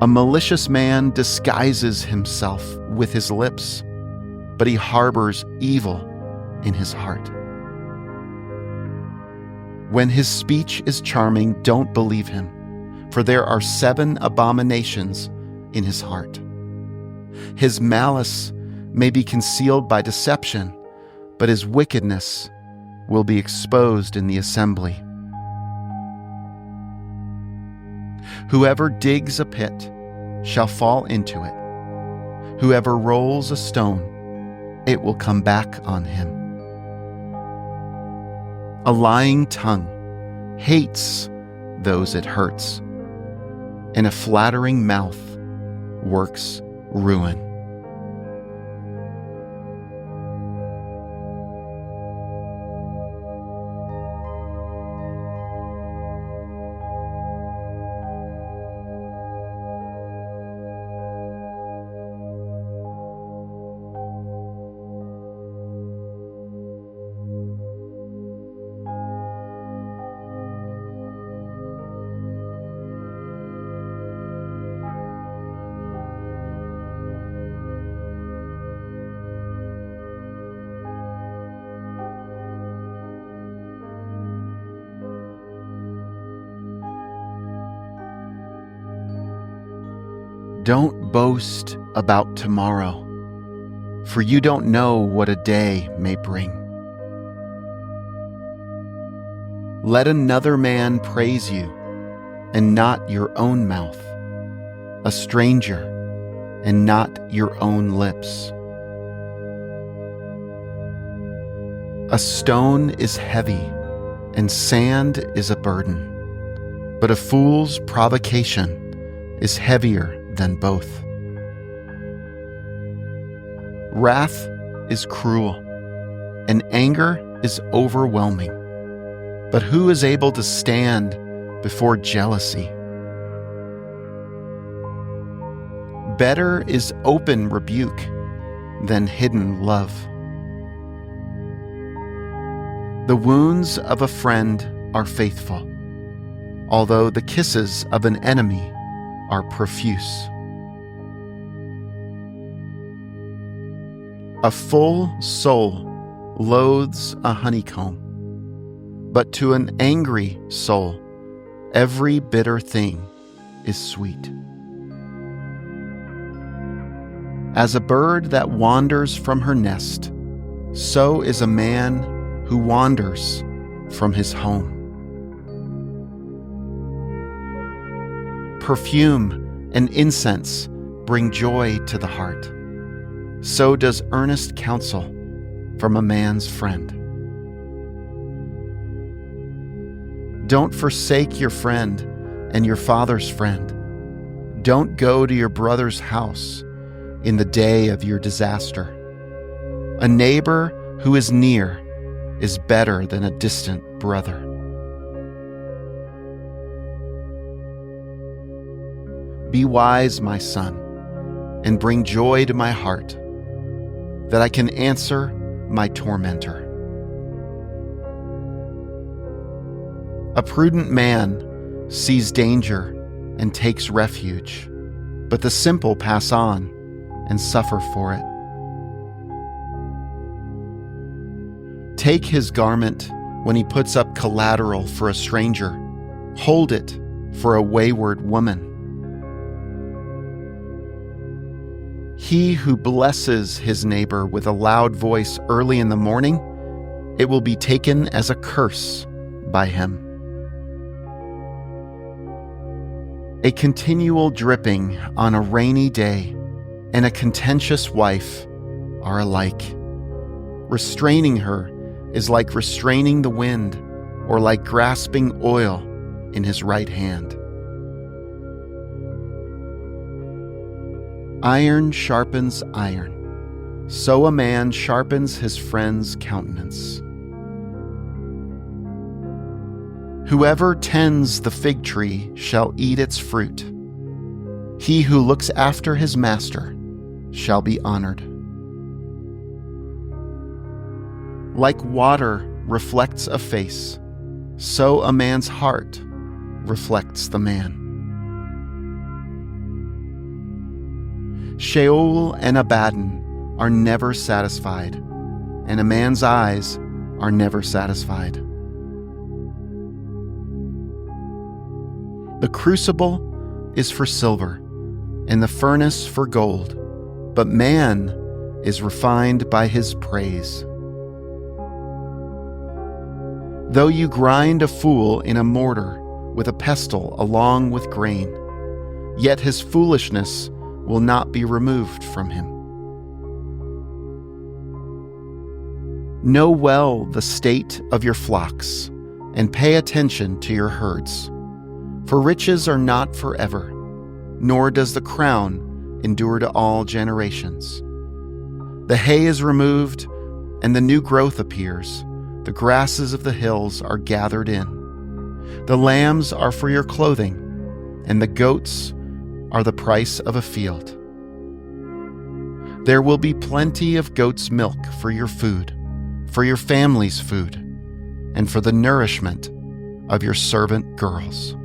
A malicious man disguises himself with his lips, but he harbors evil in his heart. When his speech is charming, don't believe him, for there are 7 abominations in his heart. His malice may be concealed by deception, but his wickedness will be exposed in the assembly. Whoever digs a pit shall fall into it. Whoever rolls a stone, it will come back on him. A lying tongue hates those it hurts, and a flattering mouth works ruin. Don't boast about tomorrow, for you don't know what a day may bring. Let another man praise you, and not your own mouth, a stranger, and not your own lips. A stone is heavy, and sand is a burden, but a fool's provocation is heavier than both. Wrath is cruel, and anger is overwhelming. But who is able to stand before jealousy? Better is open rebuke than hidden love. The wounds of a friend are faithful, although the kisses of an enemy are profuse. A full soul loathes a honeycomb, but to an angry soul, every bitter thing is sweet. As a bird that wanders from her nest, so is a man who wanders from his home. Perfume and incense bring joy to the heart. So does earnest counsel from a man's friend. Don't forsake your friend and your father's friend. Don't go to your brother's house in the day of your disaster. A neighbor who is near is better than a distant brother. Be wise, my son, and bring joy to my heart, that I can answer my tormentor. A prudent man sees danger and takes refuge, but the simple pass on and suffer for it. Take his garment when he puts up collateral for a stranger. Hold it for a wayward woman. He who blesses his neighbor with a loud voice early in the morning, it will be taken as a curse by him. A continual dripping on a rainy day and a contentious wife are alike. Restraining her is like restraining the wind, or like grasping oil in his right hand. Iron sharpens iron, so a man sharpens his friend's countenance. Whoever tends the fig tree shall eat its fruit. He who looks after his master shall be honored. Like water reflects a face, so a man's heart reflects the man. Sheol and Abaddon are never satisfied, and a man's eyes are never satisfied. The crucible is for silver, and the furnace for gold, but man is refined by his praise. Though you grind a fool in a mortar with a pestle along with grain, yet his foolishness will not be removed from him. Know well the state of your flocks, and pay attention to your herds. For riches are not forever, nor does the crown endure to all generations. The hay is removed, and the new growth appears. The grasses of the hills are gathered in. The lambs are for your clothing, and the goats are the price of a field. There will be plenty of goat's milk for your food, for your family's food, and for the nourishment of your servant girls.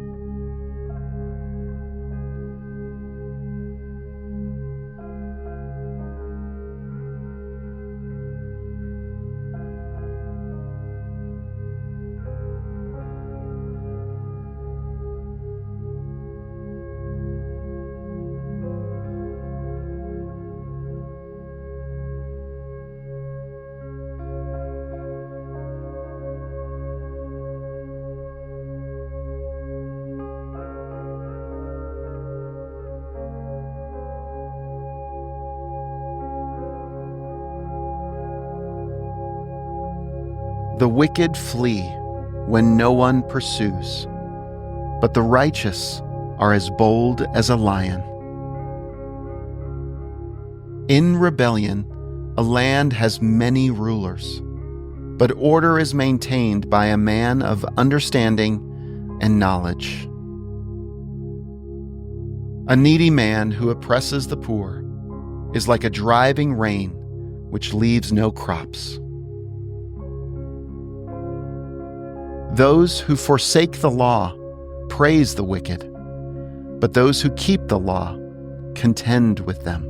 The wicked flee when no one pursues, but the righteous are as bold as a lion. In rebellion, a land has many rulers, but order is maintained by a man of understanding and knowledge. A needy man who oppresses the poor is like a driving rain which leaves no crops. Those who forsake the law praise the wicked, but those who keep the law contend with them.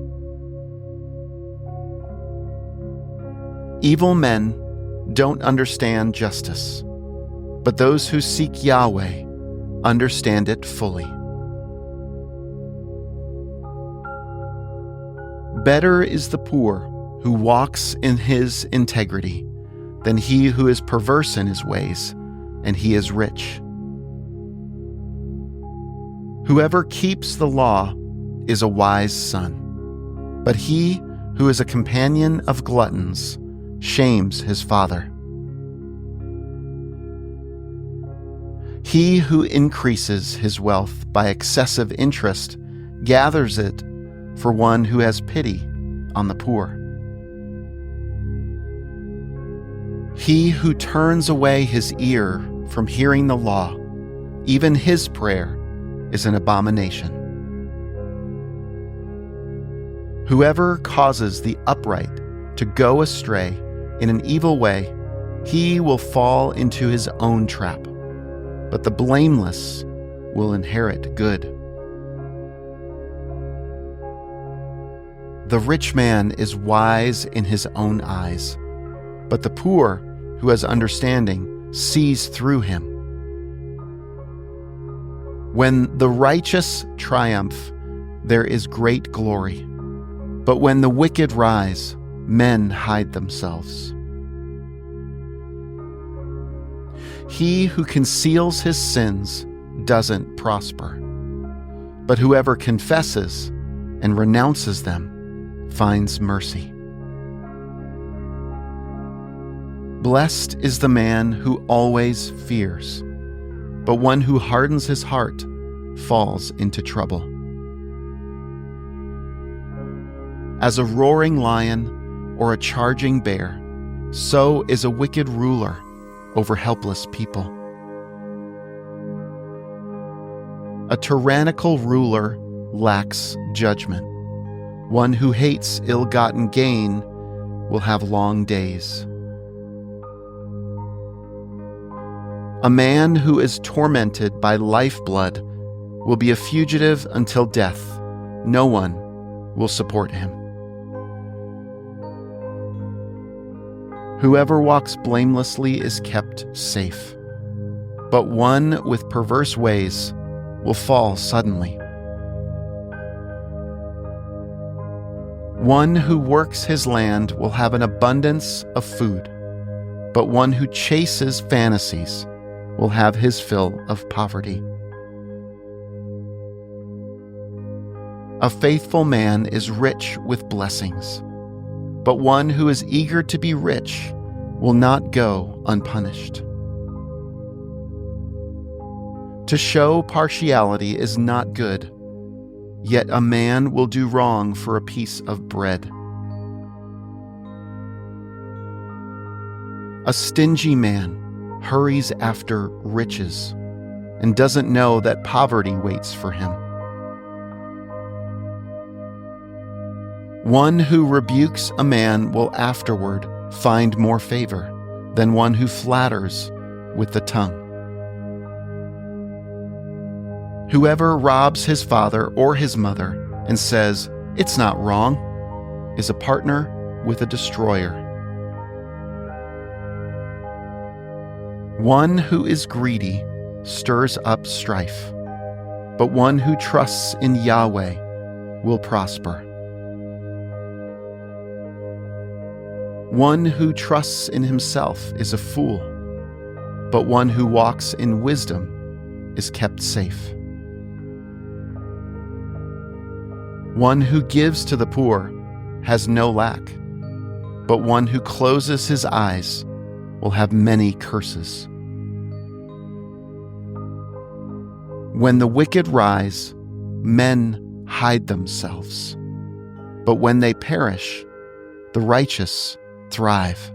Evil men don't understand justice, but those who seek Yahweh understand it fully. Better is the poor who walks in his integrity than he who is perverse in his ways, and he is rich. Whoever keeps the law is a wise son, but he who is a companion of gluttons shames his father. He who increases his wealth by excessive interest gathers it for one who has pity on the poor. He who turns away his ear from hearing the law, even his prayer is an abomination. Whoever causes the upright to go astray in an evil way, he will fall into his own trap, but the blameless will inherit good. The rich man is wise in his own eyes, but the poor who has understanding sees through him. When the righteous triumph, there is great glory, but when the wicked rise, men hide themselves. He who conceals his sins doesn't prosper, but whoever confesses and renounces them finds mercy. Blessed is the man who always fears, but one who hardens his heart falls into trouble. As a roaring lion or a charging bear, so is a wicked ruler over helpless people. A tyrannical ruler lacks judgment. One who hates ill-gotten gain will have long days. A man who is tormented by lifeblood will be a fugitive until death. No one will support him. Whoever walks blamelessly is kept safe, but one with perverse ways will fall suddenly. One who works his land will have an abundance of food, but one who chases fantasies will have his fill of poverty. A faithful man is rich with blessings, but one who is eager to be rich will not go unpunished. To show partiality is not good, yet a man will do wrong for a piece of bread. A stingy man hurries after riches and doesn't know that poverty waits for him. One who rebukes a man will afterward find more favor than one who flatters with the tongue. Whoever robs his father or his mother and says, "It's not wrong," is a partner with a destroyer. One who is greedy stirs up strife, but one who trusts in Yahweh will prosper. One who trusts in himself is a fool, but one who walks in wisdom is kept safe. One who gives to the poor has no lack, but one who closes his eyes will have many curses. When the wicked rise, men hide themselves, but when they perish, the righteous thrive.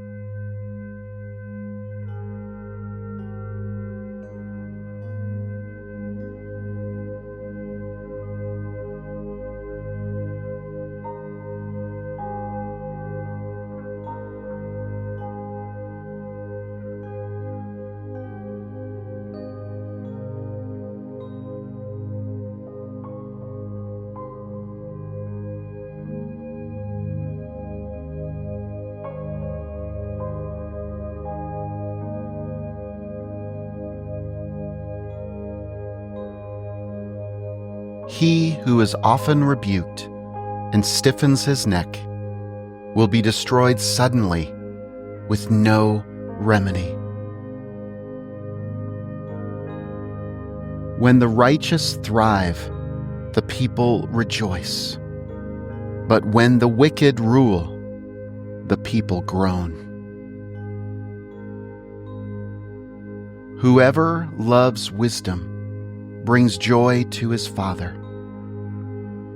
he who is often rebuked and stiffens his neck will be destroyed suddenly with no remedy. When the righteous thrive, the people rejoice. But when the wicked rule, the people groan. Whoever loves wisdom brings joy to his father,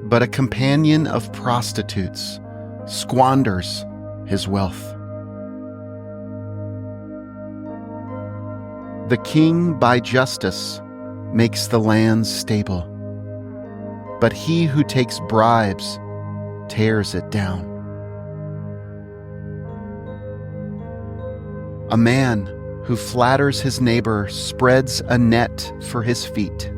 but a companion of prostitutes squanders his wealth. The king by justice makes the land stable, but he who takes bribes tears it down. A man who flatters his neighbor spreads a net for his feet.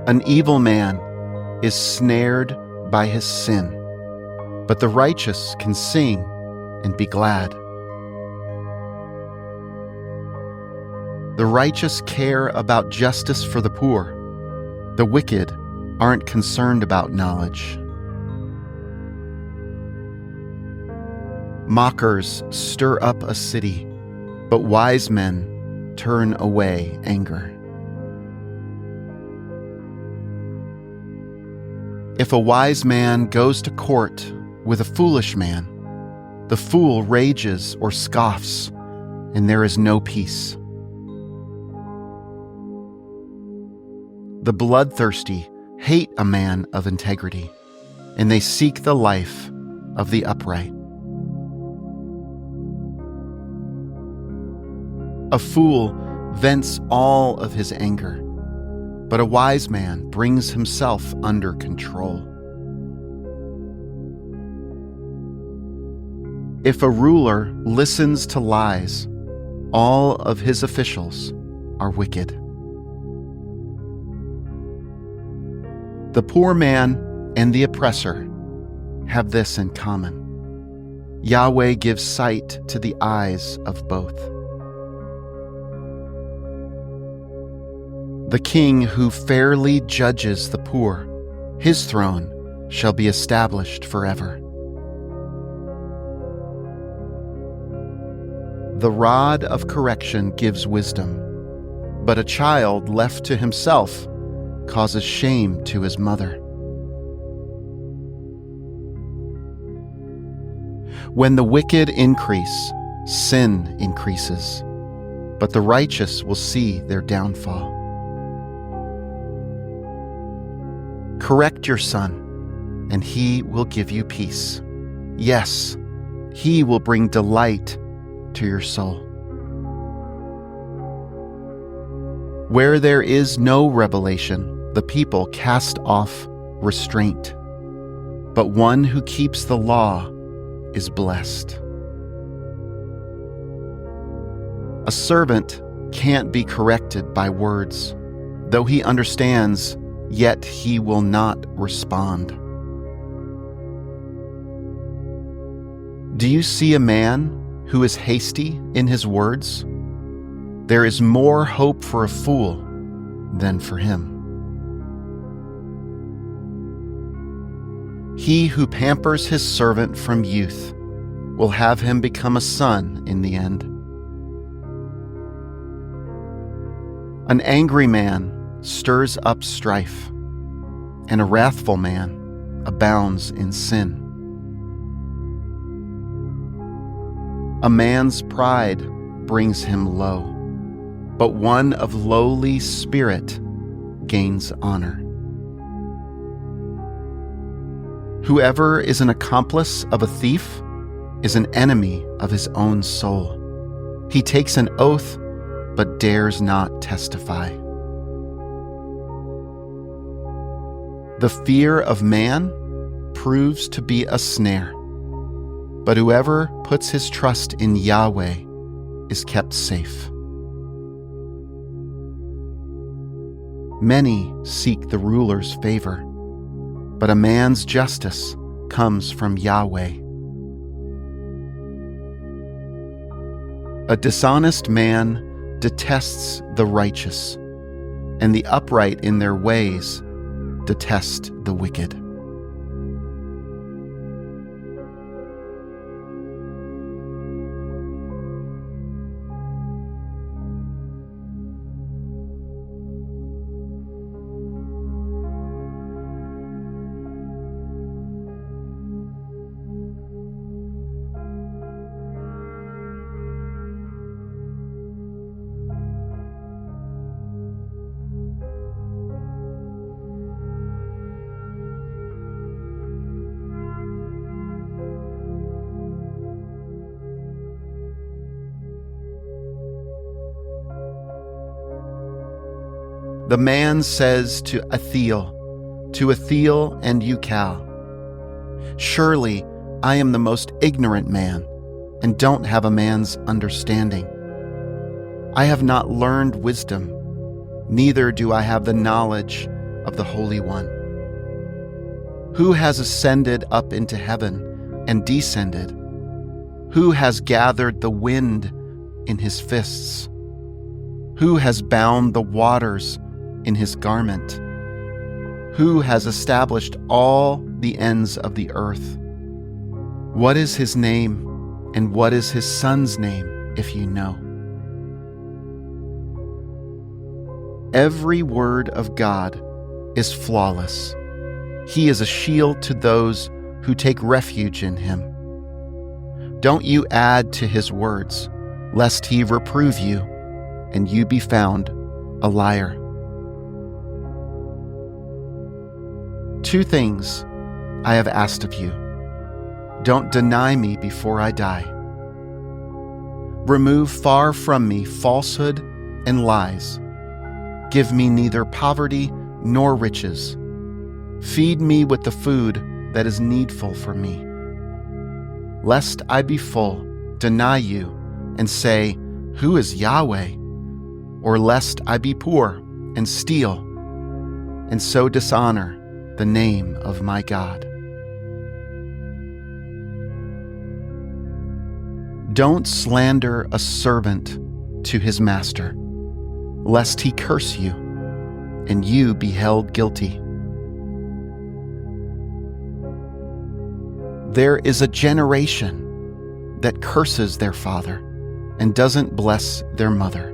An evil man is snared by his sin, but the righteous can sing and be glad. The righteous care about justice for the poor. The wicked aren't concerned about knowledge. Mockers stir up a city, but wise men turn away anger. If a wise man goes to court with a foolish man, the fool rages or scoffs, and there is no peace. The bloodthirsty hate a man of integrity, and they seek the life of the upright. A fool vents all of his anger, but a wise man brings himself under control. If a ruler listens to lies, all of his officials are wicked. The poor man and the oppressor have this in common. Yahweh gives sight to the eyes of both. The king who fairly judges the poor, his throne shall be established forever. The rod of correction gives wisdom, but a child left to himself causes shame to his mother. When the wicked increase, sin increases, but the righteous will see their downfall. Correct your son, and he will give you peace. Yes, he will bring delight to your soul. Where there is no revelation, the people cast off restraint, but one who keeps the law is blessed. A servant can't be corrected by words. Though he understands, yet he will not respond. Do you see a man who is hasty in his words? There is more hope for a fool than for him. He who pampers his servant from youth will have him become a son in the end. An angry man stirs up strife, and a wrathful man abounds in sin. A man's pride brings him low, but one of lowly spirit gains honor. Whoever is an accomplice of a thief is an enemy of his own soul. He takes an oath, but dares not testify. The fear of man proves to be a snare, but whoever puts his trust in Yahweh is kept safe. Many seek the ruler's favor, but a man's justice comes from Yahweh. A dishonest man detests the righteous, and the upright in their ways detest the wicked. The man says to Ethiel and Ucal, "Surely I am the most ignorant man, and don't have a man's understanding. I have not learned wisdom, neither do I have the knowledge of the Holy One. Who has ascended up into heaven and descended? Who has gathered the wind in his fists? Who has bound the waters in his garment? Who has established all the ends of the earth? What is his name, and what is his son's name, if you know?" Every word of God is flawless. He is a shield to those who take refuge in him. Don't you add to his words, lest he reprove you, and you be found a liar. 2 things I have asked of you. Don't deny me before I die. Remove far from me falsehood and lies. Give me neither poverty nor riches. Feed me with the food that is needful for me. Lest I be full, deny you, and say, "Who is Yahweh?" Or lest I be poor and steal, and so dishonor the name of my God. Don't slander a servant to his master, lest he curse you, and you be held guilty. There is a generation that curses their father and doesn't bless their mother.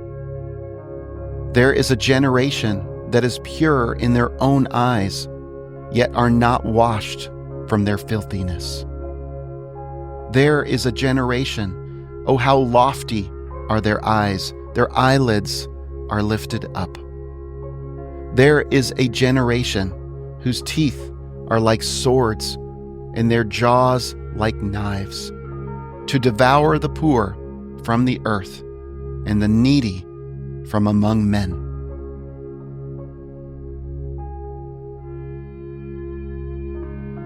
There is a generation that is pure in their own eyes, yet are not washed from their filthiness. There is a generation, oh how lofty are their eyes, their eyelids are lifted up. There is a generation whose teeth are like swords, and their jaws like knives, to devour the poor from the earth, and the needy from among men.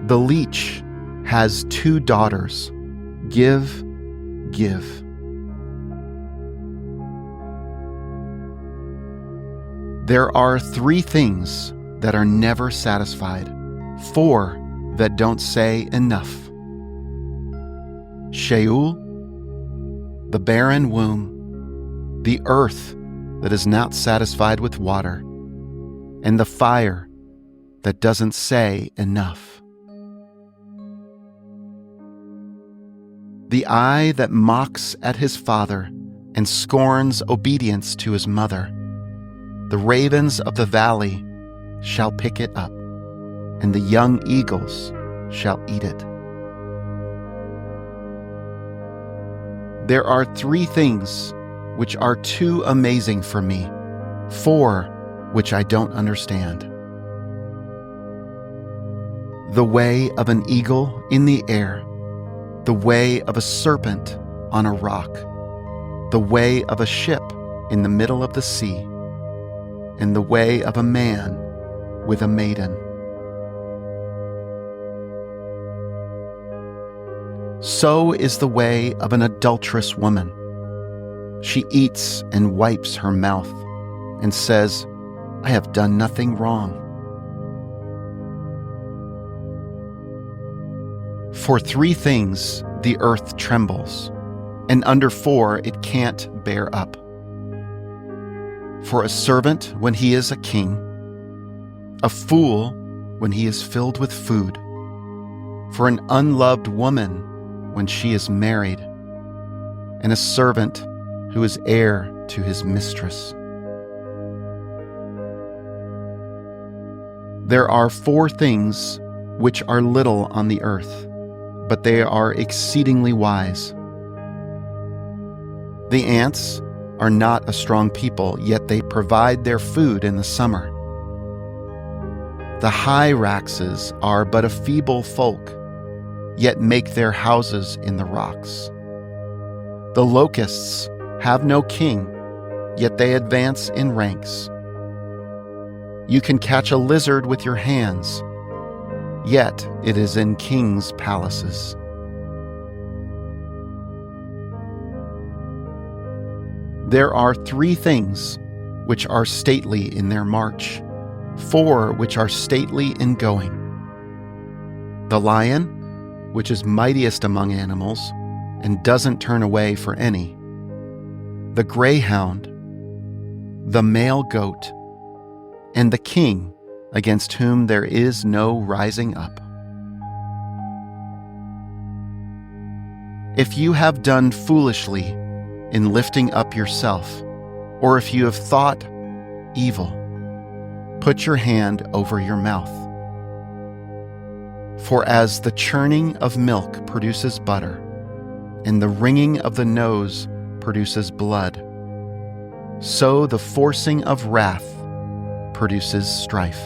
The leech has 2 daughters. Give, give. There are 3 things that are never satisfied, 4 that don't say enough. Sheol, the barren womb, the earth that is not satisfied with water, and the fire that doesn't say enough. The eye that mocks at his father and scorns obedience to his mother. The ravens of the valley shall pick it up, and the young eagles shall eat it. There are 3 things which are too amazing for me, 4 which I don't understand. The way of an eagle in the air, the way of a serpent on a rock, the way of a ship in the middle of the sea, and the way of a man with a maiden. So is the way of an adulterous woman. She eats and wipes her mouth and says, "I have done nothing wrong." For 3 things the earth trembles, and under 4 it can't bear up: for a servant when he is a king, a fool when he is filled with food, for an unloved woman when she is married, and a servant who is heir to his mistress. There are 4 things which are little on the earth, but they are exceedingly wise. The ants are not a strong people, yet they provide their food in the summer. The hyraxes are but a feeble folk, yet make their houses in the rocks. The locusts have no king, yet they advance in ranks. You can catch a lizard with your hands, yet it is in kings' palaces. There are 3 things which are stately in their march, 4 which are stately in going: the lion, which is mightiest among animals and doesn't turn away for any; the greyhound, the male goat, and the king against whom there is no rising up. If you have done foolishly in lifting up yourself, or if you have thought evil, put your hand over your mouth. For as the churning of milk produces butter, and the wringing of the nose produces blood, so the forcing of wrath produces strife.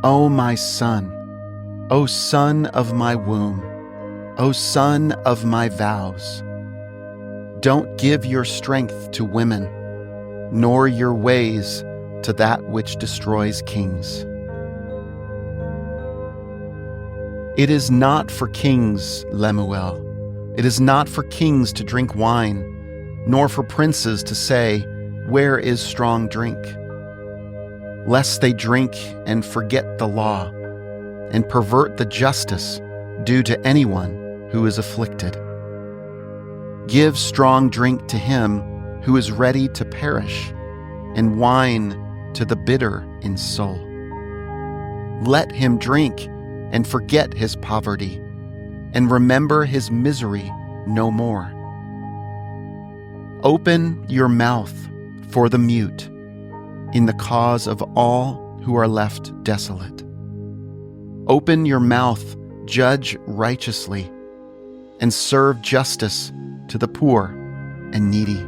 O my son, O son of my womb, O son of my vows, don't give your strength to women, nor your ways to that which destroys kings. It is not for kings, Lemuel, it is not for kings to drink wine, nor for princes to say, "Where is strong drink?" Lest they drink and forget the law, and pervert the justice due to anyone who is afflicted. Give strong drink to him who is ready to perish, and wine to the bitter in soul. Let him drink and forget his poverty, and remember his misery no more. Open your mouth for the mute, in the cause of all who are left desolate. Open your mouth, judge righteously, and serve justice to the poor and needy.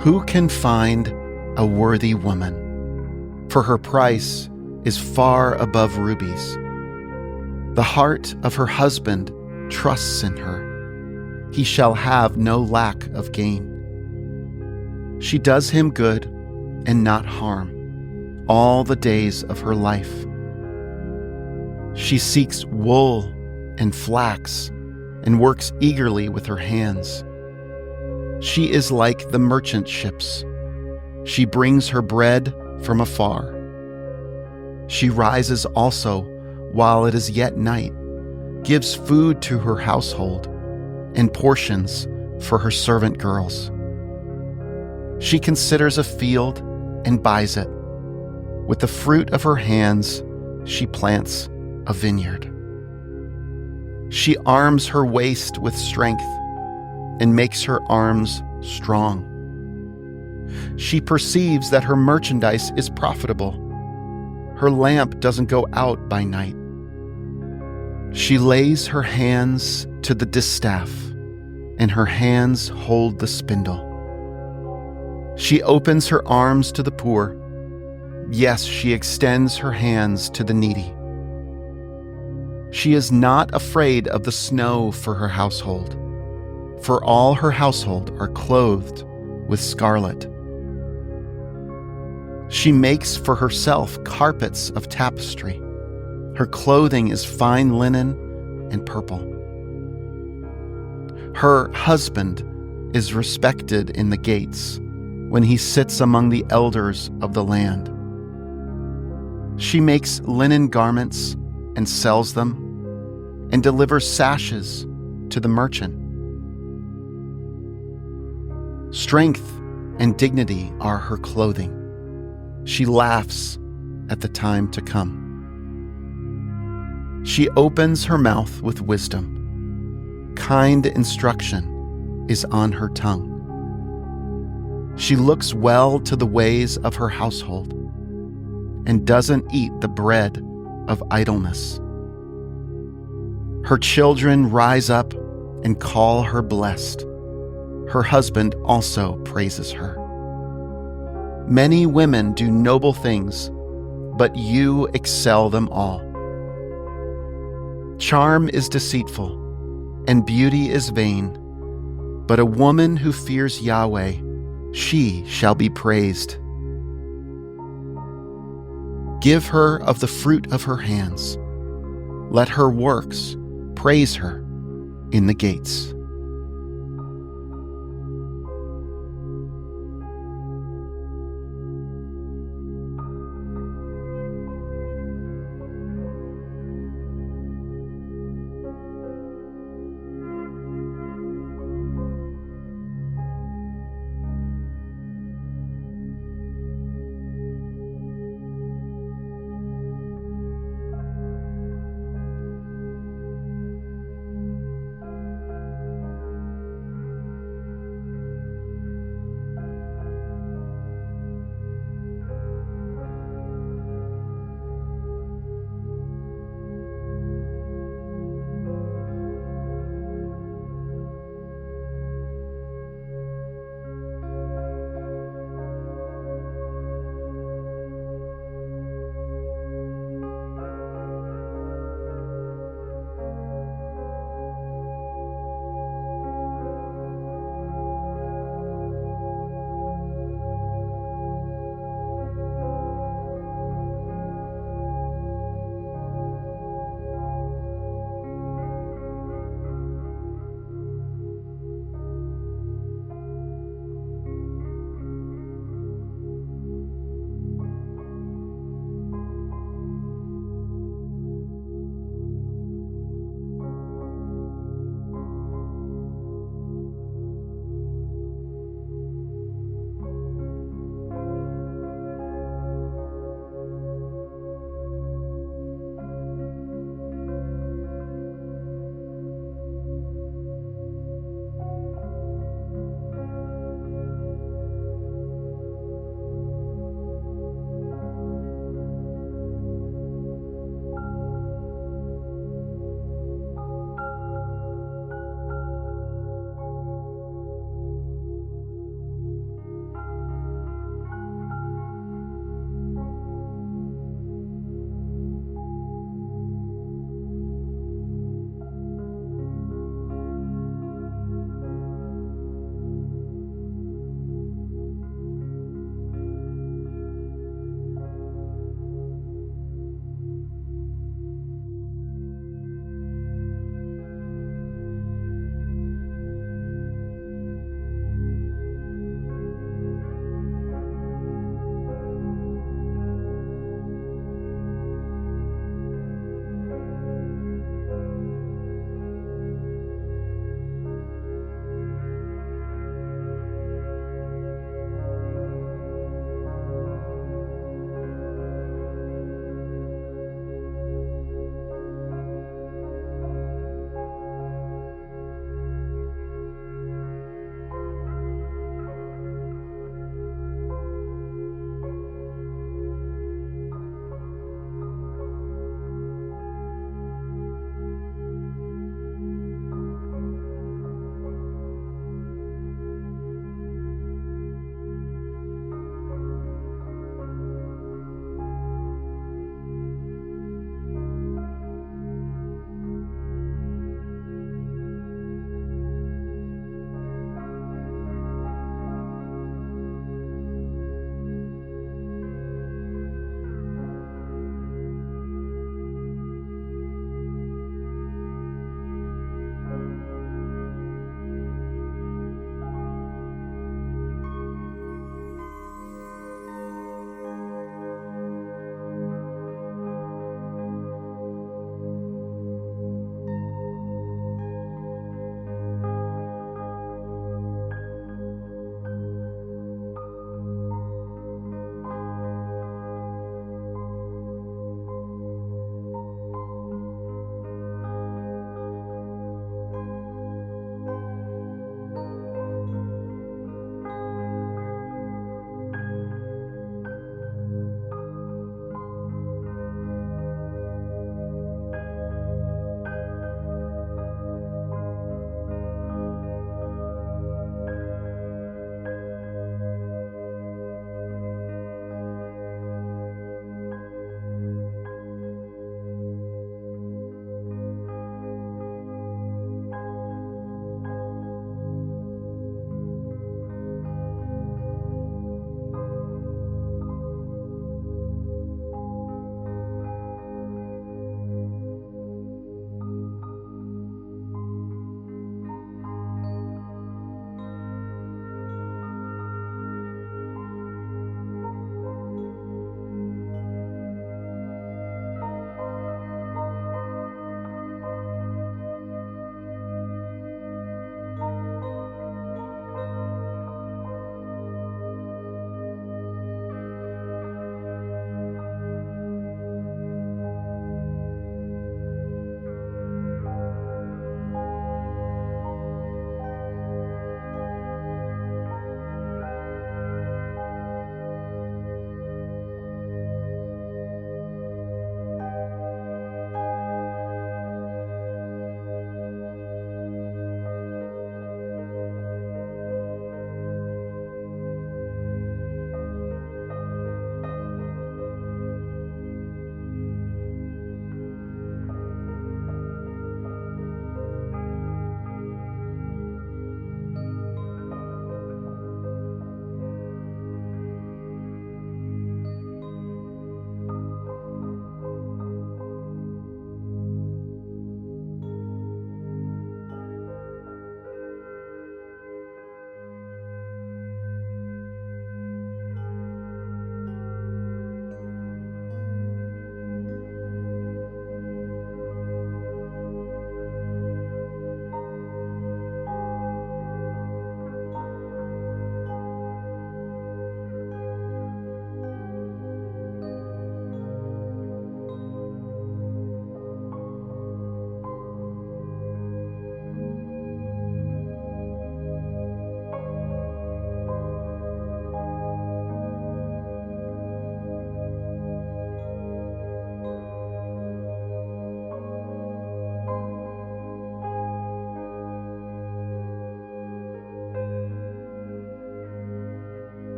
Who can find a worthy woman? For her price is far above rubies. The heart of her husband trusts in her. He shall have no lack of gain. She does him good and not harm all the days of her life. She seeks wool and flax and works eagerly with her hands. She is like the merchant ships. She brings her bread from afar. She rises also while it is yet night, gives food to her household, and portions for her servant girls. She considers a field and buys it. With the fruit of her hands, she plants a vineyard. She arms her waist with strength and makes her arms strong. She perceives that her merchandise is profitable. Her lamp doesn't go out by night. She lays her hands to the distaff and her hands hold the spindle. She opens her arms to the poor. Yes, she extends her hands to the needy. She is not afraid of the snow for her household, for all her household are clothed with scarlet. She makes for herself carpets of tapestry. Her clothing is fine linen and purple. Her husband is respected in the gates when he sits among the elders of the land. She makes linen garments and sells them, and delivers sashes to the merchant. Strength and dignity are her clothing. She laughs at the time to come. She opens her mouth with wisdom. Kind instruction is on her tongue. She looks well to the ways of her household and doesn't eat the bread of idleness. Her children rise up and call her blessed. Her husband also praises her. Many women do noble things, but you excel them all. Charm is deceitful, and beauty is vain, but a woman who fears Yahweh, she shall be praised. Give her of the fruit of her hands. Let her works praise her in the gates.